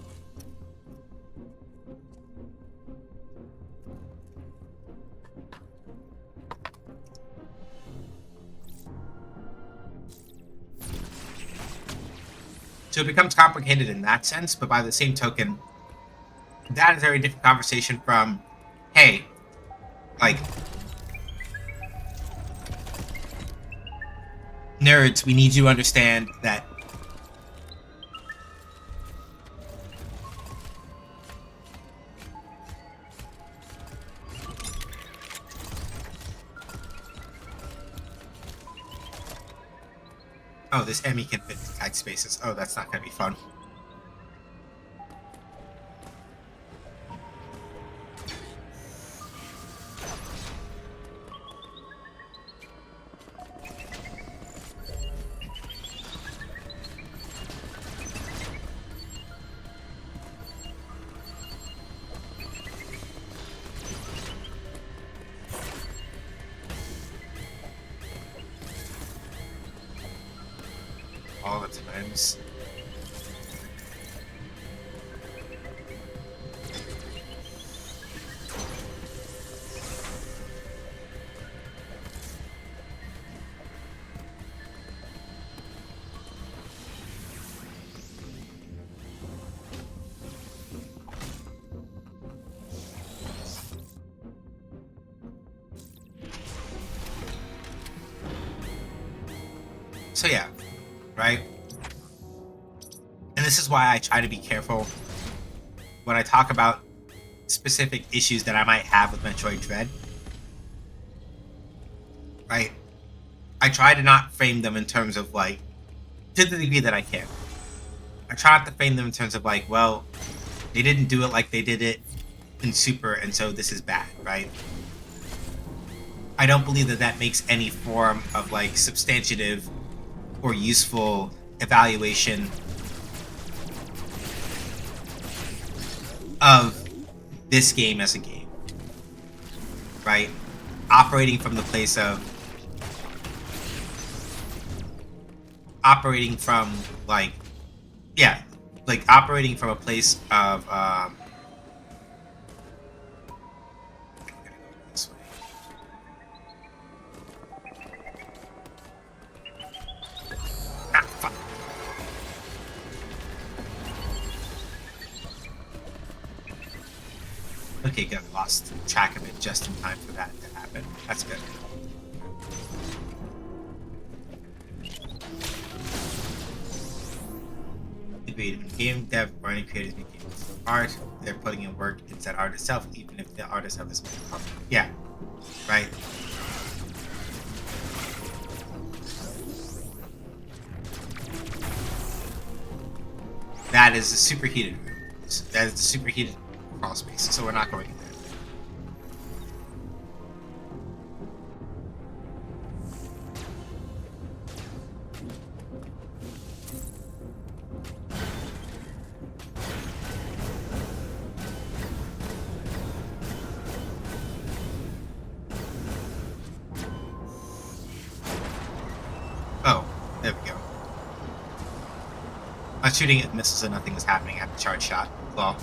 Speaker 1: So it becomes complicated in that sense, but by the same token, that is a very different conversation from, hey, like, nerds, we need you to understand that oh, this Emmy can fit into tight spaces. Oh, that's not gonna be fun. all the times. So yeah, right? And this is why I try to be careful when I talk about specific issues that I might have with Metroid Dread. Right? I try to not frame them in terms of like, to the degree that I can. I try not to frame them in terms of like, well, they didn't do it like they did it in Super, and so this is bad, right? I don't believe that that makes any form of like substantive or useful evaluation of this game as a game, right? Operating from the place of operating from like, yeah, like operating from a place of this way. Ah, fuck. Okay, good. Lost track of it just in time for that to happen. That's good. Agreed. When game dev or any creators make games art, they're putting in work into that art itself, even if the art itself is made art. Yeah. Right. That is a superheated room. That is a superheated crawl space, so we're not going in there. Oh, there we go. I was shooting at missiles and nothing was happening at the charge shot. Well,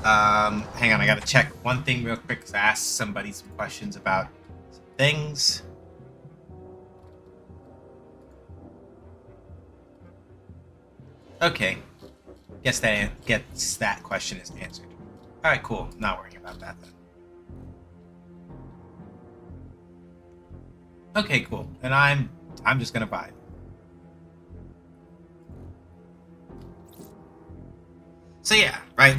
Speaker 1: hang on, I gotta check one thing real quick because I asked somebody some questions about some things. Okay, guess that question is answered. All right, cool. Not worrying about that then. Okay, cool. And I'm just gonna buy it. So yeah, right.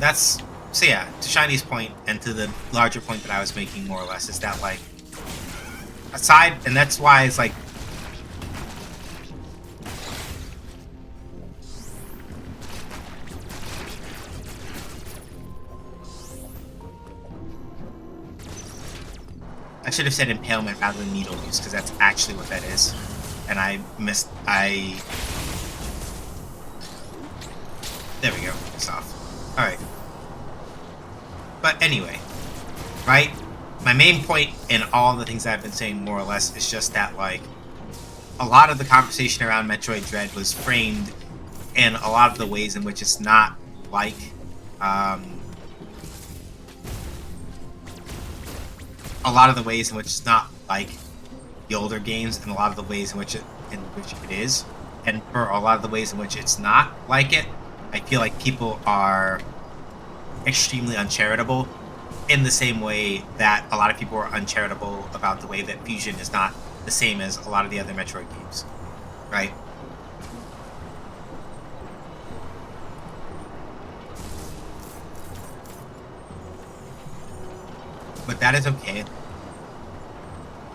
Speaker 1: So yeah. To Shiny's point and to the larger point that I was making, more or less, is that like aside, and that's why it's like. I should have said impalement rather than needle use, because that's actually what that is. And I missed. There we go. It's off. Alright. But anyway, right? My main point in all the things I've been saying, more or less, is just that, like, a lot of the conversation around Metroid Dread was framed in a lot of the ways in which it's not like, a lot of the ways in which it's not like the older games, and a lot of the ways in which it is, and for a lot of the ways in which it's not like it, I feel like people are extremely uncharitable in the same way that a lot of people are uncharitable about the way that Fusion is not the same as a lot of the other Metroid games, right? But that is okay.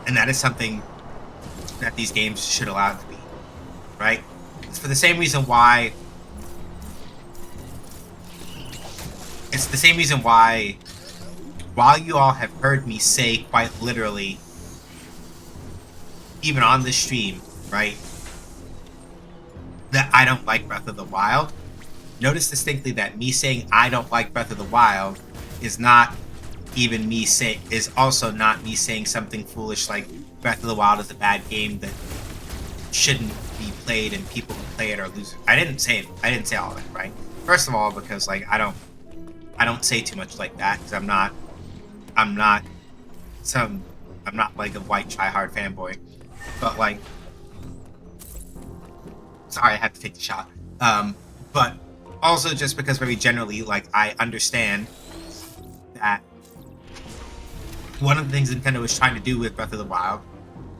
Speaker 1: And that is something that these games should allow it to be, right? It's for the same reason why... It's the same reason why, while you all have heard me say quite literally, even on this stream, right, that I don't like Breath of the Wild, notice distinctly that me saying I don't like Breath of the Wild is not even me say is also not me saying something foolish like Breath of the Wild is a bad game that shouldn't be played and people who play it are losers. I didn't say it. I didn't say all of it, right? First of all, because like I don't say too much like that because I'm not some I'm not like a white tryhard fanboy, but like sorry I had to take the shot. But also just because very generally like I understand that one of the things Nintendo was trying to do with Breath of the Wild,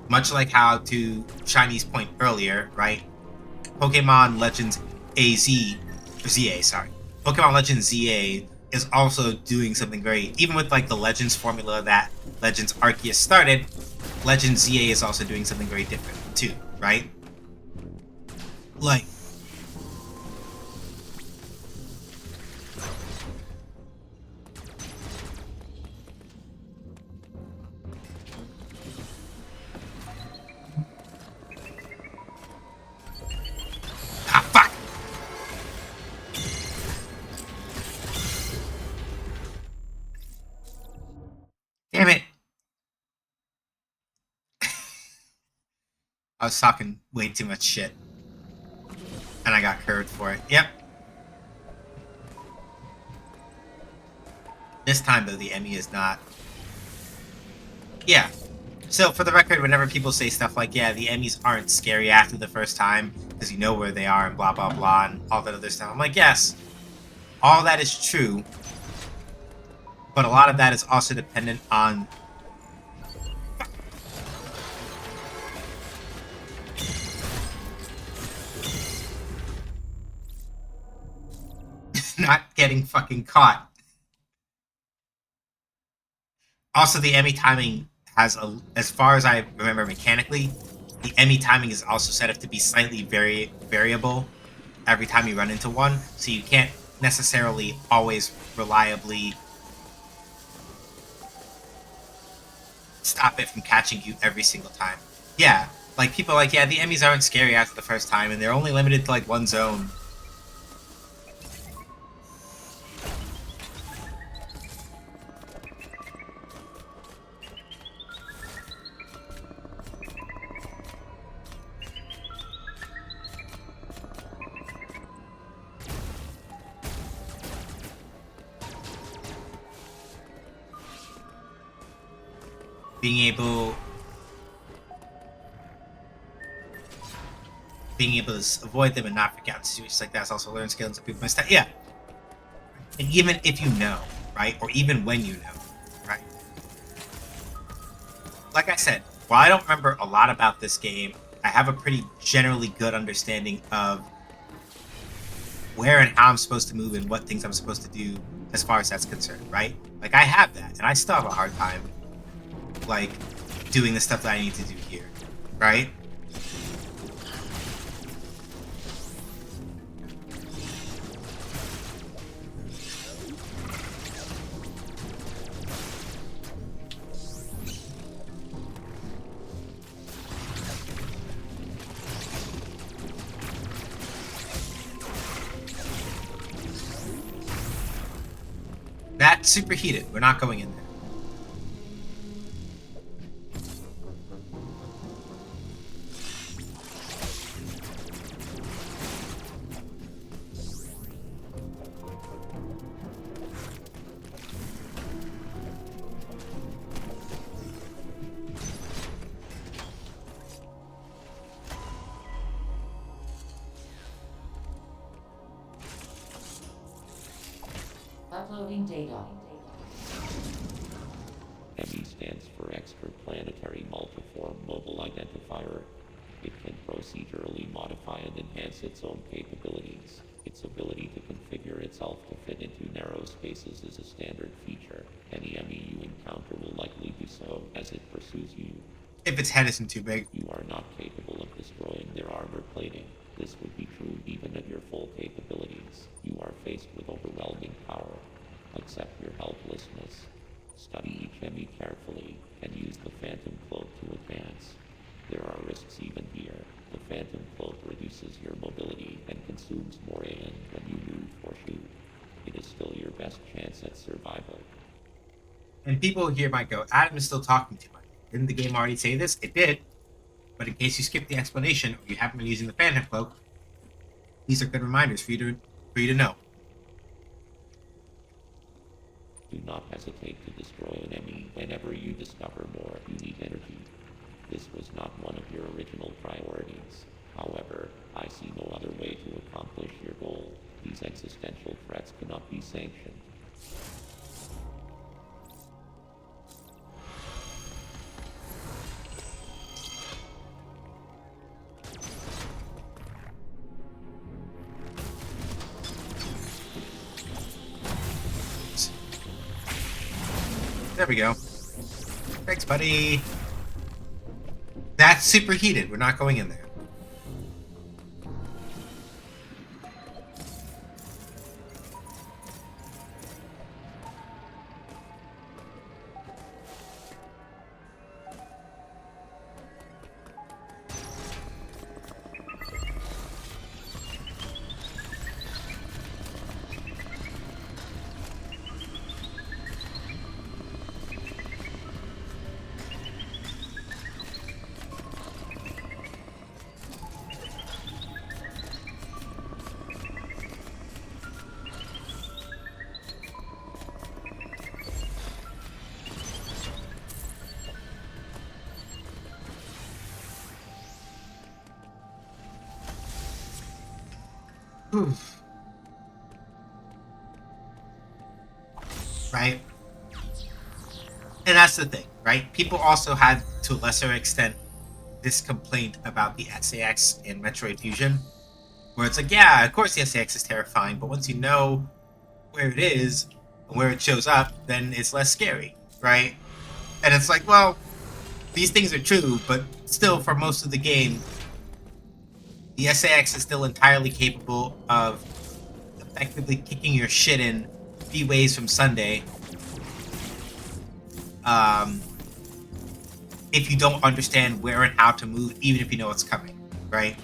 Speaker 1: much like how to Shiny's point earlier, right? Pokemon Legends AZ or ZA, sorry. Pokemon Legends ZA is also doing something very even with like the Legends formula that Legends Arceus started, Legends ZA is also doing something very different too, right? Like ah fuck! Damn it! I was talking way too much shit. And I got curved for it. Yep. This time though the Emmy is not. Yeah. So for the record, whenever people say stuff like, yeah, the Emmys aren't scary after the first time because you know where they are and blah blah blah and all that other stuff, I'm like, yes, all that is true, but a lot of that is also dependent on not getting fucking caught. Also, the Emmy timing has a, as far as I remember mechanically, the Emmy timing is also set up to be slightly variable every time you run into one, so you can't necessarily always reliably stop it from catching you every single time. Yeah, like people are like, yeah, the Emmys aren't scary after the first time, and they're only limited to like one zone. Being able to avoid them and not freak out in situations like that is also learn skills and people mistake. Yeah, and even if you know, right, or even when you know, right. Like I said, while I don't remember a lot about this game, I have a pretty generally good understanding of where and how I'm supposed to move and what things I'm supposed to do as far as that's concerned, right? Like I have that, and I still have a hard time, like, doing the stuff that I need to do here, right? That's superheated. We're not going in there.
Speaker 2: Uploading data.
Speaker 3: ME stands for Extraplanetary Multiform Mobile Identifier. It can procedurally modify and enhance its own capabilities. Its ability to configure itself to fit into narrow spaces is a standard feature. Any ME you encounter will likely do so as it pursues you.
Speaker 1: If its head isn't too big.
Speaker 3: You are not capable of destroying their armor plating. This would be true even of your full capabilities. You are faced with overwhelming power. Accept your helplessness. Study each ME carefully and use the Phantom Cloak to advance. There are risks even here. The Phantom Cloak reduces your mobility and consumes more AN when you move or shoot. It is still your best chance at survival.
Speaker 1: And people here might go, Adam is still talking too much. Didn't the game already say this? It did. But in case you skip the explanation or you haven't been using the Phantom Cloak, these are good reminders for you to know.
Speaker 3: Do not hesitate to destroy an enemy whenever you discover more unique energy. This was not one of your original priorities. However, I see no other way to accomplish your goal. These existential threats cannot be sanctioned.
Speaker 1: There we go. Thanks, buddy. That's superheated. We're not going in there. Oof. Right? And that's the thing, right? People also had, to a lesser extent, this complaint about the SAX in Metroid Fusion, where it's like, yeah, of course the SAX is terrifying, but once you know where it is and where it shows up, then it's less scary, right? And it's like, well, these things are true, but still, for most of the game, the SAX is still entirely capable of effectively kicking your shit in 3 ways from Sunday. If you don't understand where and how to move, even if you know it's coming, right?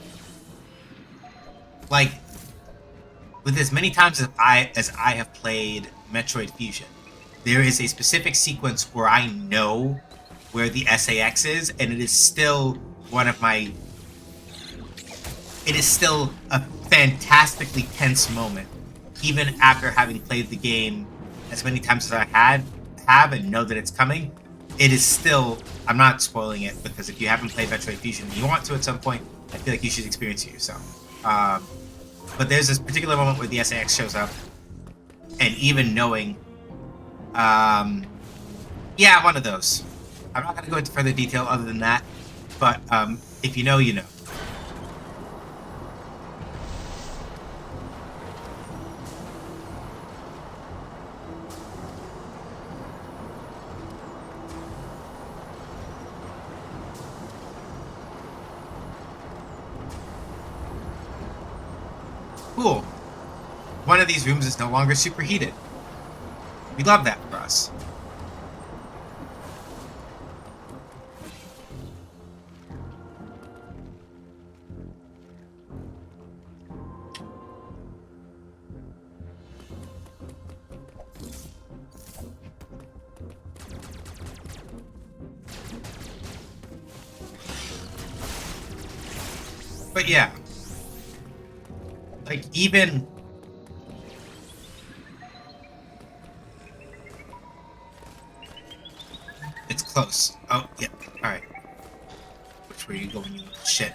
Speaker 1: Like, with as many times as I have played Metroid Fusion, there is a specific sequence where I know where the SAX is, and it is still one of my... It is still a fantastically tense moment, even after having played the game as many times as I have and know that it's coming. It is still... I'm not spoiling it, because if you haven't played Metroid Fusion and you want to at some point, I feel like you should experience it yourself. But there's this particular moment where the SAX shows up, and even knowing... yeah, one of those. I'm not going to go into further detail other than that, but if you know, you know. Cool. One of these rooms is no longer superheated. We love that for us. But yeah. Like, even... It's close. Oh, yeah. Alright. Which way are you going, you little shit?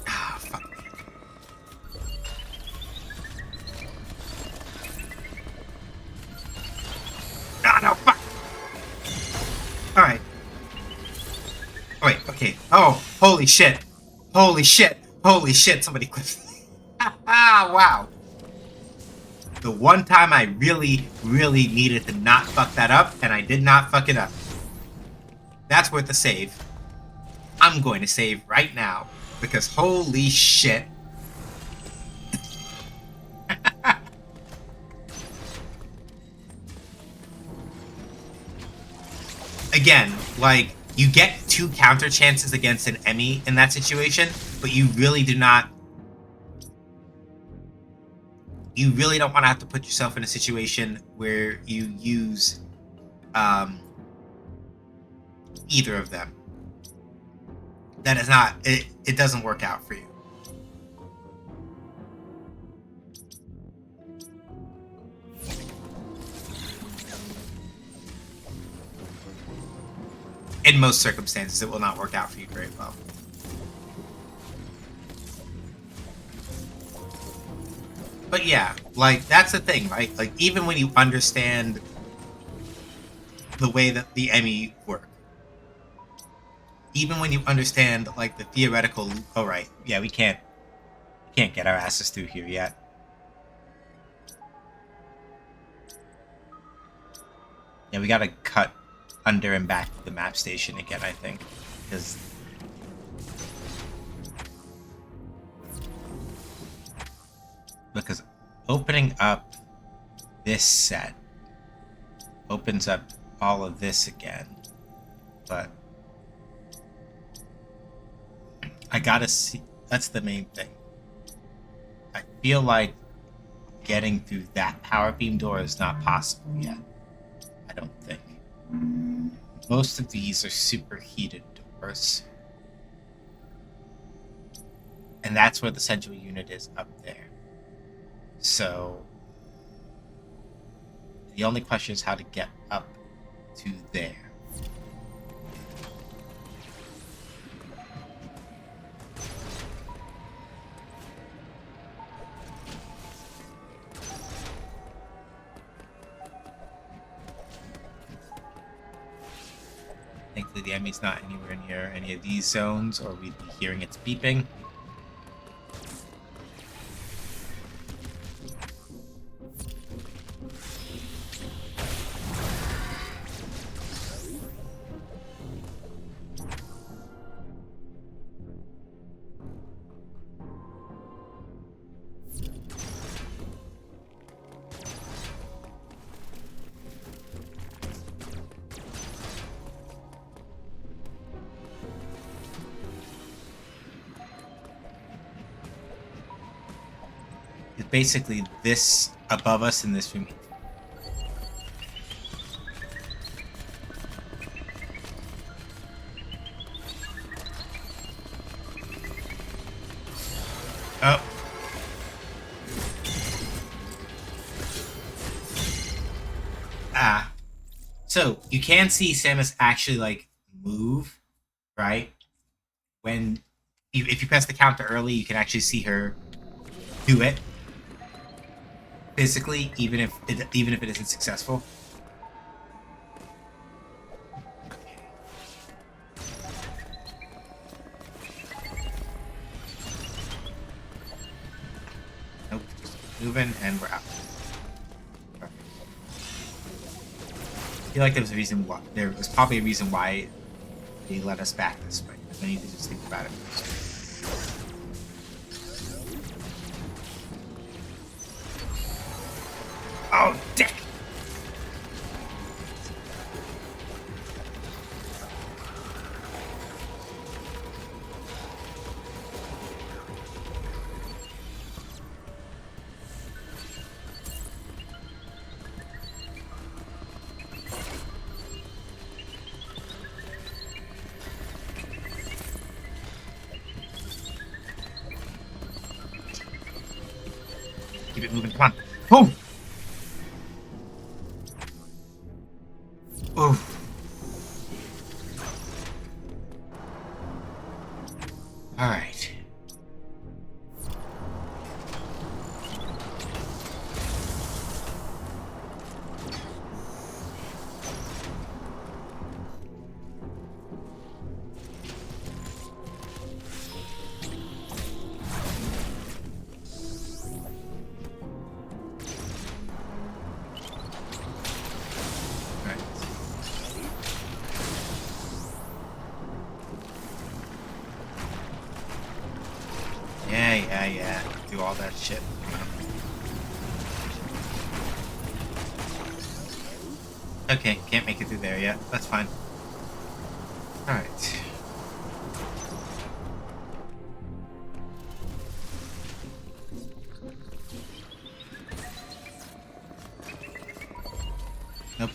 Speaker 1: Ah, fuck. Ah, no, fuck! Alright. Wait, okay. Oh, holy shit. Holy shit. Holy shit, somebody clipped me. Ah, wow. The one time I really, really needed to not fuck that up, and I did not fuck it up. That's worth a save. I'm going to save right now, because holy shit. Again, like, you get 2 counter chances against an Emmy in that situation, but you really do not... You really don't want to have to put yourself in a situation where you use either of them, that is not it doesn't work out for you. In most circumstances, it will not work out for you very well. But yeah, like, that's the thing, right? Like, even when you understand the way that the Emmy work, even when you understand, like, the theoretical, oh, right, yeah, we can't get our asses through here yet. Yeah, we gotta cut under and back to the map station again, I think, because opening up this set opens up all of this again, but I gotta see. That's the main thing. I feel like getting through that power beam door is not possible yet. I don't think. Most of these are superheated doors, and that's where the central unit is, up there. So the only question is how to get up to there. Thankfully, the enemy's not anywhere near any of these zones, or we'd be hearing its beeping. Basically this above us in this room. Oh. Ah. So you can see Samus actually, like, move, right? When if you press the counter early, you can actually see her do it physically, even if it isn't successful. Nope, just moving and we're out. Perfect. I feel like there was probably a reason why they let us back this way. I need to just think about it first. Oh, dick! Keep it moving, come on. Boom! Oof. Alright. Yeah. Do all that shit. Okay, can't make it through there yet. That's fine. Alright. Nope.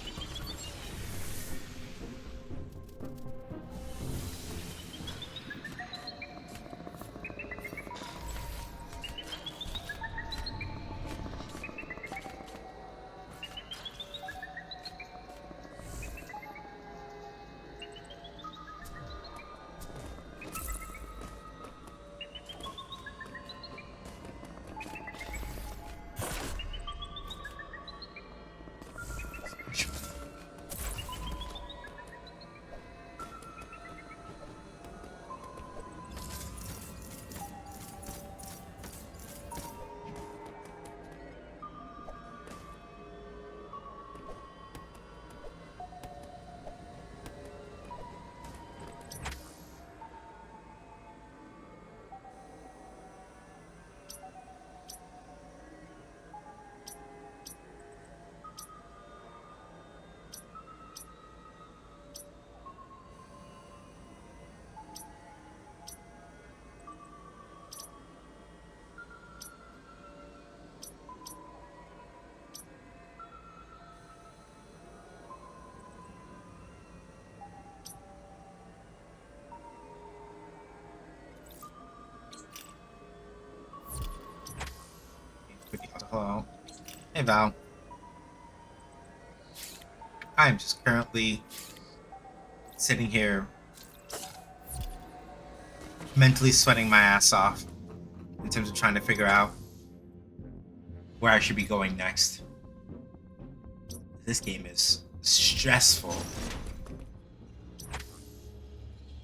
Speaker 1: Hello. Hey, Val. I'm just currently sitting here mentally sweating my ass off in terms of trying to figure out where I should be going next. This game is stressful.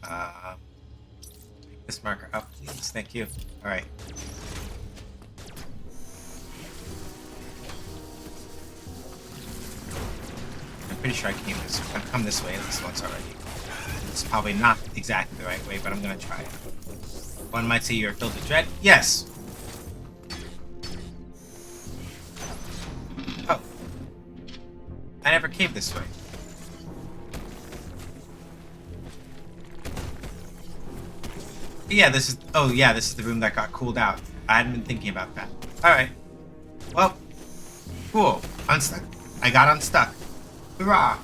Speaker 1: Pick this marker up, please. Thank you. All right. I'm pretty sure I can come this way at least once already. It's probably not exactly the right way, but I'm gonna try it. One might say you're filled with dread. Yes. Oh. I never came this way. Yeah, this is... Oh, yeah, this is the room that got cooled out. I hadn't been thinking about that. Alright. Well, cool. Unstuck. I got unstuck. Hurrah!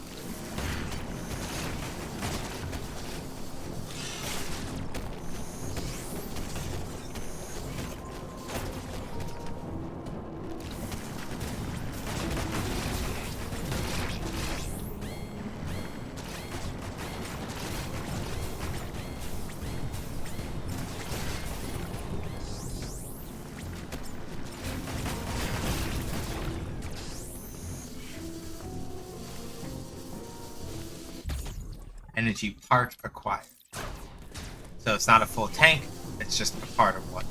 Speaker 1: Energy part acquired. So it's not a full tank, it's just a part of one.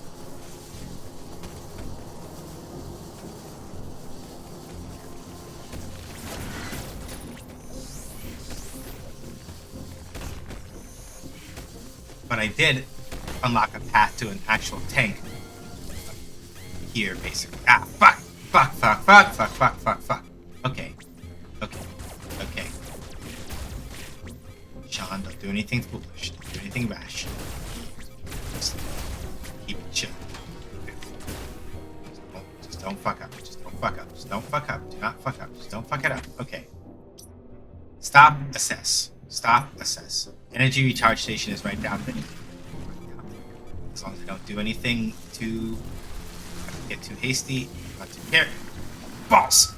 Speaker 1: But I did unlock a path to an actual tank here, basically. Ah, fuck! Fuck, fuck, fuck, fuck, fuck, fuck, fuck. Okay. Okay. Okay. Sean, don't do anything foolish. Don't do anything rash. Just keep it chill. Just don't fuck up. Just don't fuck up. Just don't fuck up. Do not fuck up. Just don't fuck it up. Okay. Stop, assess. Stop, assess. Energy recharge station is right down there. As long as I don't do anything too... get too hasty. Not too care. Balls!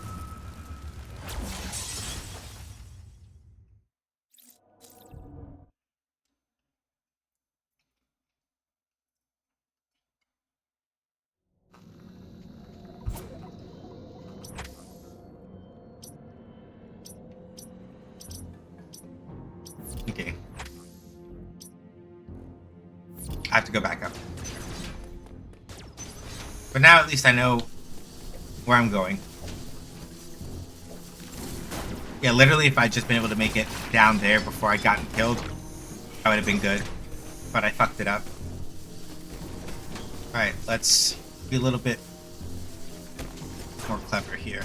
Speaker 1: Okay. I have to go back up. But now at least I know where I'm going. Yeah, literally if I'd just been able to make it down there before I'd gotten killed, I would have been good. But I fucked it up. Alright, let's be a little bit more clever here.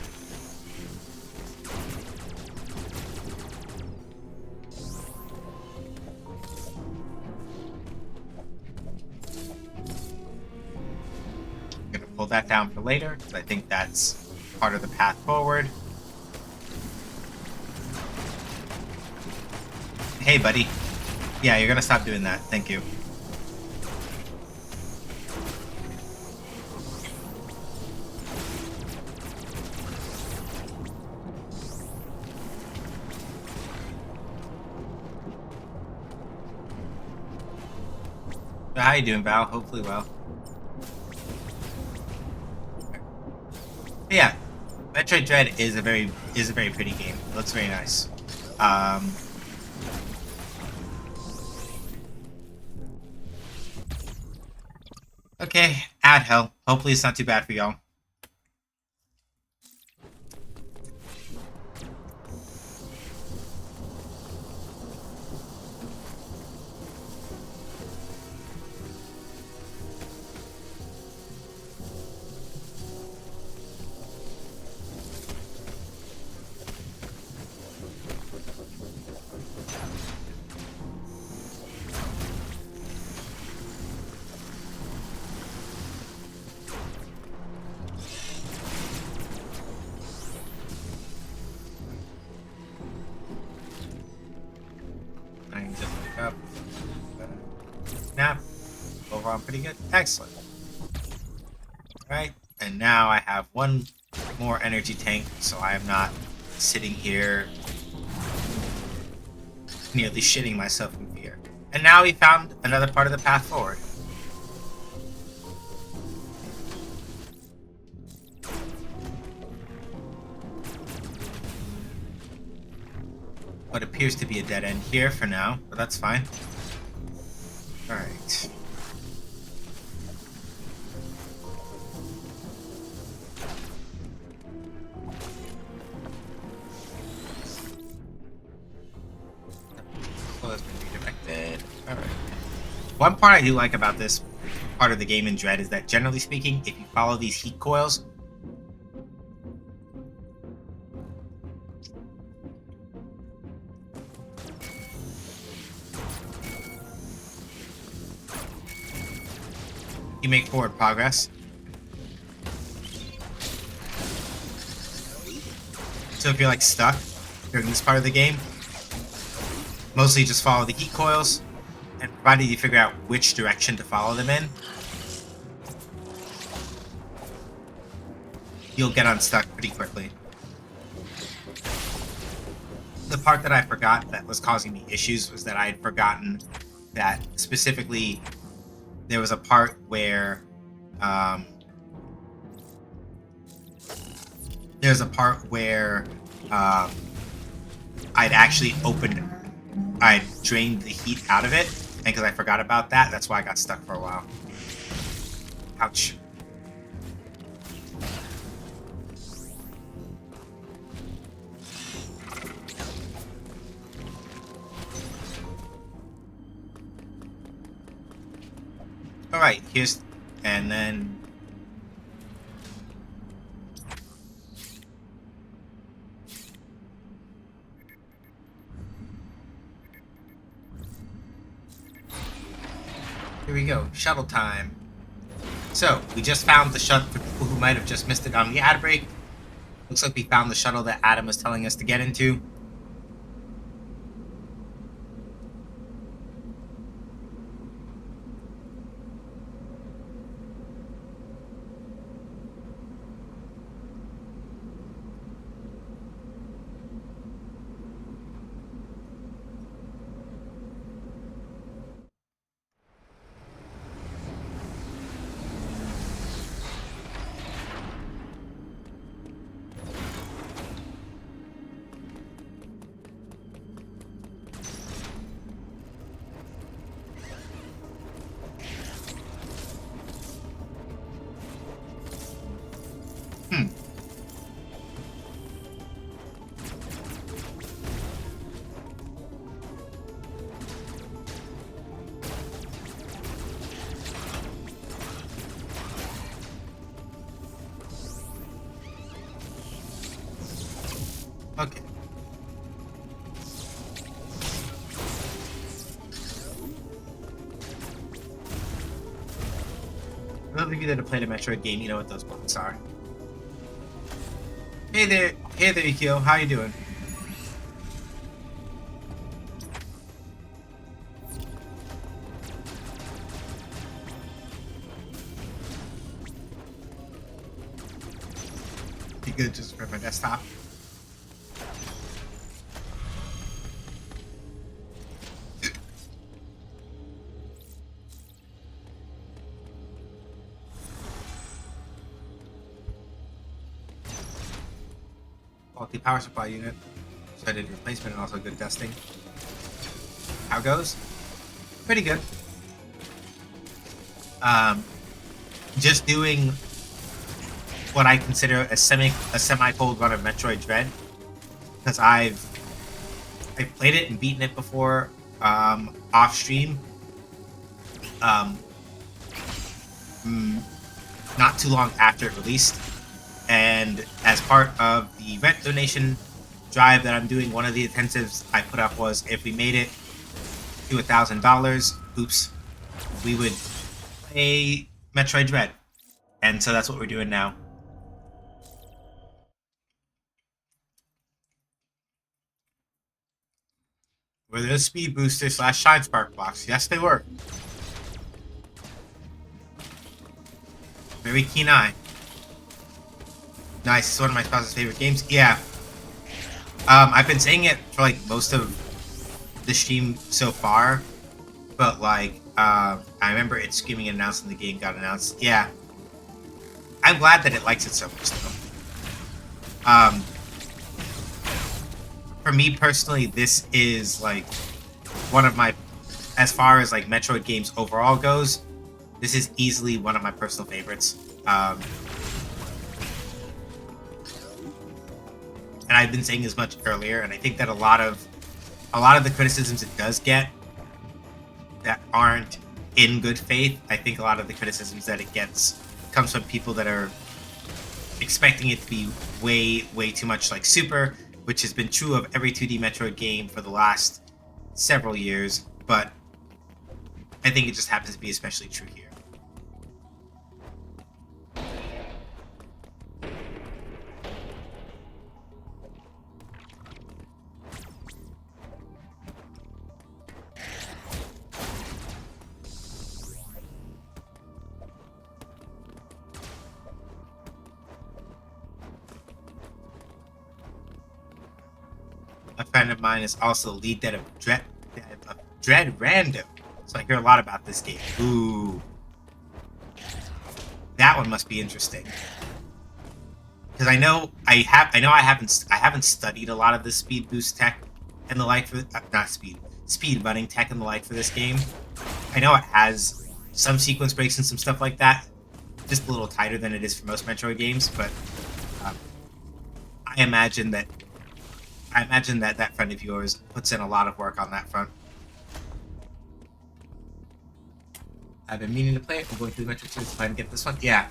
Speaker 1: Pull that down for later, because I think that's part of the path forward. Hey, buddy. Yeah, you're gonna stop doing that. Thank you. How you doing, Val? Hopefully well. But yeah, Metroid Dread is a very pretty game. It looks very nice. Okay, add hell. Hopefully it's not too bad for y'all. Up. Snap. Overall, pretty good. Excellent. Alright. And now I have one more energy tank, so I am not sitting here nearly shitting myself in fear. And now we found another part of the path forward. What appears to be a dead end here for now, but that's fine. Alright. Well, that's been redirected. Alright. One part I do like about this part of the game in Dread is that, generally speaking, if you follow these heat coils, you make forward progress. So if you're like stuck during this part of the game, mostly just follow the heat coils, and provided you figure out which direction to follow them in, you'll get unstuck pretty quickly. The part that I forgot that was causing me issues was that I had forgotten that specifically there was a part where I'd drained the heat out of it, and because I forgot about that, that's why I got stuck for a while. Ouch. Alright, and then... Here we go, shuttle time. So, we just found the shuttle, for people who might have just missed it on the ad break. Looks like we found the shuttle that Adam was telling us to get into. Okay. For those of you that have played a Metroid game, you know what those buttons are. Hey there, Ikio, how you doing? Be good, just grab my desktop. Faulty power supply unit. So I did replacement and also good testing. How it goes? Pretty good. Just doing what I consider a semi-cold run of Metroid Dread, because I've played it and beaten it before off stream. Not too long after it released. And as part of the rent donation drive that I'm doing, one of the intensives I put up was if we made it to $1,000, oops, we would play Metroid Dread. And so that's what we're doing now. Were there speed boosters / shine spark blocks? Yes, they were. Very keen eye. Nice. It's one of my spouse's favorite games. Yeah. I've been saying it for like most of the stream so far, but like, I remember it screaming and announcing the game got announced. Yeah. I'm glad that it likes it so much, though. For me personally, this is like one of my, as far as like Metroid games overall goes, this is easily one of my personal favorites. And I've been saying as much earlier, and I think that a lot of the criticisms it does get that aren't in good faith, I think a lot of the criticisms that it gets comes from people that are expecting it to be way too much like Super, which has been true of every 2D Metroid game for the last several years, but I think it just happens to be especially true here. A friend of mine is also the lead dev of Dread Random, so I hear a lot about this game. Ooh, that one must be interesting. Because I haven't studied a lot of the speed boost tech and the like for not speed running tech and the like for this game. I know it has some sequence breaks and some stuff like that, just a little tighter than it is for most Metroid games. But I imagine that that friend of yours puts in a lot of work on that front. I've been meaning to play it. I'm going through the Metroid series to try and get this one. Yeah.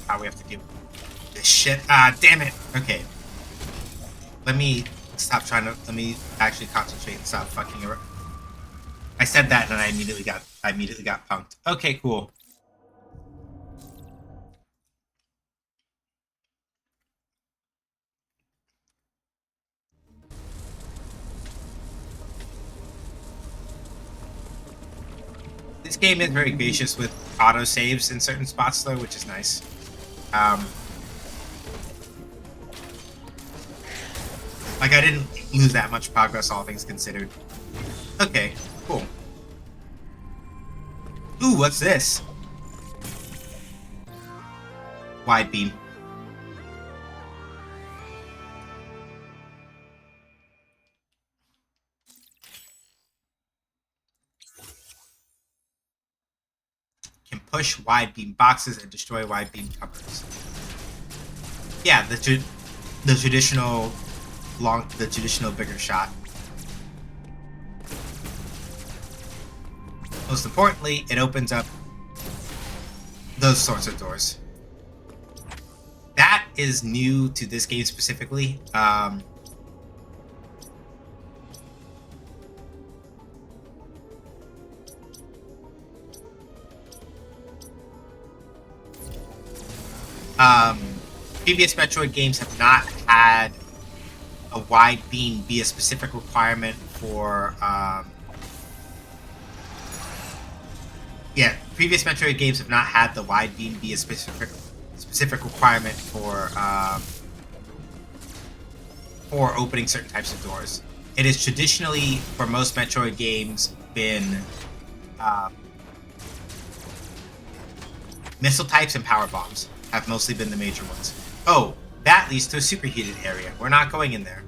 Speaker 1: How we have to do this shit. Ah, damn it. Okay. Let me actually concentrate and stop fucking around. I said that and I immediately got punked. Okay, cool. This game is very gracious with auto saves in certain spots though, which is nice. Like I didn't lose that much progress, all things considered. Okay, cool. Ooh, what's this? Wide beam. Can push wide beam boxes and destroy wide beam covers. Yeah, the traditional bigger shot. Most importantly, it opens up those sorts of doors. That is new to this game specifically. Previous Metroid games have not had a wide beam be a specific requirement for previous Metroid games have not had the wide beam be a specific requirement for opening certain types of doors. It has traditionally, for most Metroid games, been missile types and power bombs have mostly been the major ones. Oh, that leads to a superheated area. We're not going in there.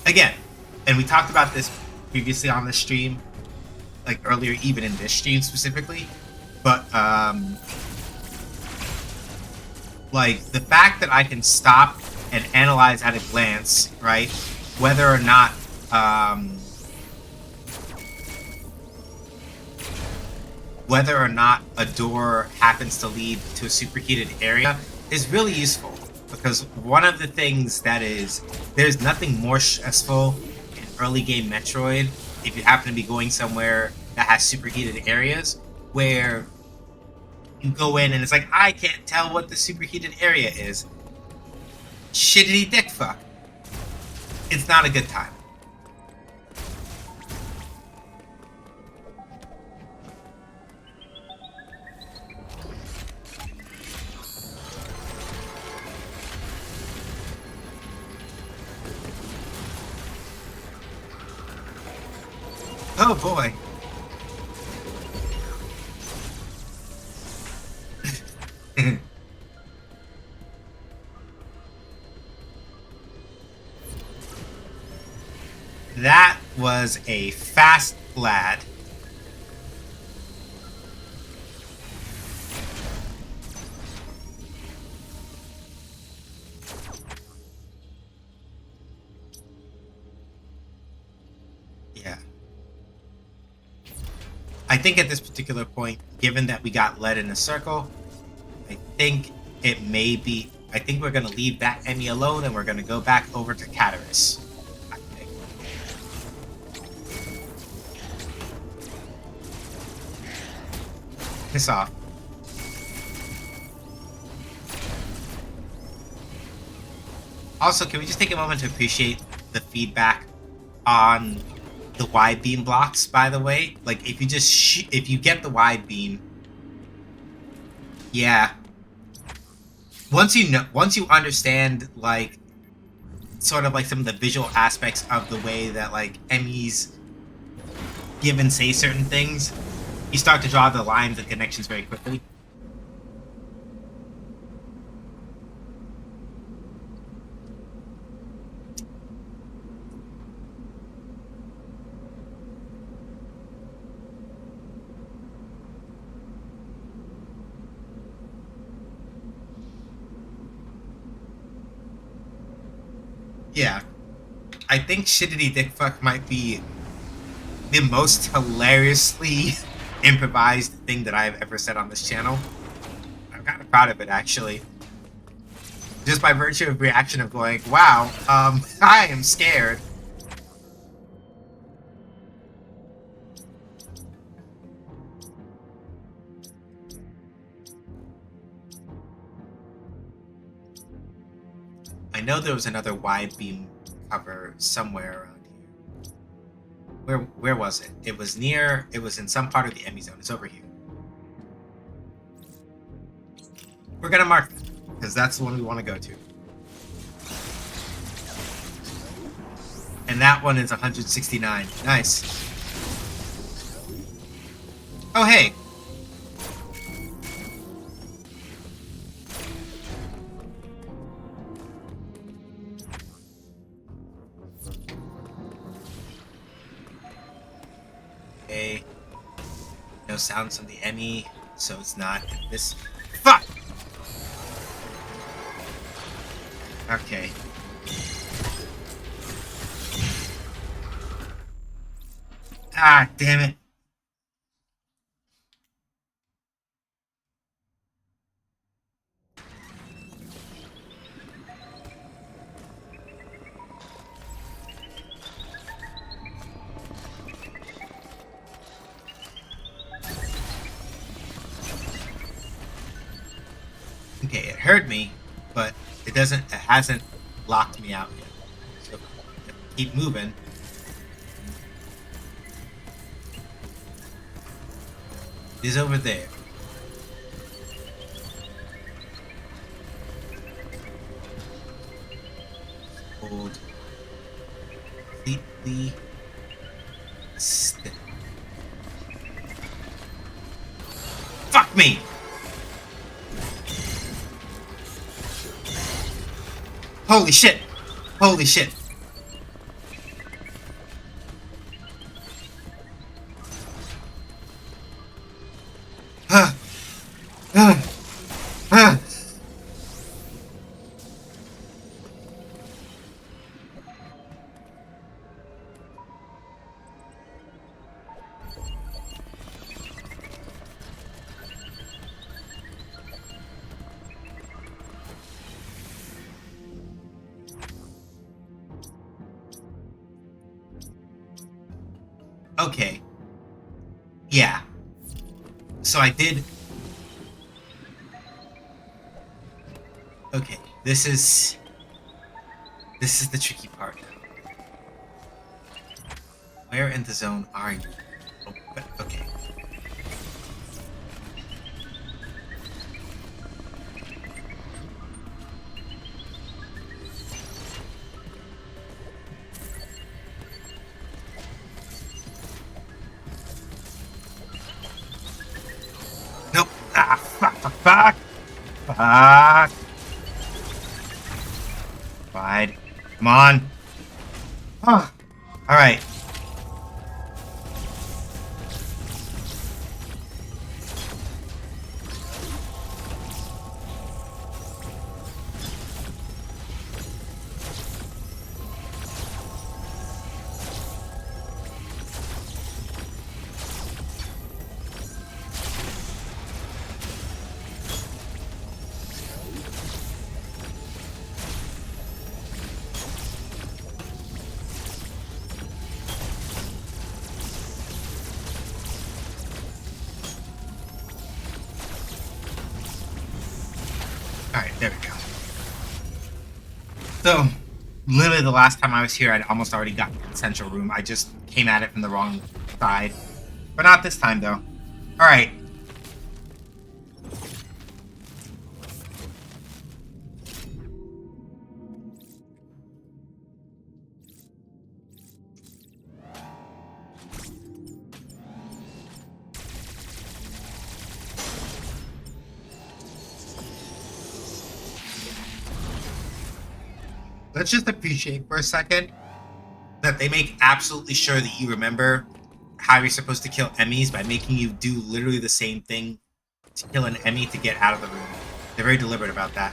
Speaker 1: Again, and we talked about this previously on the stream, like earlier, even in this stream specifically, but like the fact that I can stop and analyze at a glance, right, whether or not a door happens to lead to a superheated area is really useful. because one of the things that is there's nothing more stressful in early game Metroid if you happen to be going somewhere that has superheated areas where you go in and it's like I can't tell what the superheated area is. Shittity dick fuck. It's not a good time. Oh boy. That was a fast lad. Yeah. I think at this particular point, given that we got led in a circle, I think it may be. I think we're going to leave that Emmy alone and we're going to go back over to Cataris. I think. Piss off. Also, can we just take a moment to appreciate the feedback on the wide beam blocks, by the way? Like, if you just if you get the wide beam, yeah. Once you understand, like, sort of like some of the visual aspects of the way that like Emmys give and say certain things, you start to draw the lines and connections very quickly. Yeah. I think Shittity Dick Fuck might be the most hilariously improvised thing that I've ever said on this channel. I'm kind of proud of it, actually. Just by virtue of reaction of going, wow, I am scared. I know there was another wide beam cover somewhere around here. Where was it? It was in some part of the Emmy zone. It's over here. We're gonna mark that, because that's the one we want to go to. And that one is 169. Nice. Oh, hey. Okay. No sounds from the Emmy, so it's not in this. Fuck! Okay. Ah, damn it. Okay, it heard me, but it hasn't locked me out yet. So keep moving. It is over there. Hold completely still. Fuck me! Holy shit! Holy shit! Okay. Yeah. So I did. Okay. This is the tricky part. Where in the zone are you? Oh, okay. Nope. Ah, fuck, fuck, fuck. Fuck. Fine. Come on. Huh. All right. All right. There we go. So, literally the last time I was here, I'd almost already gotten to the central room. I just came at it from the wrong side. But not this time, though. Alright. Let's just appreciate for a second that they make absolutely sure that you remember how you're supposed to kill Emmys by making you do literally the same thing to kill an Emmy to get out of the room. They're very deliberate about that.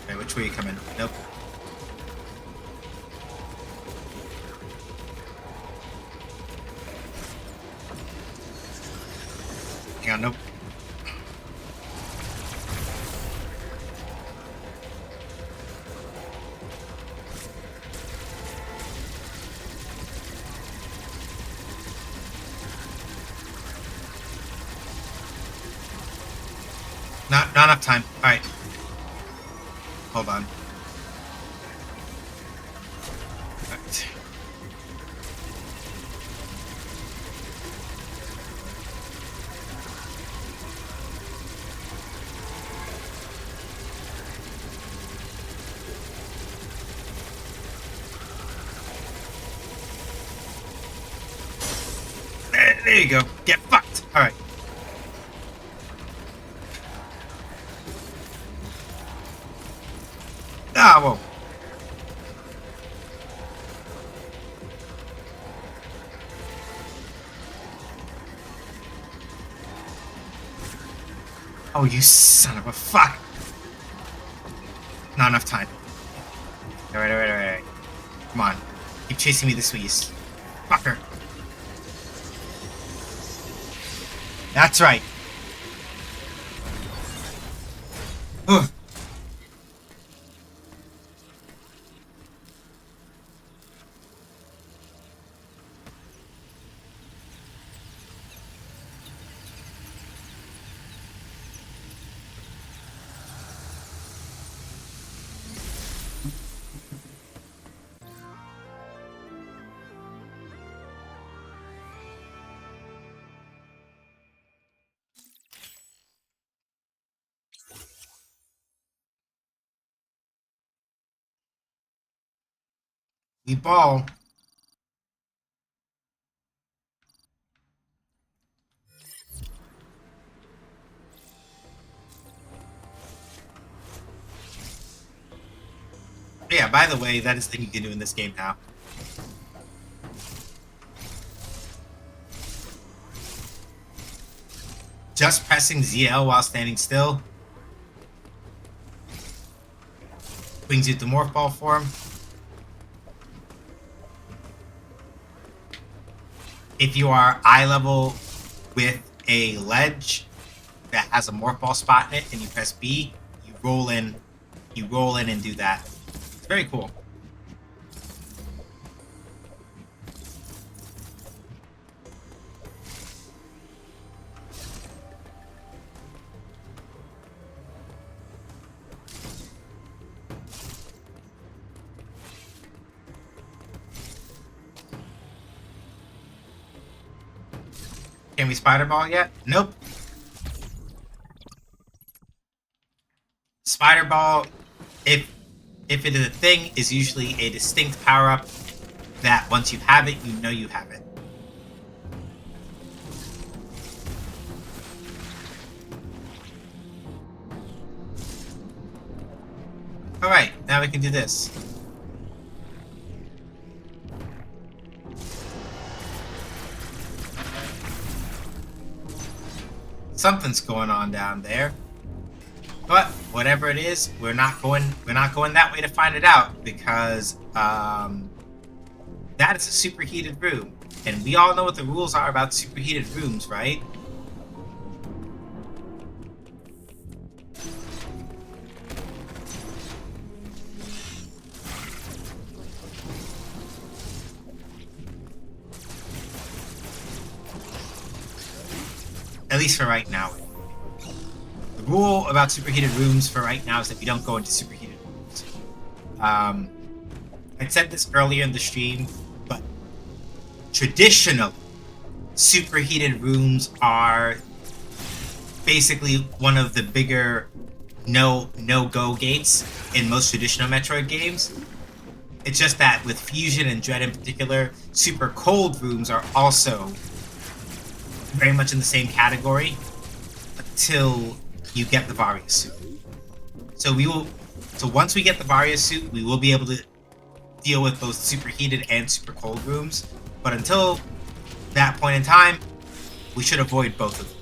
Speaker 1: Okay, which way are you coming? Nope. Hang on, nope. Not enough time. Alright. Hold on. Alright. There you go. Get fucked. Alright. Ah, whoa. Oh, you son of a fuck. Not enough time. Alright. Come on. Keep chasing me this way, you fucker. That's right. Ugh. We ball. Yeah, by the way, that is the thing you can do in this game now. Just pressing ZL while standing still brings you to morph ball form. If you are eye level with a ledge that has a morph ball spot in it and you press B, you roll in and do that. It's very cool. Can we spider ball yet? Nope. Spider ball, if it is a thing, is usually a distinct power up that once you have it, you know you have it. Alright, now we can do this. Something's going on down there. But whatever it is, we're not going that way to find it out because that is a superheated room. And we all know what the rules are about superheated rooms, right? At least for right now. The rule about superheated rooms for right now is that we don't go into superheated rooms. I said this earlier in the stream, but traditional superheated rooms are basically one of the bigger no-go gates in most traditional Metroid games. It's just that with Fusion and Dread in particular, super cold rooms are also very much in the same category until you get the Varia suit. So once we get the Varia suit, we will be able to deal with both superheated and super cold rooms. But until that point in time, we should avoid both of them.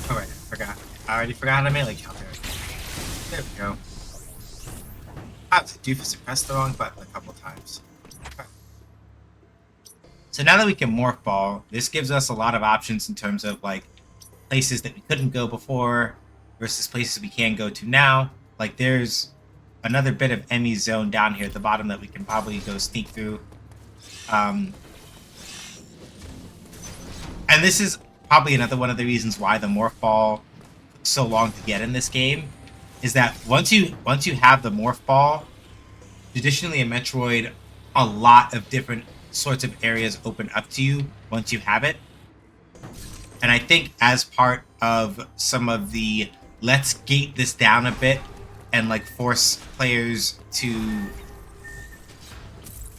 Speaker 1: Alright, I already forgot how to melee counter. There we go. I have to doofus and press the wrong button a couple times. Okay. So now that we can morph ball, this gives us a lot of options in terms of like places that we couldn't go before versus places we can go to now. Like there's another bit of Emmy's zone down here at the bottom that we can probably go sneak through. And this is probably another one of the reasons why the morph ball took so long to get in this game, is that once you have the morph ball, traditionally in Metroid, a lot of different sorts of areas open up to you once you have it. And I think as part of some of the let's gate this down a bit and like force players to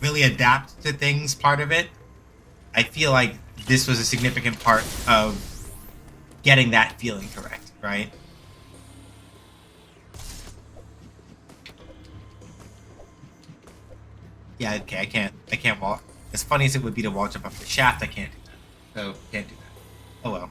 Speaker 1: really adapt to things part of it, I feel like this was a significant part of getting that feeling correct, right? Yeah, okay, I can't walk. As funny as it would be to wall jump up the shaft, I can't do that. So, can't do that. Oh well.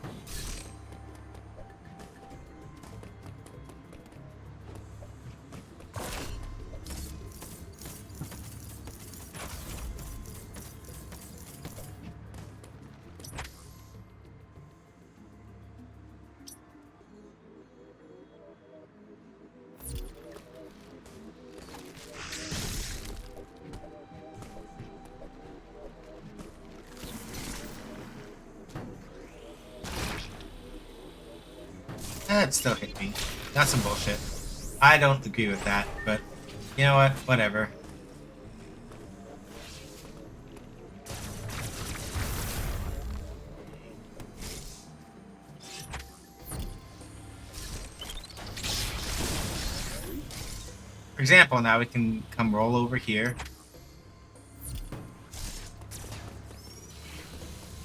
Speaker 1: That still hit me. That's some bullshit. I don't agree with that, but you know what? Whatever. For example, now we can come roll over here.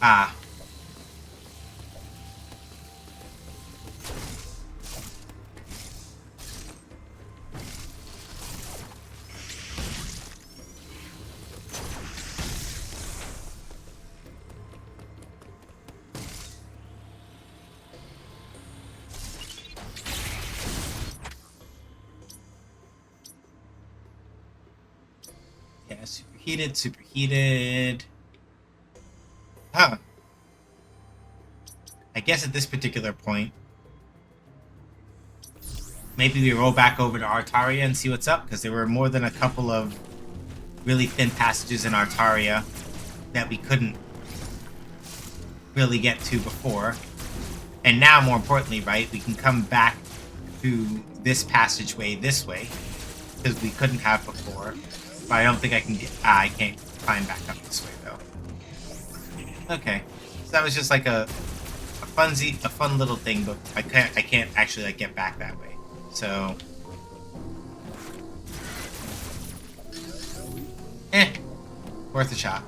Speaker 1: Ah. Yeah, superheated, superheated. Huh. I guess at this particular point, maybe we roll back over to Artaria and see what's up, because there were more than a couple of really thin passages in Artaria that we couldn't really get to before. And now, more importantly, right, we can come back to this passageway this way, because we couldn't have before. But I don't think I can get... I can't climb back up this way, though. Okay. So that was just like a fun little thing, but I can't actually like get back that way. So... worth a shot.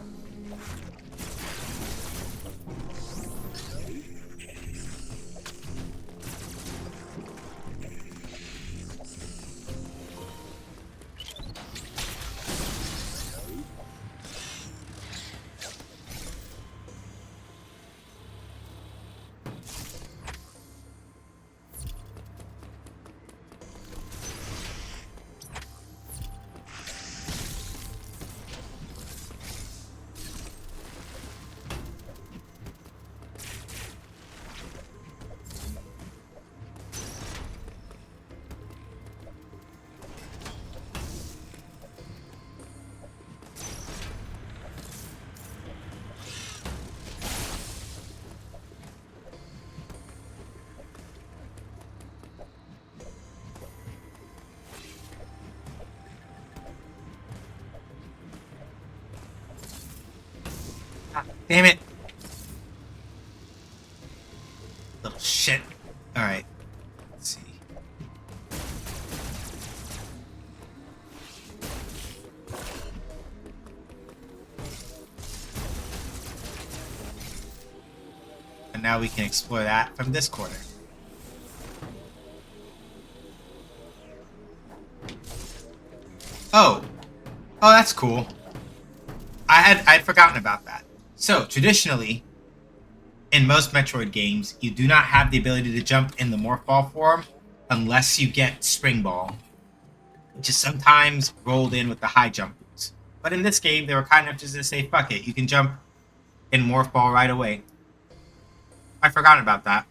Speaker 1: Damn it! Little shit. Alright. Let's see. And now we can explore that from this corner. Oh! Oh, that's cool. I'd forgotten about that. So, traditionally, in most Metroid games, you do not have the ability to jump in the Morph Ball form unless you get Spring Ball, which is sometimes rolled in with the high jump boots. But in this game, they were kind enough just to say, fuck it, you can jump in Morph Ball right away. I forgot about that.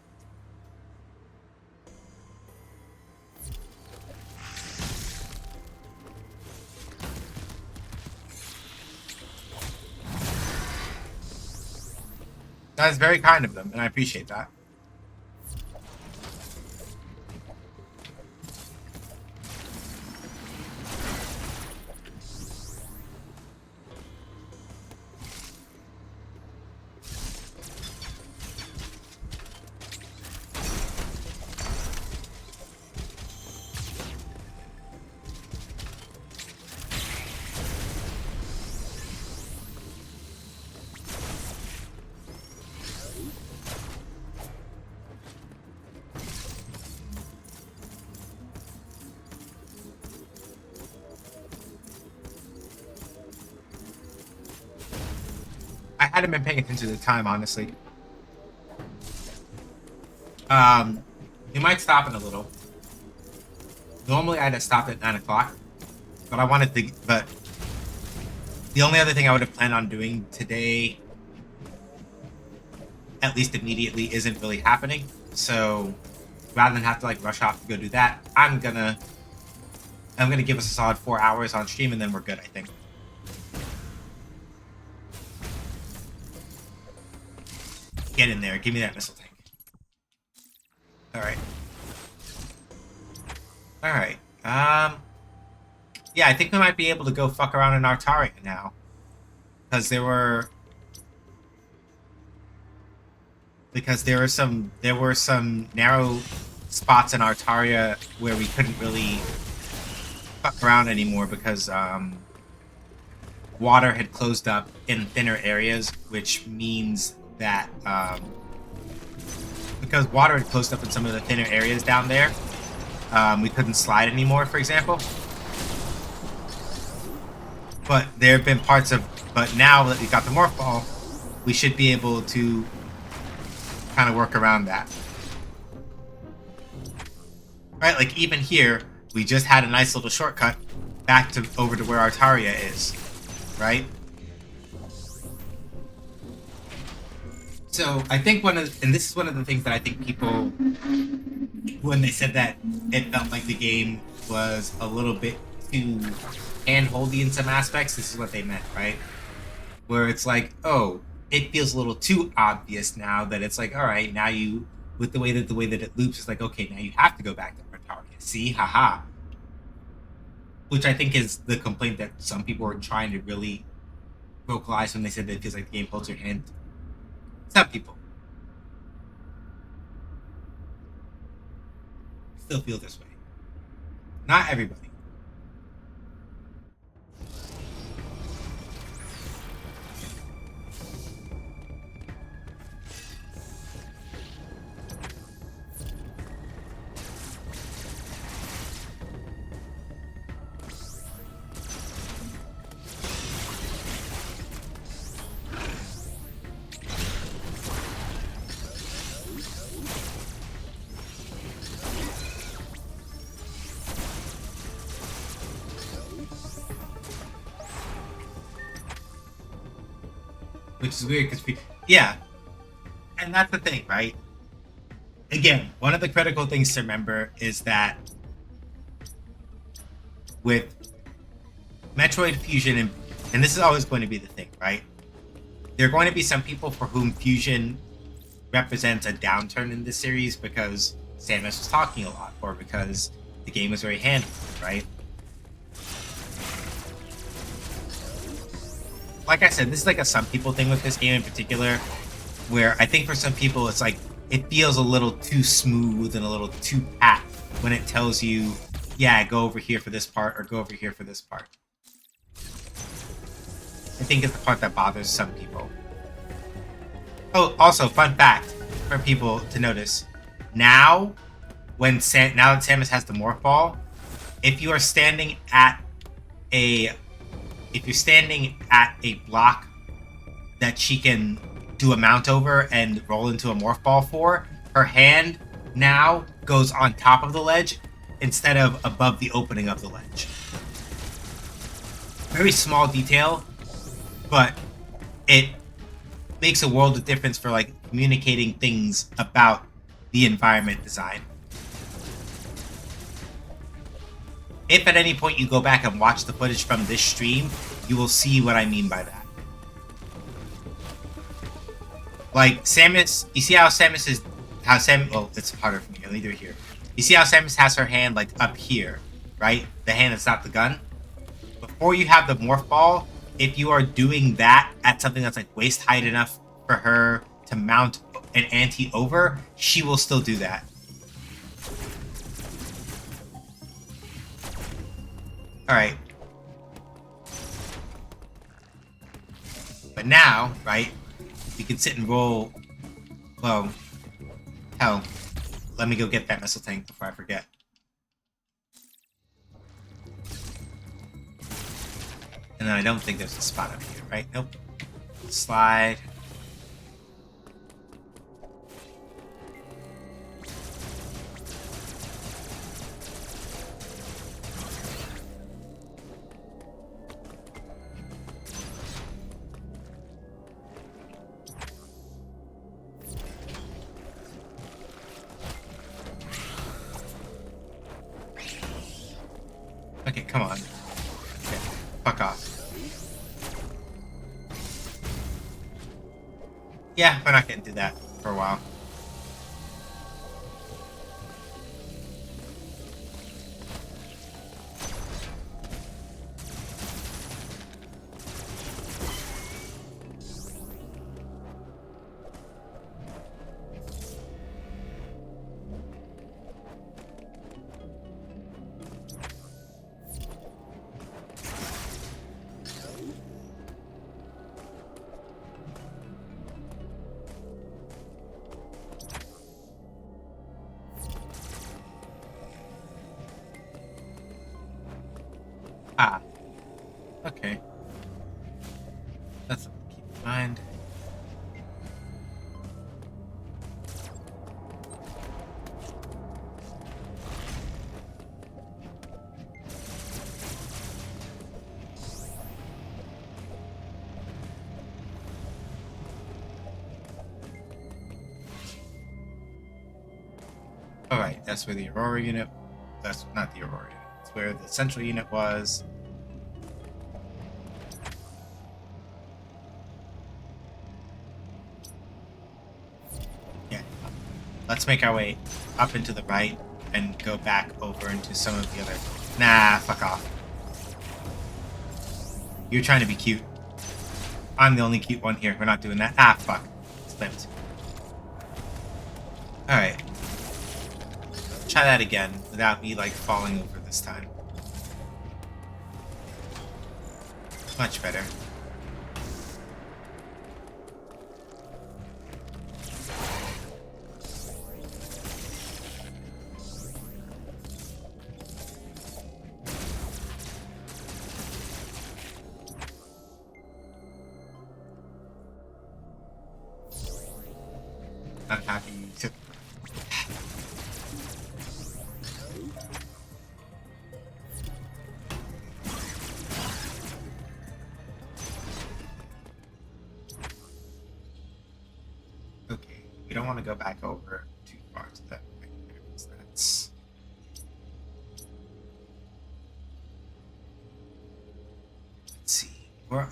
Speaker 1: That is very kind of them, and I appreciate that. I hadn't been paying attention to the time, honestly. We might stop in a little. Normally, I'd have stopped at 9 o'clock, but I wanted to. But the only other thing I would have planned on doing today, at least immediately, isn't really happening. So rather than have to like rush off to go do that, I'm gonna give us a solid 4 hours on stream, and then we're good, I think. Get in there. Give me that missile tank. Alright. Alright. Yeah, I think we might be able to go fuck around in Artaria now. Because there were some narrow spots in Artaria where we couldn't really fuck around anymore because water had closed up in thinner areas, which means that because water had closed up in some of the thinner areas down there, we couldn't slide anymore, for example. But there have been parts of... But now that we got the Morph Ball, we should be able to kind of work around that. Right, like even here, we just had a nice little shortcut back to over to where Artaria is. Right? So I think and this is one of the things that I think people, when they said that it felt like the game was a little bit too hand-holdy in some aspects, this is what they meant, right? Where it's like, oh, it feels a little too obvious now that it's like, all right, now you, with the way that it loops, it's like, okay, now you have to go back to our target. See, haha. Which I think is the complaint that some people are trying to really vocalize when they said that it feels like the game holds your hand. Some people still feel this way. Not everybody. Which is weird because, yeah, and that's the thing, right? Again, one of the critical things to remember is that with Metroid Fusion, and this is always going to be the thing, right? There are going to be some people for whom Fusion represents a downturn in this series because Samus was talking a lot, or because the game was very handled, right? Like I said, this is like a some people thing with this game in particular, where I think for some people it's like it feels a little too smooth and a little too pat when it tells you, yeah, go over here for this part or go over here for this part. I think it's the part that bothers some people. Oh, also, fun fact for people to notice: now, now that Samus has the morph ball, if you are standing at a block that she can do a mount over and roll into a morph ball for, her hand now goes on top of the ledge instead of above the opening of the ledge. Very small detail, but it makes a world of difference for like communicating things about the environment design. If at any point you go back and watch the footage from this stream, you will see what I mean by that. Like Samus, you see how Samus is, well, it's harder for me. Let me do it here. You see how Samus has her hand like up here, right? The hand that's not the gun. Before you have the morph ball, if you are doing that at something that's like waist height enough for her to mount an anti over, she will still do that. Alright. But now, right, you can sit and roll. Well, hell, let me go get that missile tank before I forget. And then I don't think there's a spot up here, right? Nope. Slide. Okay, come on. Okay, fuck off. Yeah, we're not gonna do that for a while. Ah. Okay. That's something to keep in mind. Alright, that's where the Aurora unit... That's not the Aurora unit. That's where the central unit was. Yeah. Let's make our way up into the right and go back over into some of the other... Nah, fuck off. You're trying to be cute. I'm the only cute one here. We're not doing that. Ah, fuck. Slipped. Alright. Try that again without me, like, falling over this time. Much better. I'm happy to... Okay, we don't want to go back over too far to that point. That's... Let's see. What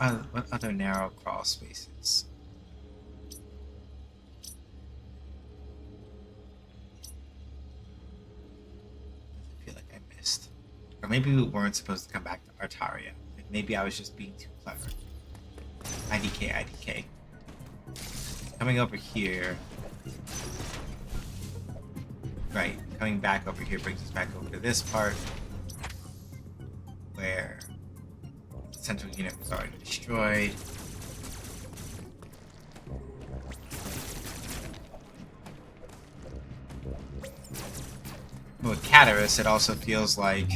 Speaker 1: other narrow crawl spaces? I feel like I missed. Or maybe we weren't supposed to come back to Artaria. Maybe I was just being too clever. IDK, IDK. Coming over here. Right, coming back over here brings us back over to this part where the central unit was already destroyed. But with Cataris, it also feels like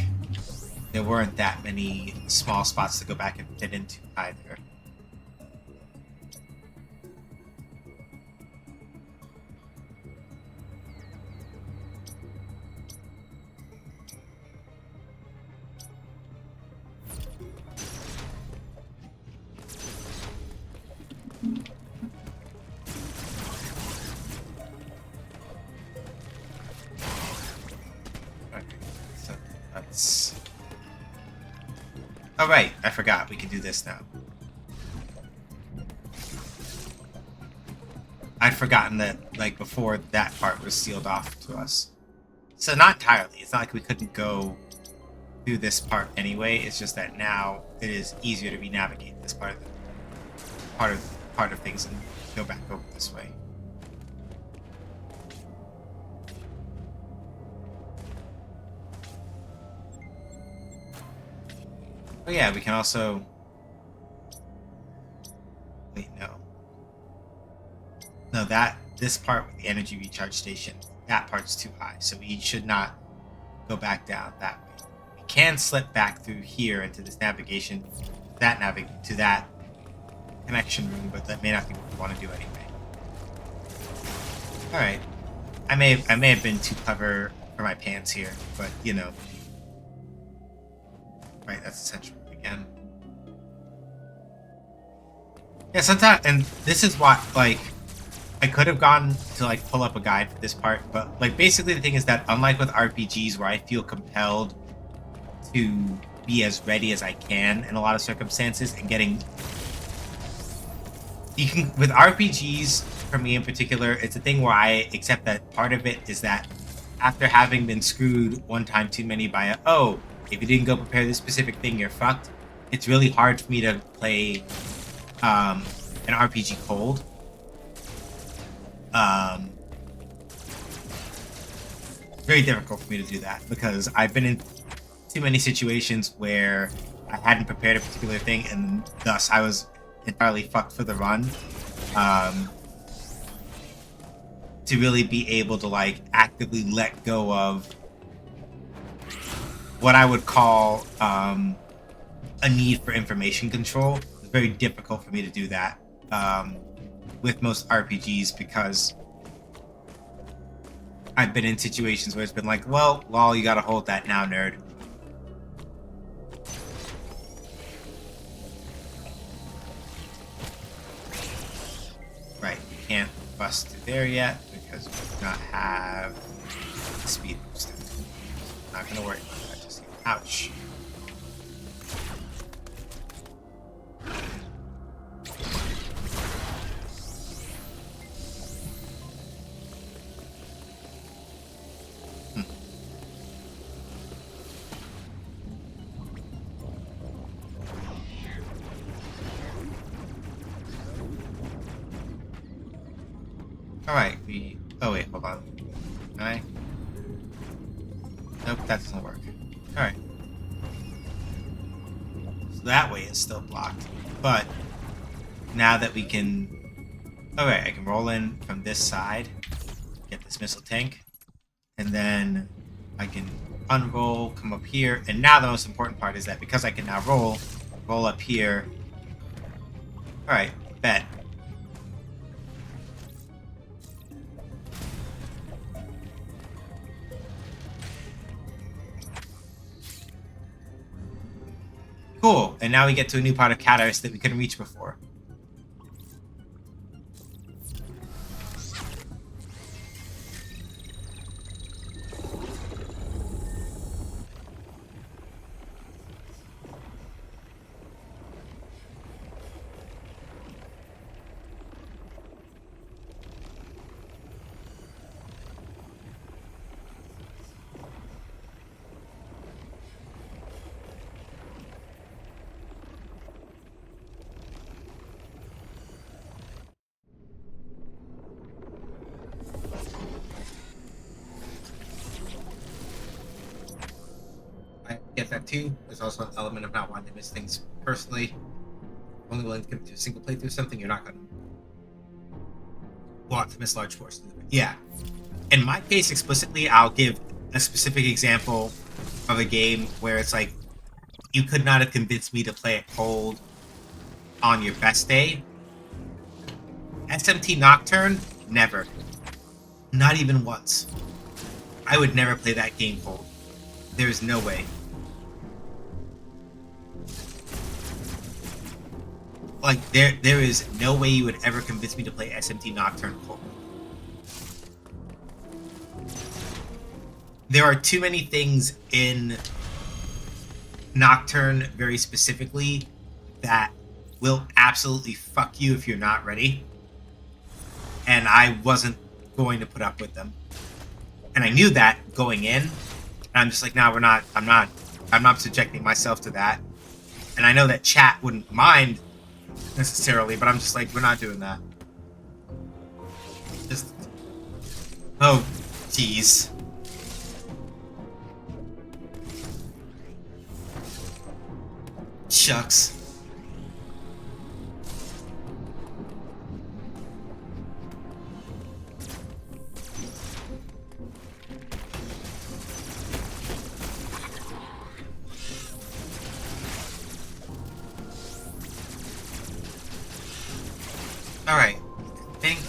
Speaker 1: there weren't that many small spots to go back and fit into either. Oh right, I forgot. We can do this now. I'd forgotten that, like, before that part was sealed off to us. So not entirely. It's not like we couldn't go through this part anyway. It's just that now it is easier to re-navigate this part of things and go back over this way. Oh yeah, we can also... Wait, no. No, this part with the energy recharge station, that part's too high, so we should not go back down that way. We can slip back through here into this navigation, to that connection room, but that may not be what we want to do anyway. Alright. I may have been too clever for my pants here, but, you know. Right, that's essential again. Yeah, sometimes, and this is what, like, I could have gone to, like, pull up a guide for this part, but, like, basically the thing is that, unlike with RPGs where I feel compelled to be as ready as I can in a lot of circumstances and getting... With RPGs, for me in particular, it's a thing where I accept that part of it is that after having been screwed one time too many by if you didn't go prepare this specific thing, you're fucked. It's really hard for me to play an RPG cold. Very difficult for me to do that because I've been in too many situations where I hadn't prepared a particular thing and thus I was entirely fucked for the run. To really be able to, like, actively let go of what I would call a need for information control. It's very difficult for me to do that with most RPGs because I've been in situations where it's been like, well, lol, you gotta hold that now, nerd. Right, we can't bust through there yet because we do not have speed boost. Not gonna worry about that just yet. Ouch. Alright, oh wait, hold on. Can I? Nope, that doesn't work. Alright. So that way is still blocked. But, now that we can... Alright, I can roll in from this side, get this missile tank, and then I can unroll, come up here, and now the most important part is that because I can now roll up here. Alright, bet. Cool, and now we get to a new part of Cataris that we couldn't reach before. I get that too. There's also an element of not wanting to miss things personally. Only willing to commit to a single playthrough of something, you're not going to want to miss large portions of it. Yeah. In my case, explicitly, I'll give a specific example of a game where it's like, you could not have convinced me to play it cold on your best day. SMT Nocturne? Never. Not even once. I would never play that game cold. There's no way. Like, there is no way you would ever convince me to play SMT Nocturne cold. There are too many things in Nocturne, very specifically, that will absolutely fuck you if you're not ready. And I wasn't going to put up with them. And I knew that going in. And I'm just like, no, I'm not subjecting myself to that. And I know that chat wouldn't mind necessarily, but I'm just like, we're not doing that. Just, oh, jeez. Shucks. Alright, I think...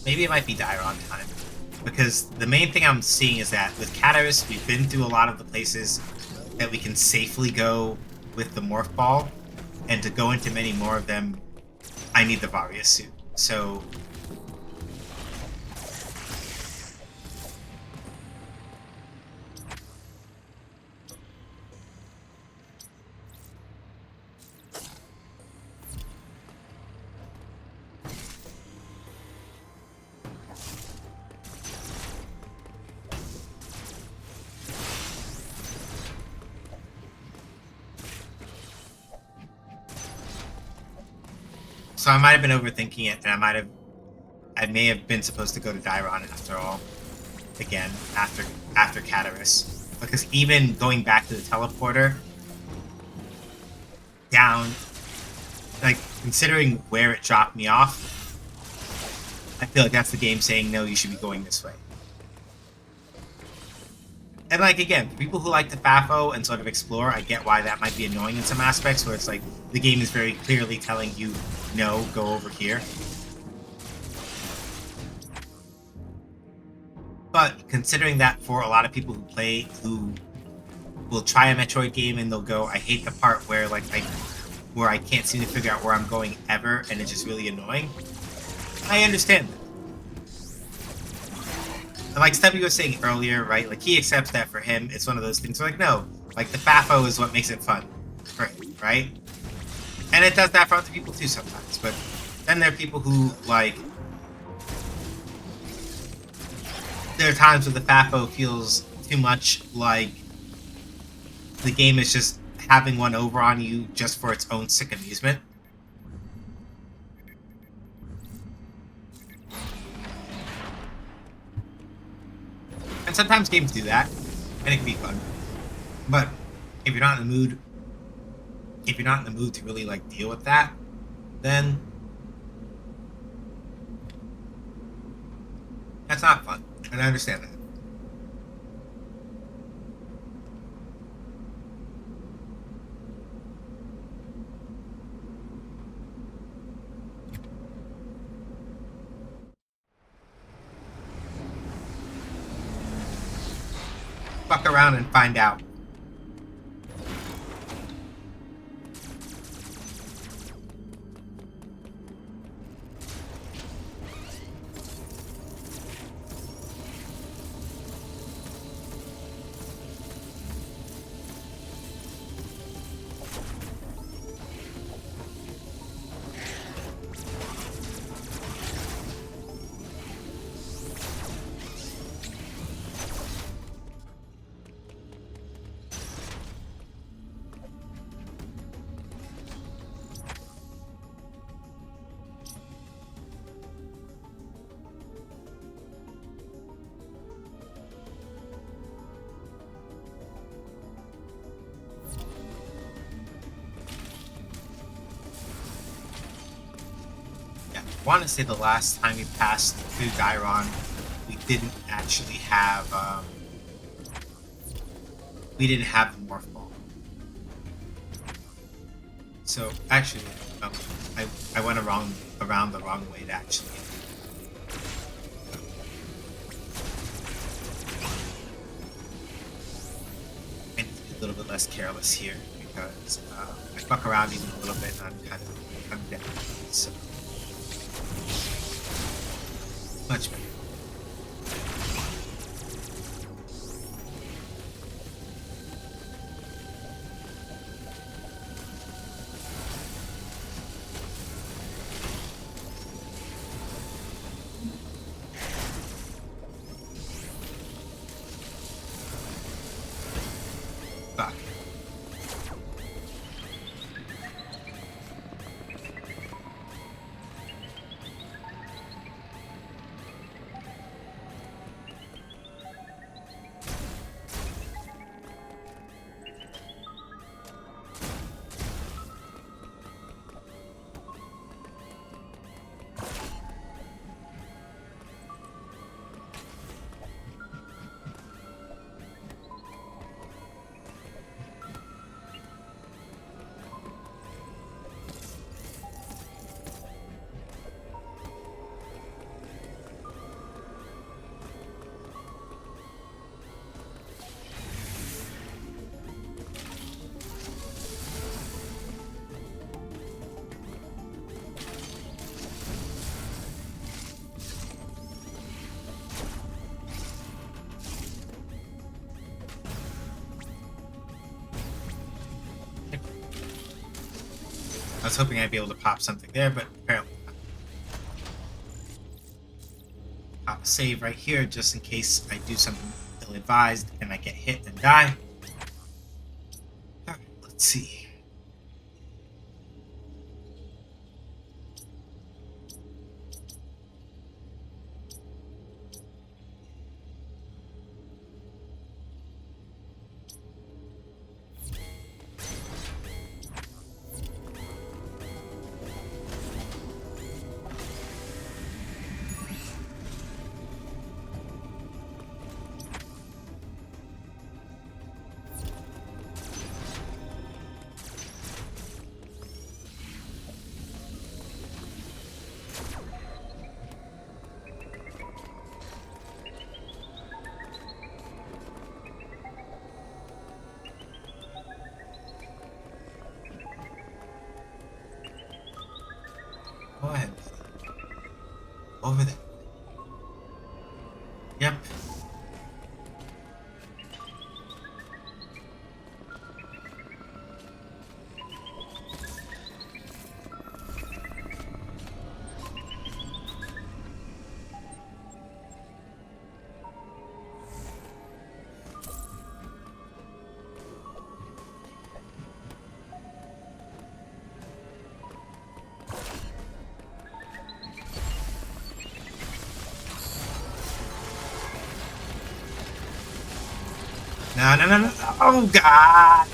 Speaker 1: Maybe it might be Dairon time. Because the main thing I'm seeing is that with Cataris, we've been through a lot of the places that we can safely go with the Morph Ball. And to go into many more of them, I need the Varia suit. So... So I might have been overthinking it, and I may have been supposed to go to Dairon after all, again, after Cataris. Because even going back to the teleporter, down, like, considering where it dropped me off, I feel like that's the game saying, no, you should be going this way. And, like, again, for people who like to FAFO and sort of explore, I get why that might be annoying in some aspects, where it's like, the game is very clearly telling you, no, go over here. But considering that for a lot of people who will try a Metroid game and they'll go, I hate the part where where I can't seem to figure out where I'm going ever, and it's just really annoying. I understand that. And like Stubby was saying earlier, right? Like he accepts that for him, it's one of those things where like, no, like the FAFO is what makes it fun for him, right? And it does that for other people too sometimes. But then there are people who like there are times where the FAFO feels too much like the game is just having one over on you just for its own sick amusement. And sometimes games do that, and it can be fun. But if you're not in the mood, to really like deal with that, then that's not fun. And I understand that. Fuck around and find out. I want to say the last time we passed through Gyron, we didn't actually have the morph ball. So actually, I went around the wrong way to actually. I need to be a little bit less careless here because I fuck around even a little bit and I'm dead. So. Much better. Fuck. I was hoping I'd be able to pop something there, but apparently not. Pop a save right here just in case I do something ill-advised and I get hit and die. Alright, let's see. over there. Yep. No, no, no, no. Oh, God.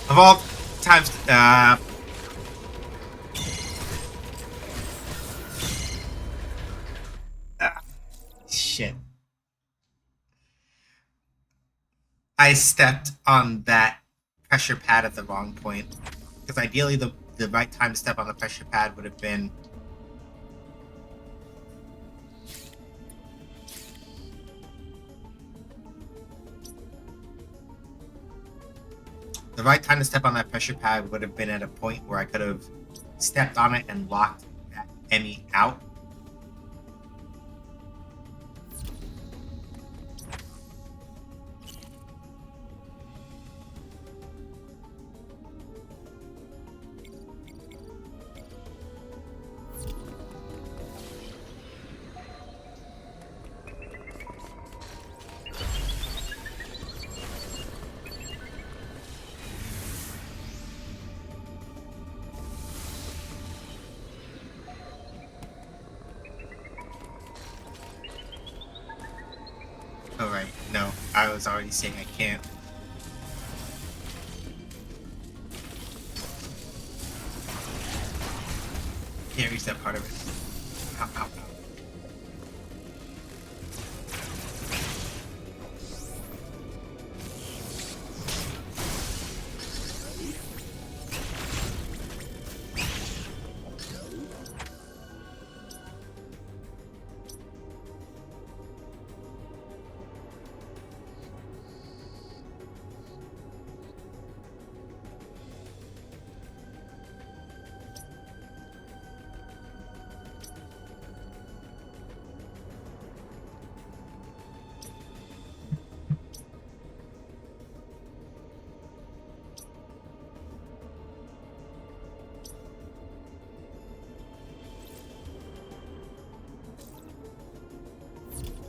Speaker 1: Of all times, shit. I stepped on that pressure pad at the wrong point. Because ideally, the right time to step on the pressure pad would have been... The right time to step on that pressure pad would have been at a point where I could have stepped on it and locked that Emmy out. Alright, no. I was already saying I can't. Can't reach that part of it. Ow, ow, ow.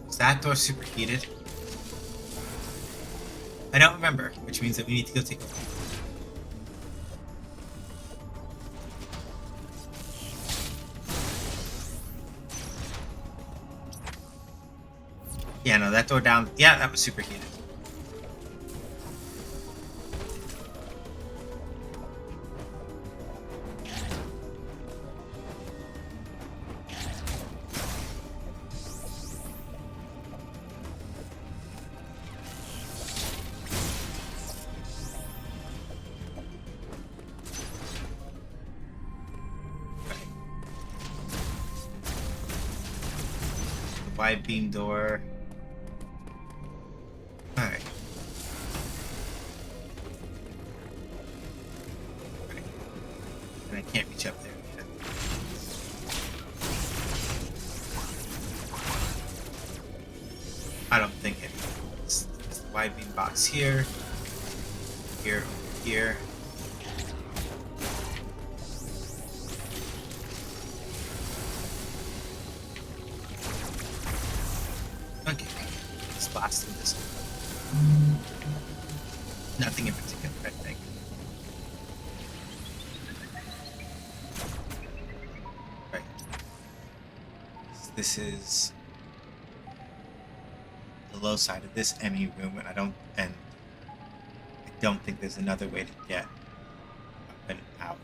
Speaker 1: Is that door superheated? I don't remember, which means that we need to go take a look. Yeah, no, that door down... Yeah, that was superheated. Wide beam door. Alright. And I can't reach up there yet. I don't think it. It's the wide beam box here. Here, here. Okay, let's blast through this one. Nothing in particular, I think. Right. This is the low side of this ME room, and I don't think there's another way to get up and out.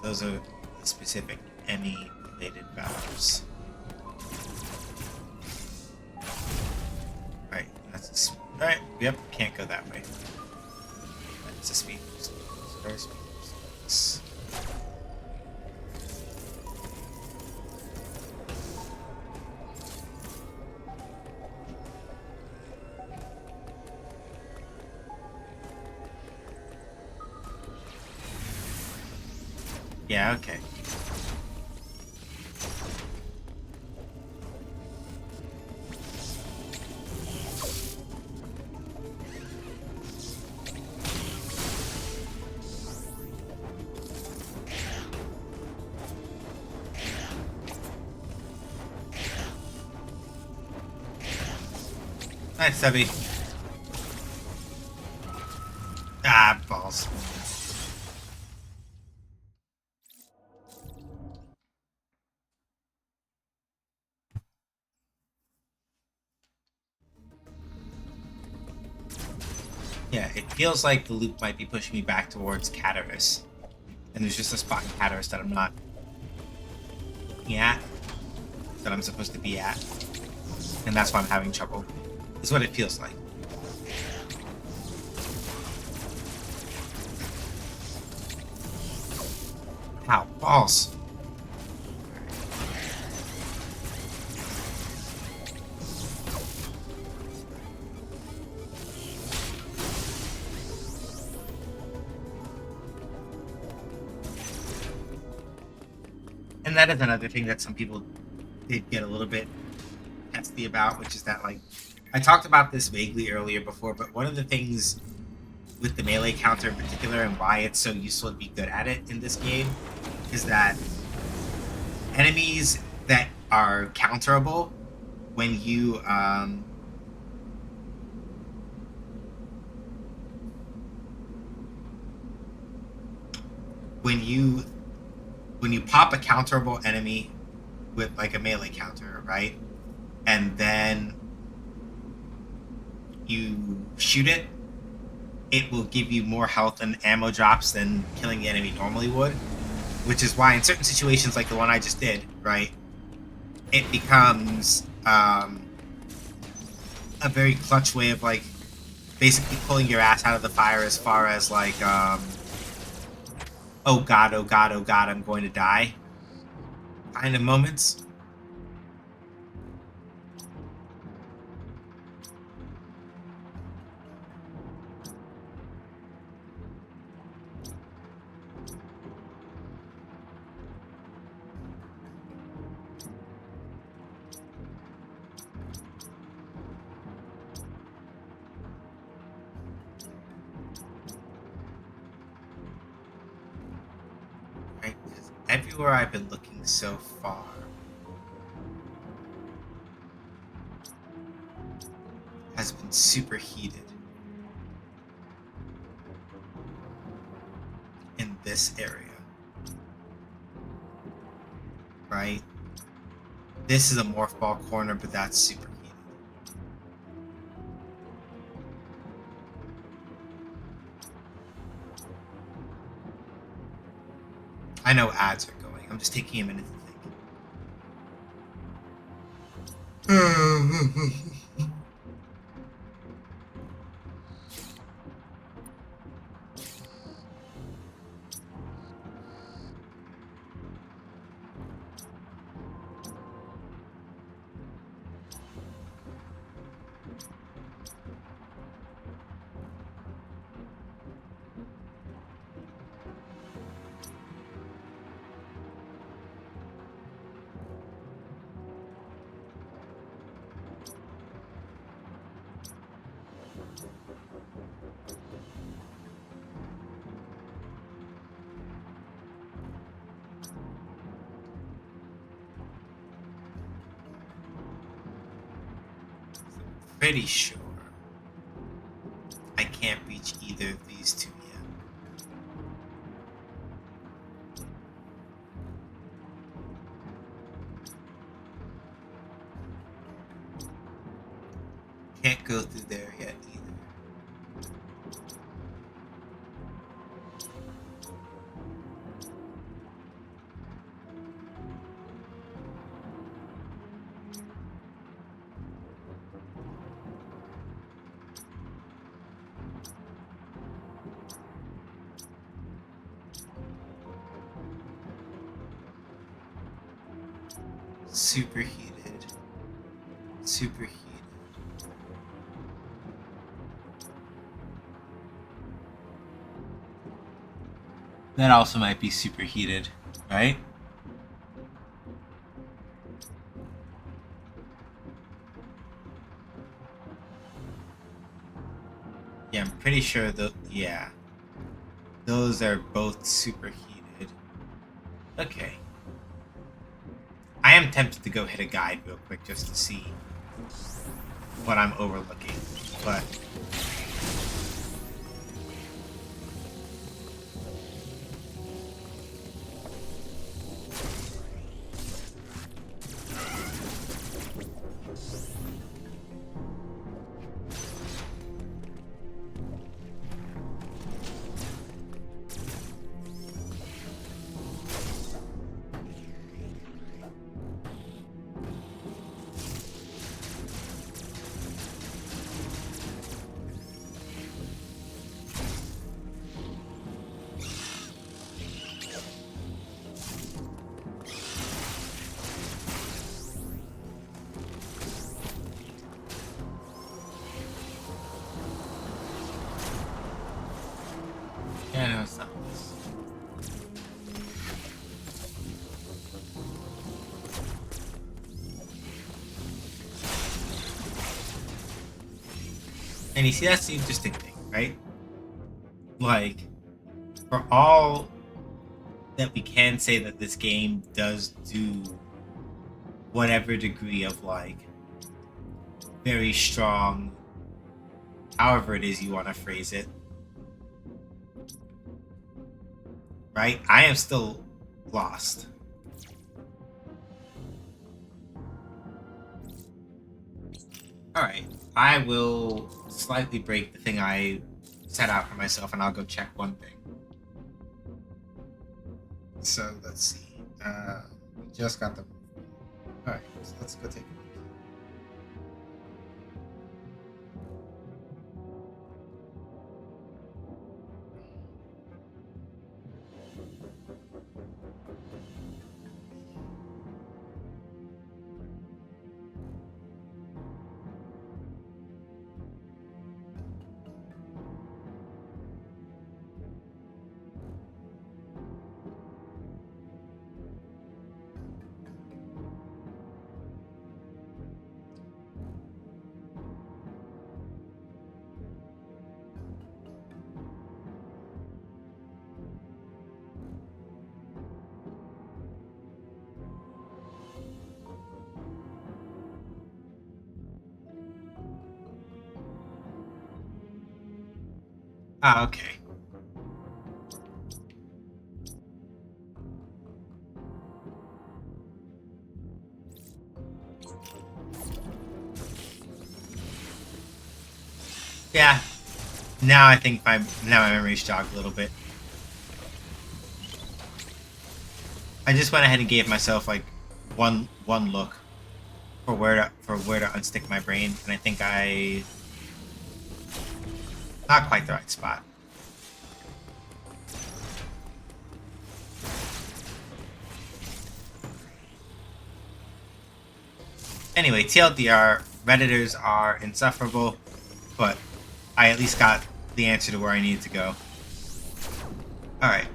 Speaker 1: Those are the specific ME-related valves. Right, that's a... Alright, yep, can't go that way. That's a speed boost. First speed boost. Yeah, okay. Nice, Sebby. Ah, balls. Yeah, it feels like the loop might be pushing me back towards Cataris. And there's just a spot in Cataris that I'm not looking at, that I'm supposed to be at. And that's why I'm having trouble. Is what it feels like. Ow, balls. And that is another thing that some people did get a little bit testy about, which is that, like, I talked about this vaguely earlier before, but one of the things with the melee counter in particular and why it's so useful to be good at it in this game is that enemies that are counterable when you when you pop a counterable enemy with like a melee counter, right? And then you shoot it, it will give you more health and ammo drops than killing the enemy normally would. Which is why in certain situations like the one I just did, right, it becomes a very clutch way of like basically pulling your ass out of the fire as far as like oh god, oh god, oh god, I'm going to die kind of moments. Right? Because everywhere I've been looking so far has been super heated in this area. Right? This is a morph ball corner, but that's super heated. I know ads are going. I'm just taking a minute to think. Pretty sure I can't reach either of these two yet. Can't go through there yet either. Super heated. Super heated. That also might be super heated. Right? Yeah, I'm pretty sure that, yeah. Those are both superheated. Okay. I am tempted to go hit a guide real quick just to see what I'm overlooking, but yeah, no, it's not this. And you see, that's the interesting thing, right? Like, for all that we can say that this game does do whatever degree of, like, very strong, however it is you want to phrase it, right? I am still lost. Alright, I will slightly break the thing I set out for myself and I'll go check one thing. So let's see. We just got the. Alright, so let's go take a look. Ah, okay. Yeah. Now I think my memory's jogged a little bit. I just went ahead and gave myself like one look for where to unstick my brain, and I think I not quite the right spot. Anyway, TLDR, Redditors are insufferable, but I at least got the answer to where I needed to go. Alright.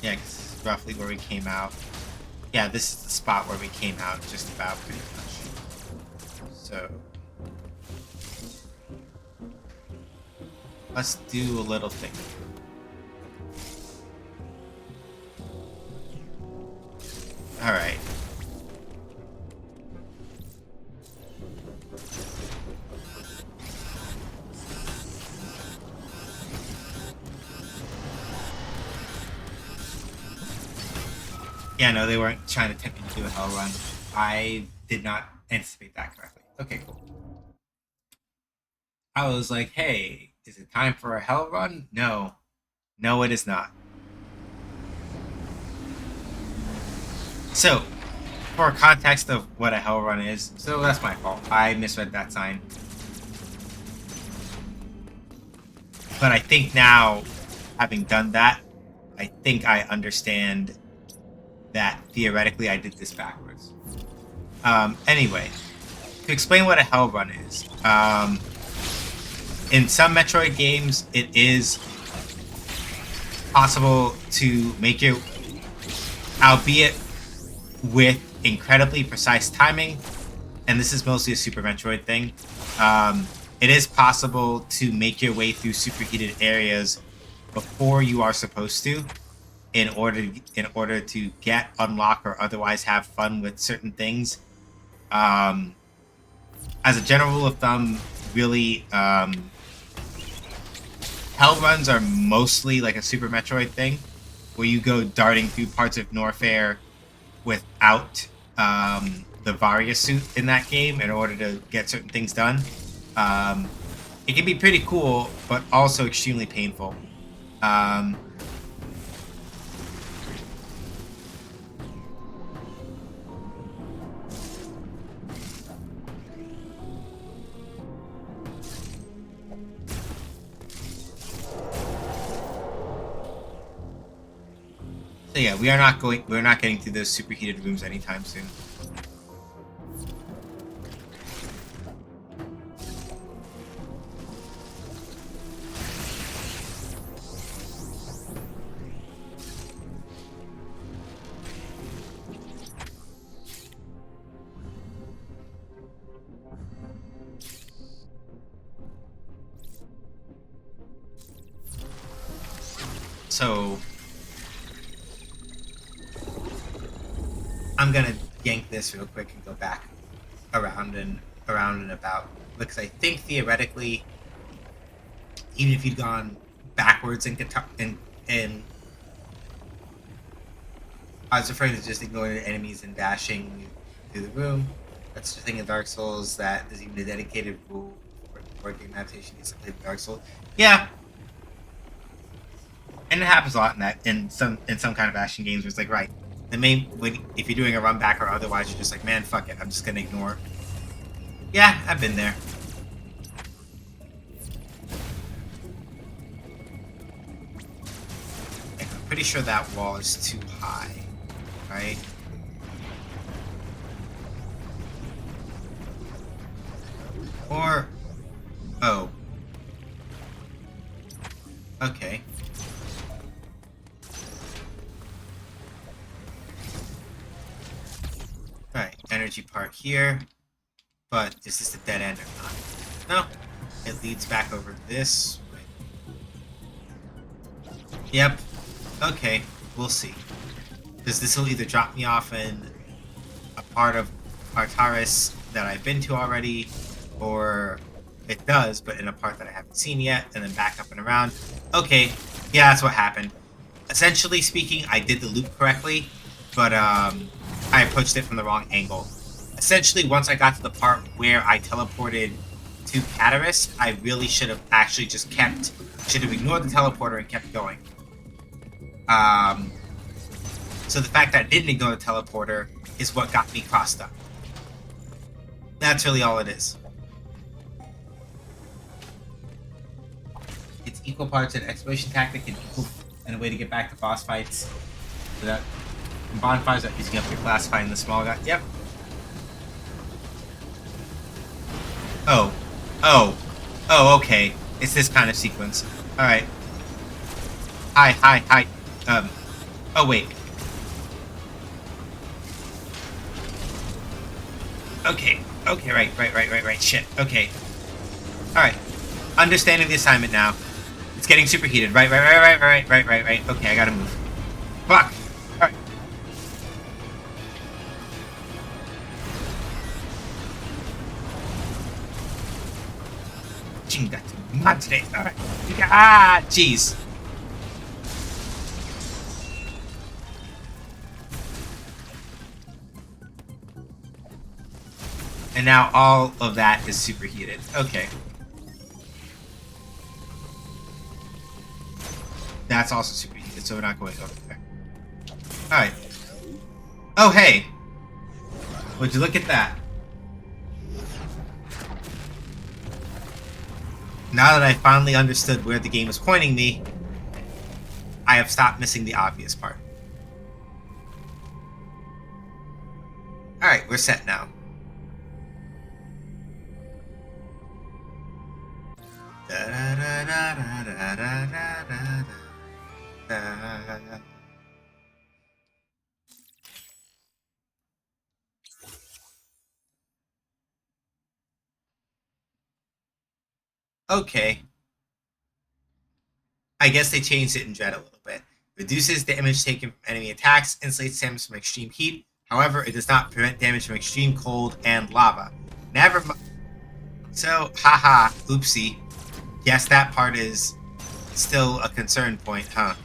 Speaker 1: Yeah, 'cause this is roughly where we came out. Yeah, this is the spot where we came out, just about, pretty much. So let's do a little thing. Alright. Yeah, no, they weren't trying to tempt me to do a hell run. I did not anticipate that correctly. Okay, cool. I was like, hey, is it time for a hell run? No. No, it is not. So, for context of what a hell run is, so that's my fault. I misread that sign. But I think now, having done that, I think I understand that theoretically I did this backwards. Anyway, to explain what a hell run is, in some Metroid games, it is possible to make it, albeit with incredibly precise timing, and this is mostly a Super Metroid thing. It is possible to make your way through superheated areas before you are supposed to, in order to get, unlock, or otherwise have fun with certain things. As a general rule of thumb, really, hell runs are mostly like a Super Metroid thing, where you go darting through parts of Norfair without the Varia suit in that game in order to get certain things done. It can be pretty cool, but also extremely painful. So yeah, we're not getting through those superheated rooms anytime soon. So I'm gonna yank this real quick and go back around and about, because I think theoretically, even if you'd gone backwards in guitar and I was referring to just ignoring the enemies and dashing through the room. That's the thing in Dark Souls that is even a dedicated rule for game adaptation needs to play Dark Souls. Yeah. And it happens a lot in some kind of action games where it's like, right, if you're doing a run back or otherwise, you're just like, man, fuck it, I'm just gonna ignore. Yeah, I've been there. I'm pretty sure that wall is too high, right? Or, oh, okay. Alright, energy part here. But is this a dead end or not? No. It leads back over this way. Yep. Okay, we'll see. Because this will either drop me off in a part of Artaris that I've been to already, or it does, but in a part that I haven't seen yet, and then back up and around. Okay, yeah, that's what happened. Essentially speaking, I did the loop correctly, but I approached it from the wrong angle. Essentially, once I got to the part where I teleported to Cataris, I really should have actually just should have ignored the teleporter and kept going. So the fact that I didn't ignore the teleporter is what got me crossed up. That's really all it is. It's equal parts an exploration tactic and a way to get back to boss fights without bonfires that using up your class fighting the small guy. Yep. Oh, okay. It's this kind of sequence. Alright. Hi. Oh, wait. Okay, right. Shit, okay. Alright. Understanding the assignment now. It's getting superheated. Right. Okay, I gotta move. Fuck! Alright. Chinga tu madre. Alright. Ah, jeez. And now all of that is superheated. Okay. That's also superheated, so we're not going over there. Alright. Oh, hey! Would you look at that? Now that I finally understood where the game was pointing me, I have stopped missing the obvious part. Alright, we're set now. Okay. I guess they changed it in Dread a little bit. Reduces damage taken from enemy attacks, insulates damage from extreme heat. However, it does not prevent damage from extreme cold and lava. Never mind. So, haha, oopsie. Yes, that part is still a concern point, huh?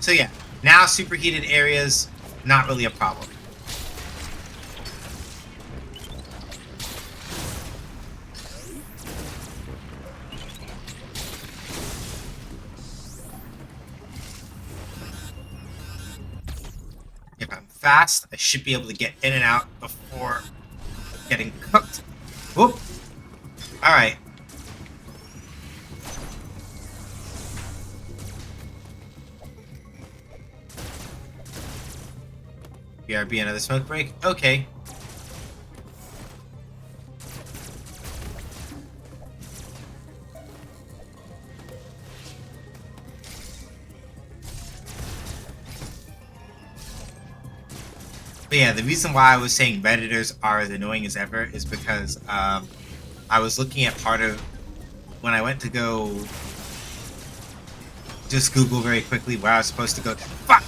Speaker 1: So yeah, now superheated areas, not really a problem. If I'm fast, I should be able to get in and out before getting cooked. Whoop! Alright. BRB, another smoke break? Okay. But yeah, the reason why I was saying Redditors are as annoying as ever is because I was looking at part of when I went to go just Google very quickly where I was supposed to go. Fuck!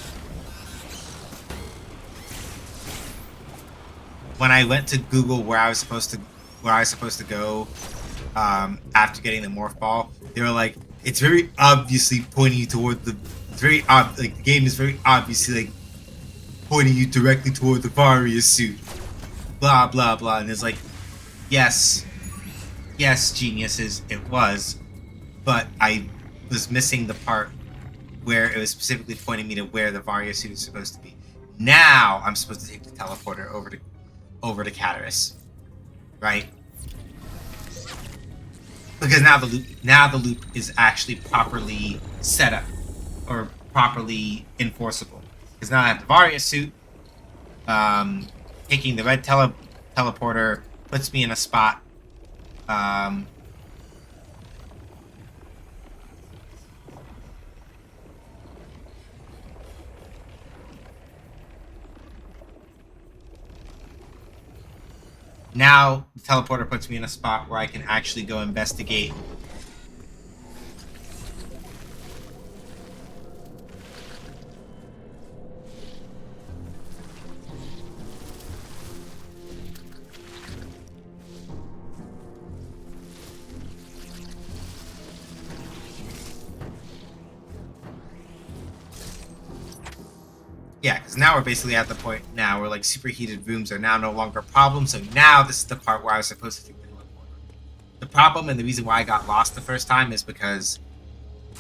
Speaker 1: When I went to Google where I was supposed to go after getting the morph ball, they were like, it's very obviously pointing you toward the the game is very obviously like pointing you directly toward the Varia suit. Blah blah blah, and it's like, yes, geniuses, it was, but I was missing the part where it was specifically pointing me to where the Varia suit is supposed to be. Now I'm supposed to take the teleporter over to Cataris, right? Because now the loop is actually properly set up or properly enforceable. Because now I have the Varia suit. Taking the red teleporter puts me in a spot. Now the teleporter puts me in a spot where I can actually go investigate. Yeah, because now we're basically at the point now where like superheated rooms are now no longer a problem. So now this is the part where I was supposed to take the teleporter. The problem and the reason why I got lost the first time is because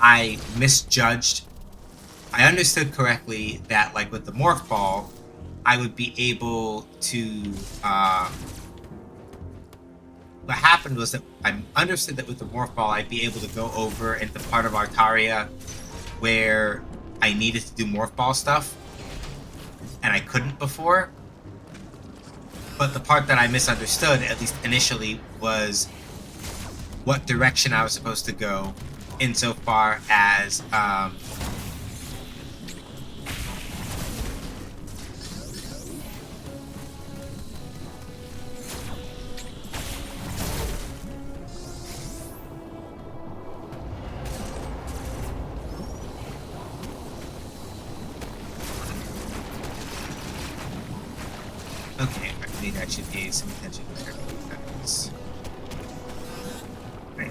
Speaker 1: I misjudged. I understood correctly that like with the morph ball, I would be able to. What happened was that I understood that with the morph ball, I'd be able to go over into part of Artaria where I needed to do morph ball stuff. And I couldn't before. But the part that I misunderstood, at least initially, was what direction I was supposed to go insofar as okay, I need to actually pay some attention to that. Right.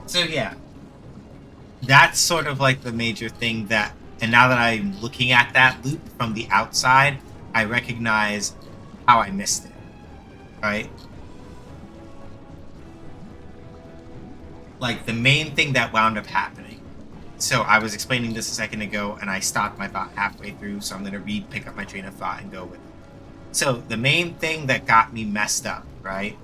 Speaker 1: So yeah, that's sort of like the major thing that And now that I'm looking at that loop from the outside, I recognize how I missed it, right? Like, the main thing that wound up happening. So I was explaining this a second ago, and I stopped my thought halfway through, so I'm going to pick up my train of thought and go with it. So the main thing that got me messed up, right?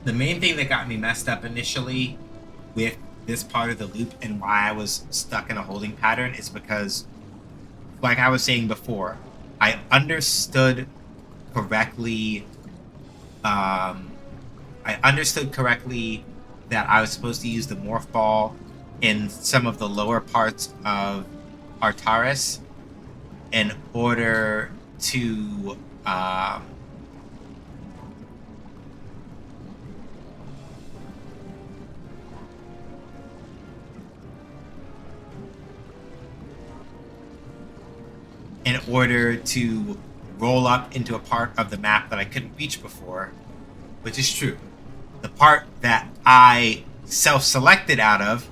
Speaker 1: The main thing that got me messed up initially with this part of the loop and why I was stuck in a holding pattern is because, like I was saying before, I understood correctly. I understood correctly that I was supposed to use the morph ball in some of the lower parts of Artaris in order to roll up into a part of the map that I couldn't reach before, which is true. The part that I self-selected out of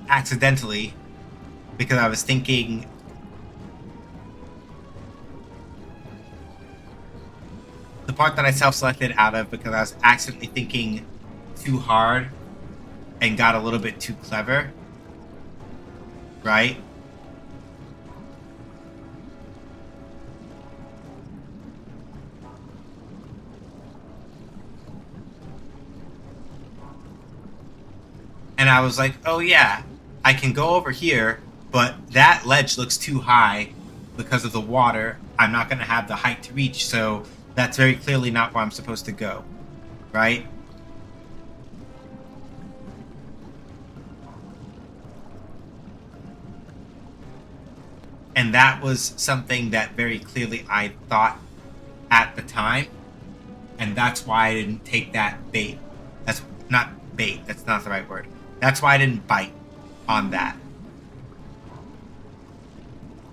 Speaker 1: accidentally because I was thinking the part that I self-selected out of because I was accidentally thinking too hard and got a little bit too clever, right? And I was like, oh yeah, I can go over here, but that ledge looks too high because of the water. I'm not going to have the height to reach, so that's very clearly not where I'm supposed to go, right? And that was something that very clearly I thought at the time, and that's why I didn't take that bait. That's not bait, that's not the right word. That's why I didn't bite on that.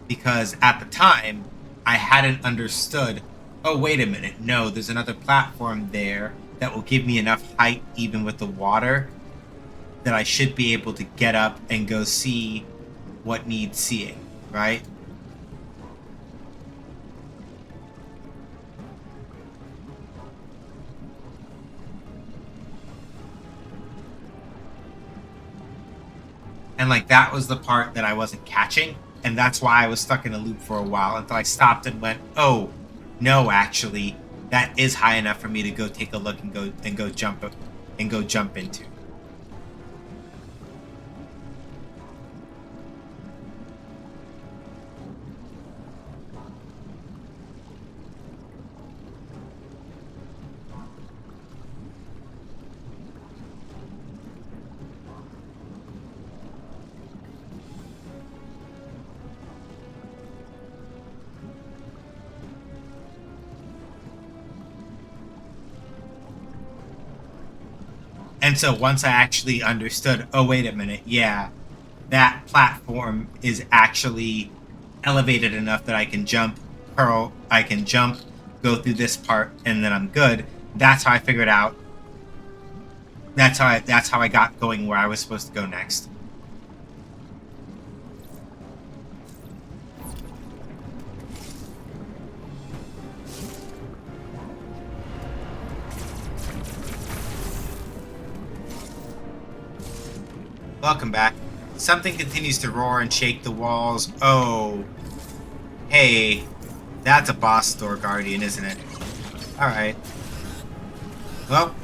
Speaker 1: Because at the time, I hadn't understood, oh, wait a minute, no, there's another platform there that will give me enough height even with the water that I should be able to get up and go see what needs seeing, right? And like that was the part that I wasn't catching, and that's why I was stuck in a loop for a while until I stopped and went, "Oh, no, actually, that is high enough for me to go take a look and go jump into." And so once I actually understood, oh, wait a minute, yeah, that platform is actually elevated enough that I can jump, go through this part, and then I'm good. That's how I figured out. That's how I got going where I was supposed to go next. Welcome back. Something continues to roar and shake the walls. Oh. Hey. That's a boss store guardian, isn't it? Alright. Well.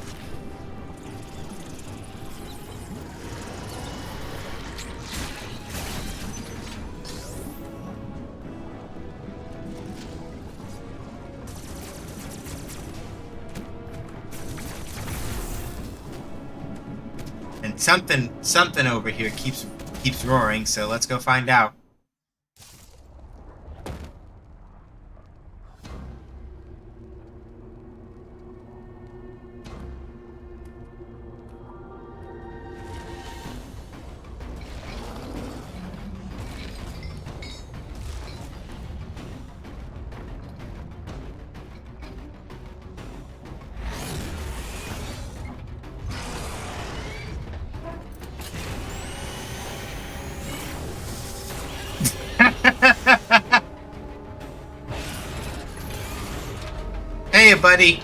Speaker 1: And something over here keeps roaring, so let's go find out. buddy.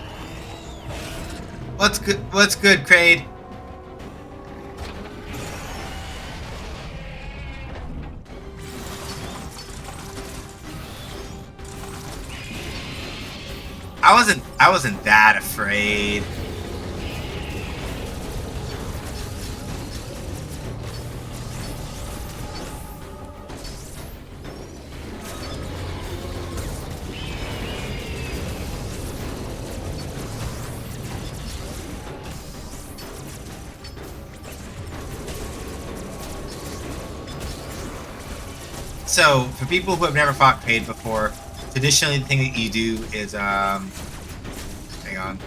Speaker 1: What's good? What's good, Kraid? I wasn't that afraid. So, for people who have never fought Kraid before, traditionally the thing that you do is, hang on.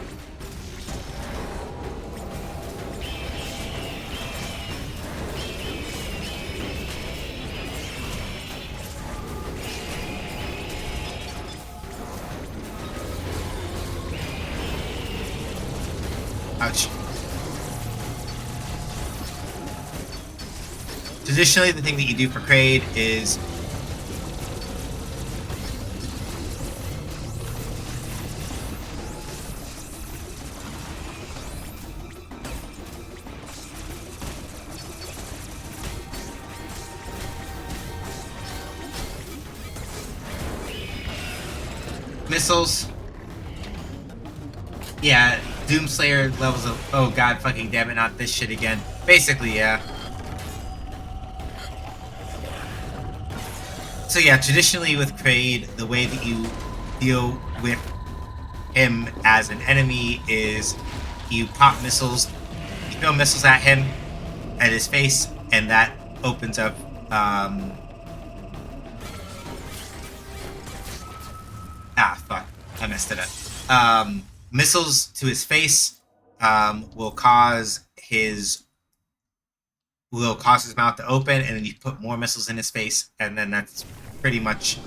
Speaker 1: Ouch. Traditionally, the thing that you do for Kraid is missiles. Yeah, Doomslayer levels of. Oh god, fucking damn it, not this shit again. Basically, yeah. So yeah, traditionally with Kraid, the way that you deal with him as an enemy is you pop missiles, you throw missiles at him, at his face, and that opens up fuck, I messed it up. Missiles to his face will cause his mouth to open, and then you put more missiles in his face, and then that's pretty much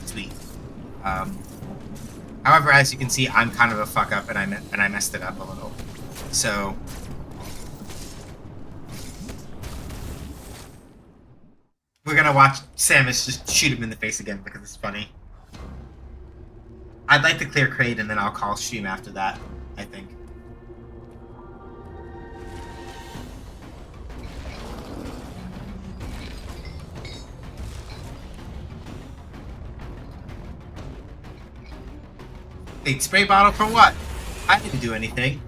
Speaker 1: sweet. However, as you can see, I'm kind of a fuck up, and I messed it up a little. So we're gonna watch Samus just shoot him in the face again because it's funny. I'd like to clear Kraid, and then I'll call stream after that, I think. Wait, spray bottle for what? I didn't do anything.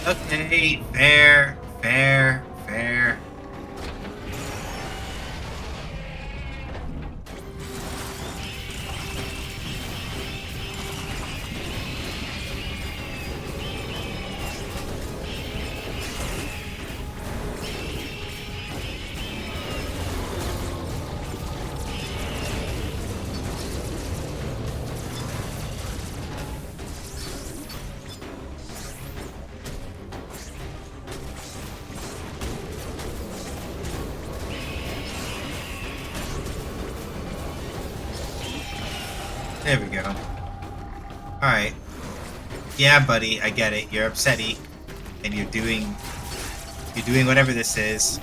Speaker 1: Okay, fair. There we go. Alright. Yeah, buddy, I get it. You're upsetty. And you're doing whatever this is.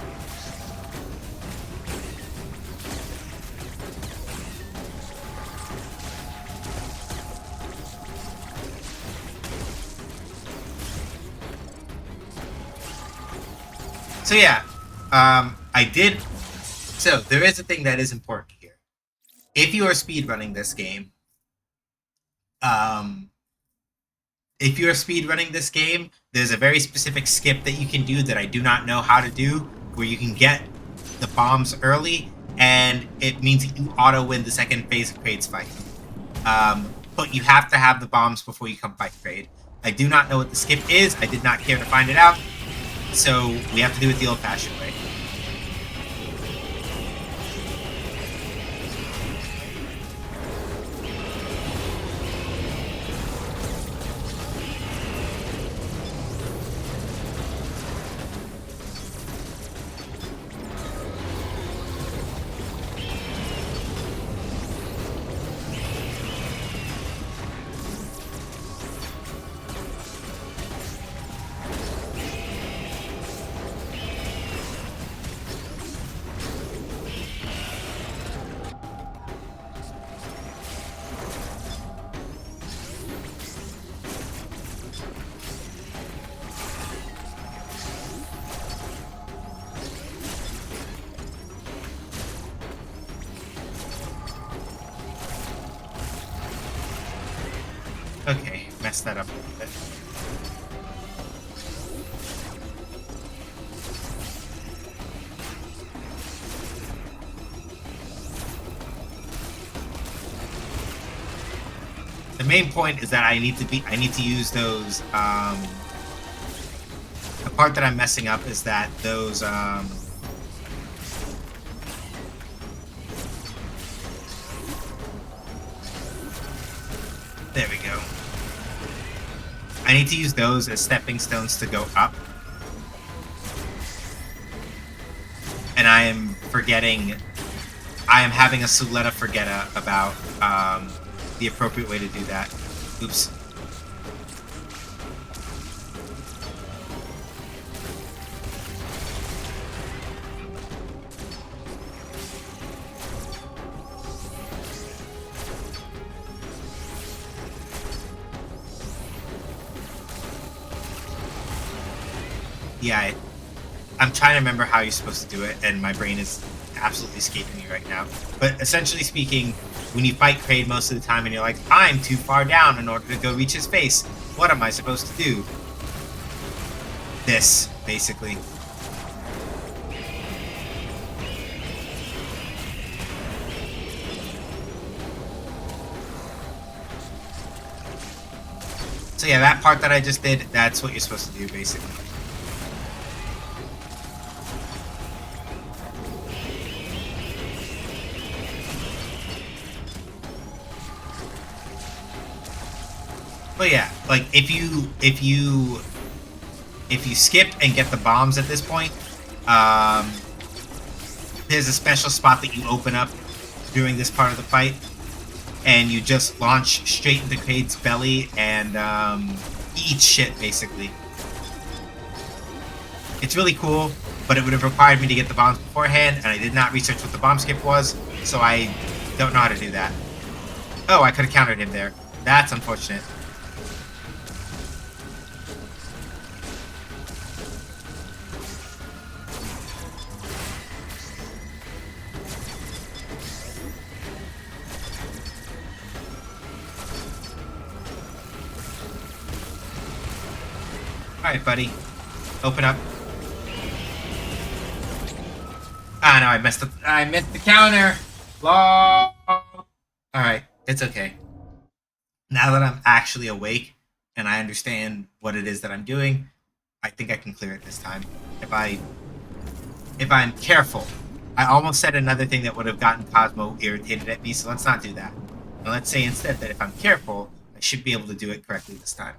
Speaker 1: So yeah, so there is a thing that is important here. If you are speedrunning this game, there's a very specific skip that you can do that I do not know how to do, where you can get the bombs early, and it means that you auto-win the second phase of Kraid's fight. But you have to have the bombs before you come fight Kraid. I do not know what the skip is. I did not care to find it out. So we have to do it the old-fashioned way. Okay, messed that up a little bit. The main point is that I need to use those, the part that I'm messing up is that those, there we go. I need to use those as stepping stones to go up. And I am having a Suletta forgetta about, the appropriate way to do that. Oops. Yeah, I'm trying to remember how you're supposed to do it, and my brain is absolutely escaping me right now. But essentially speaking, when you fight Kraid most of the time and you're like, I'm too far down in order to go reach his face, what am I supposed to do? This, basically. So yeah, that part that I just did, that's what you're supposed to do, basically. But yeah, like if you skip and get the bombs at this point, there's a special spot that you open up during this part of the fight, and you just launch straight into Kraid's belly and eat shit, basically. It's really cool, but it would have required me to get the bombs beforehand, and I did not research what the bomb skip was, so I don't know how to do that. Oh, I could have countered him there. That's unfortunate. Alright, buddy. Open up. Ah, no, I messed up. I missed the counter! Lol! Alright, it's okay. Now that I'm actually awake and I understand what it is that I'm doing, I think I can clear it this time. If I'm careful. I almost said another thing that would have gotten Cosmo irritated at me, so let's not do that. And let's say instead that if I'm careful, I should be able to do it correctly this time.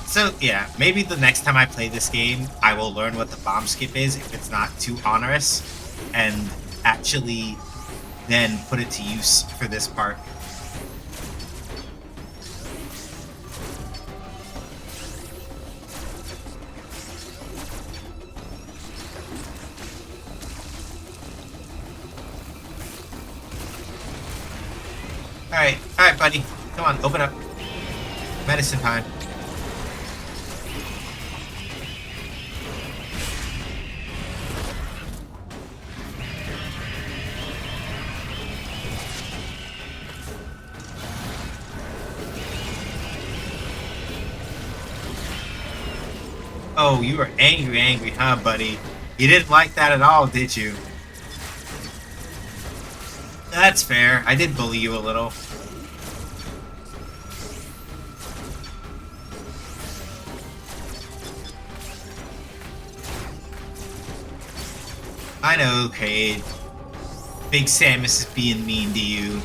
Speaker 1: So, yeah, maybe the next time I play this game, I will learn what the bomb skip is if it's not too onerous, and actually then put it to use for this part. Alright, buddy. Come on, open up. Medicine time. Oh, you were angry, huh, buddy? You didn't like that at all, did you? That's fair. I did bully you a little. I know, Kraid. Big Samus is being mean to you.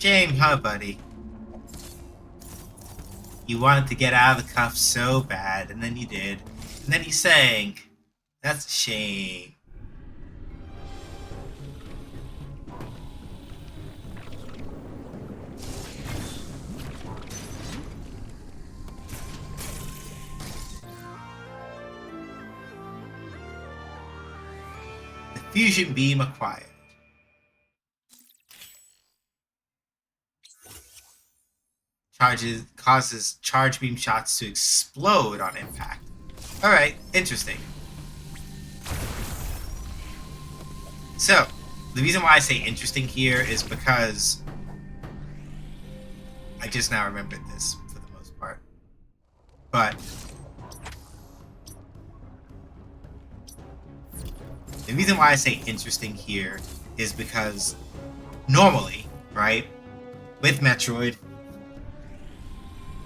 Speaker 1: Shame, huh, buddy? You wanted to get out of the cuffs so bad, and then you did. And then you sang. That's a shame. The fusion beam acquired. Causes charge beam shots to explode on impact. Alright, interesting. So, the reason why I say interesting here is because I just now remembered this for the most part. But the reason why I say interesting here is because normally, right, with Metroid,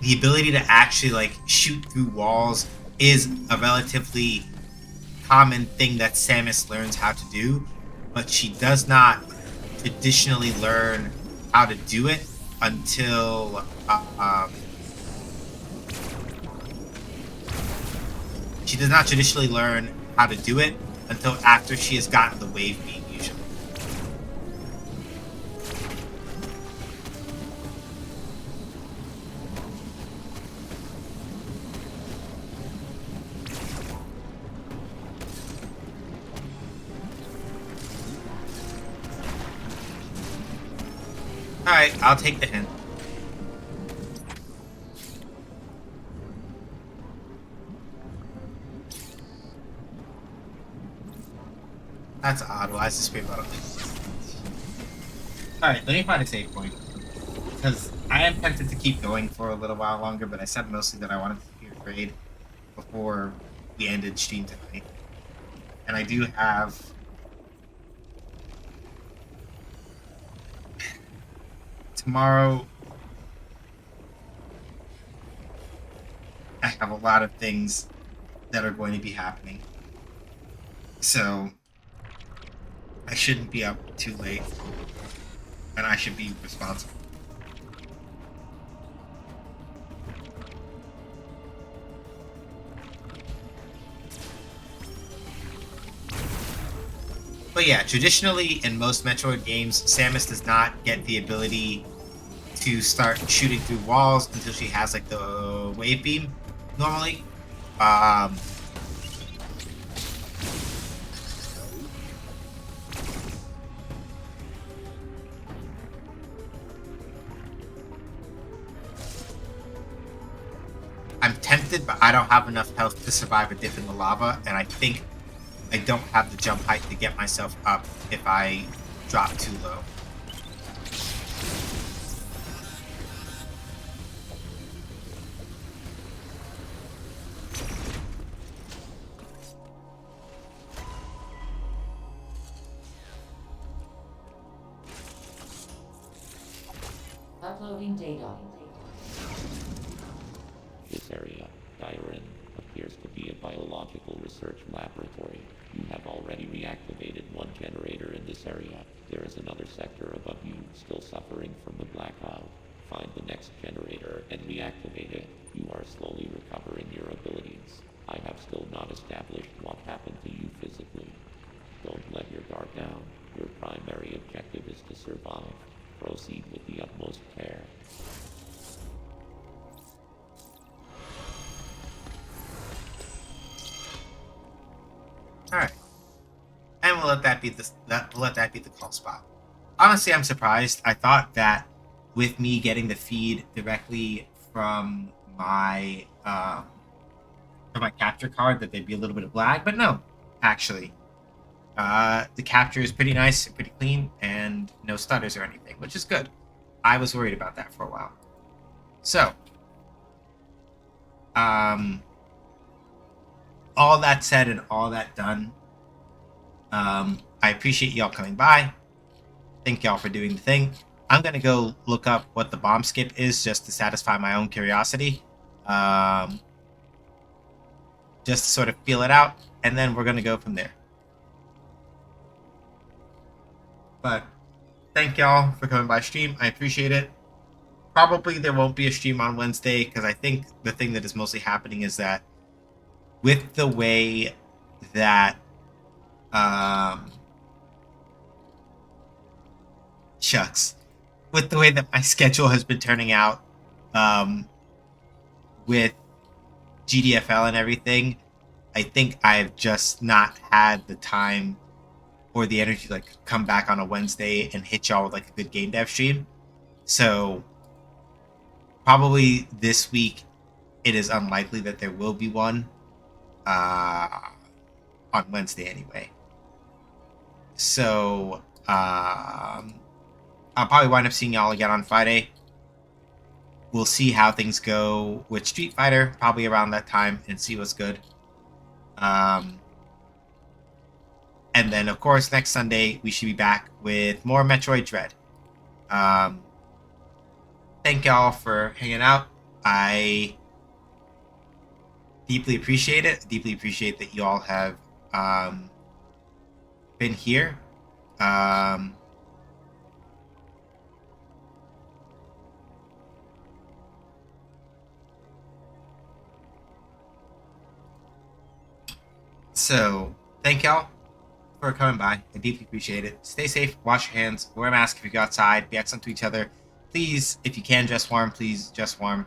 Speaker 1: the ability to actually like shoot through walls is a relatively common thing that Samus learns how to do, but she does not traditionally learn how to do it until she does not traditionally learn how to do it until after she has gotten the wave beam, usually. Alright, I'll take the hint. That's odd. Why is this speed button? Alright, let me find a save point. Because I am tempted to keep going for a little while longer, but I said mostly that I wanted to hear trade before we ended stream tonight. And I do have tomorrow. I have a lot of things that are going to be happening. So I shouldn't be up too late. And I should be responsible. But yeah, traditionally in most Metroid games, Samus does not get the ability to start shooting through walls until she has like the wave beam normally. I'm tempted, but I don't have enough health to survive a dip in the lava, and I think I don't have the jump height to get myself up if I drop too low.
Speaker 2: Uploading data.
Speaker 3: This area, Dyren, appears to be a biological research laboratory. You have already reactivated one generator in this area. There is another sector above you still suffering from the black cloud. Find the next generator and reactivate it. You are slowly recovering your abilities. I have still not established what happened to you physically. Don't let your guard down. Your primary objective is to survive. Proceed with the utmost care.
Speaker 1: All right, and we'll let that be the call spot. Honestly, I'm surprised. I thought that with me getting the feed directly from my capture card, that there'd be a little bit of lag, but no, actually, the capture is pretty nice, pretty clean, and no stutters or anything, which is good. I was worried about that for a while. So, all that said and all that done, I appreciate y'all coming by. Thank y'all for doing the thing. I'm gonna go look up what the bomb skip is just to satisfy my own curiosity. Just to sort of feel it out, and then we're gonna go from there. But thank y'all for coming by stream. I appreciate it. Probably there won't be a stream on Wednesday because I think the thing that is mostly happening is that with the way that shucks, with the way that my schedule has been turning out, with GDFL and everything, I think I've just not had the time or the energy to like come back on a Wednesday and hit y'all with like a good game dev stream. So probably this week it is unlikely that there will be one on Wednesday anyway. So I'll probably wind up seeing y'all again on Friday. We'll see how things go with Street Fighter probably around that time and see what's good. And then, of course, next Sunday we should be back with more Metroid Dread. Thank y'all for hanging out. I deeply appreciate it. Deeply appreciate that you all have been here. So, thank y'all for coming by. I deeply appreciate it. Stay safe, wash your hands, wear a mask if you go outside, be excellent to each other. Please, if you can dress warm, please dress warm.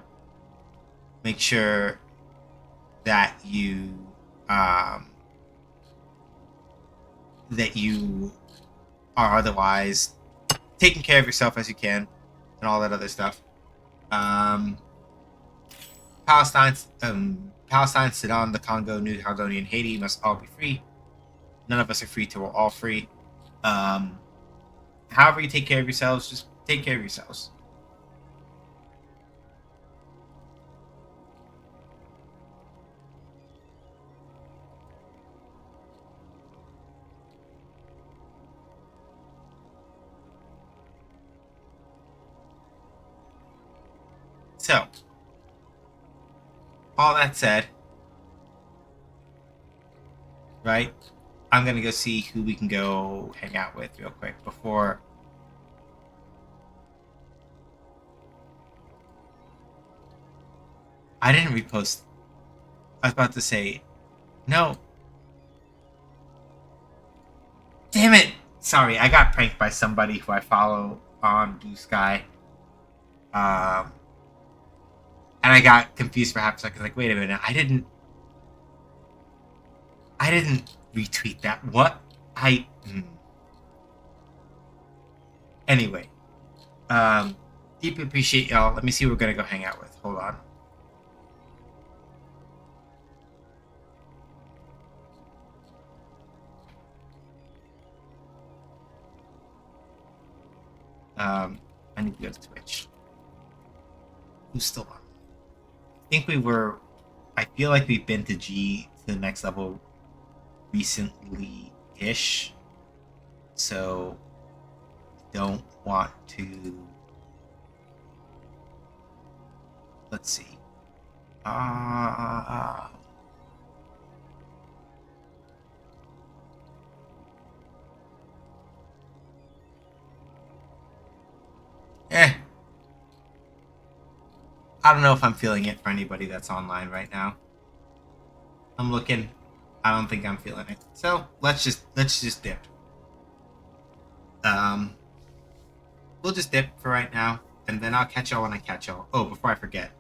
Speaker 1: Make sure that you are otherwise taking care of yourself as you can and all that other stuff. Palestine, Sudan, the Congo, New Caledonia, and Haiti must all be free. None of us are free till we're all free. However you take care of yourselves, just take care of yourselves. So, all that said, right? I'm gonna go see who we can go hang out with real quick before. I didn't repost. I was about to say, no. Damn it! Sorry, I got pranked by somebody who I follow on Blue Sky. And I got confused for half a second. Like, wait a minute, I didn't retweet that. What? Anyway, deeply appreciate y'all. Let me see who we're gonna go hang out with. Hold on. I need to go to Twitch. Who's still on? I think we were. I feel like we've been to the next level recently-ish. So don't want to. Let's see. I don't know if I'm feeling it for anybody that's online right now. I'm looking. I don't think I'm feeling it. So let's just dip. We'll just dip for right now, and then I'll catch y'all when I catch y'all. Oh, before I forget,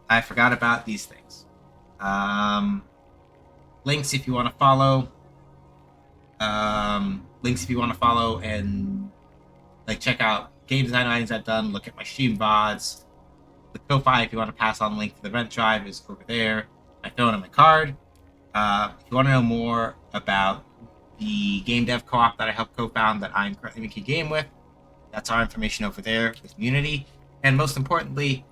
Speaker 1: I forgot about these things. Links if you want to follow. Links if you want to follow and like check out game design items I've done. Look at my stream VODs. The Ko-Fi, if you want to pass on link to the rent drive, is over there. My phone and my card. If you want to know more about the game dev co-op that I helped co-found that I'm currently making a game with, that's our information over there with community. And most importantly,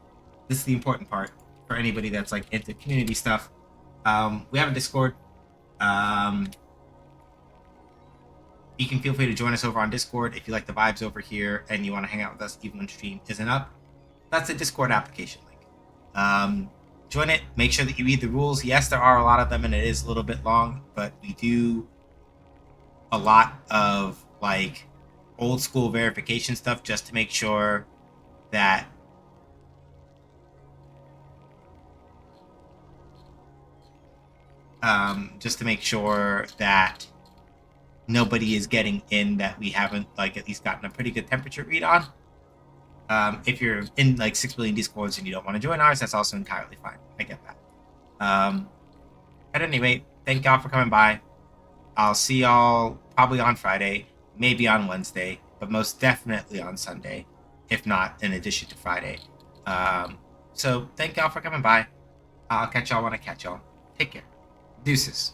Speaker 1: this is the important part for anybody that's like into community stuff. We have a Discord. You can feel free to join us over on Discord if you like the vibes over here and you want to hang out with us even when stream isn't up. That's the Discord application link. Join it. Make sure that you read the rules. Yes, there are a lot of them, and it is a little bit long, but we do a lot of like old school verification stuff just to make sure that nobody is getting in that we haven't like at least gotten a pretty good temperature read on. If you're in like 6 billion discords and you don't want to join ours, that's also entirely fine. I get that. At any rate, thank y'all for coming by. I'll see y'all probably on Friday, maybe on Wednesday, but most definitely on Sunday, if not in addition to Friday. So thank y'all for coming by. I'll catch y'all when I catch y'all. Take care. Deuces.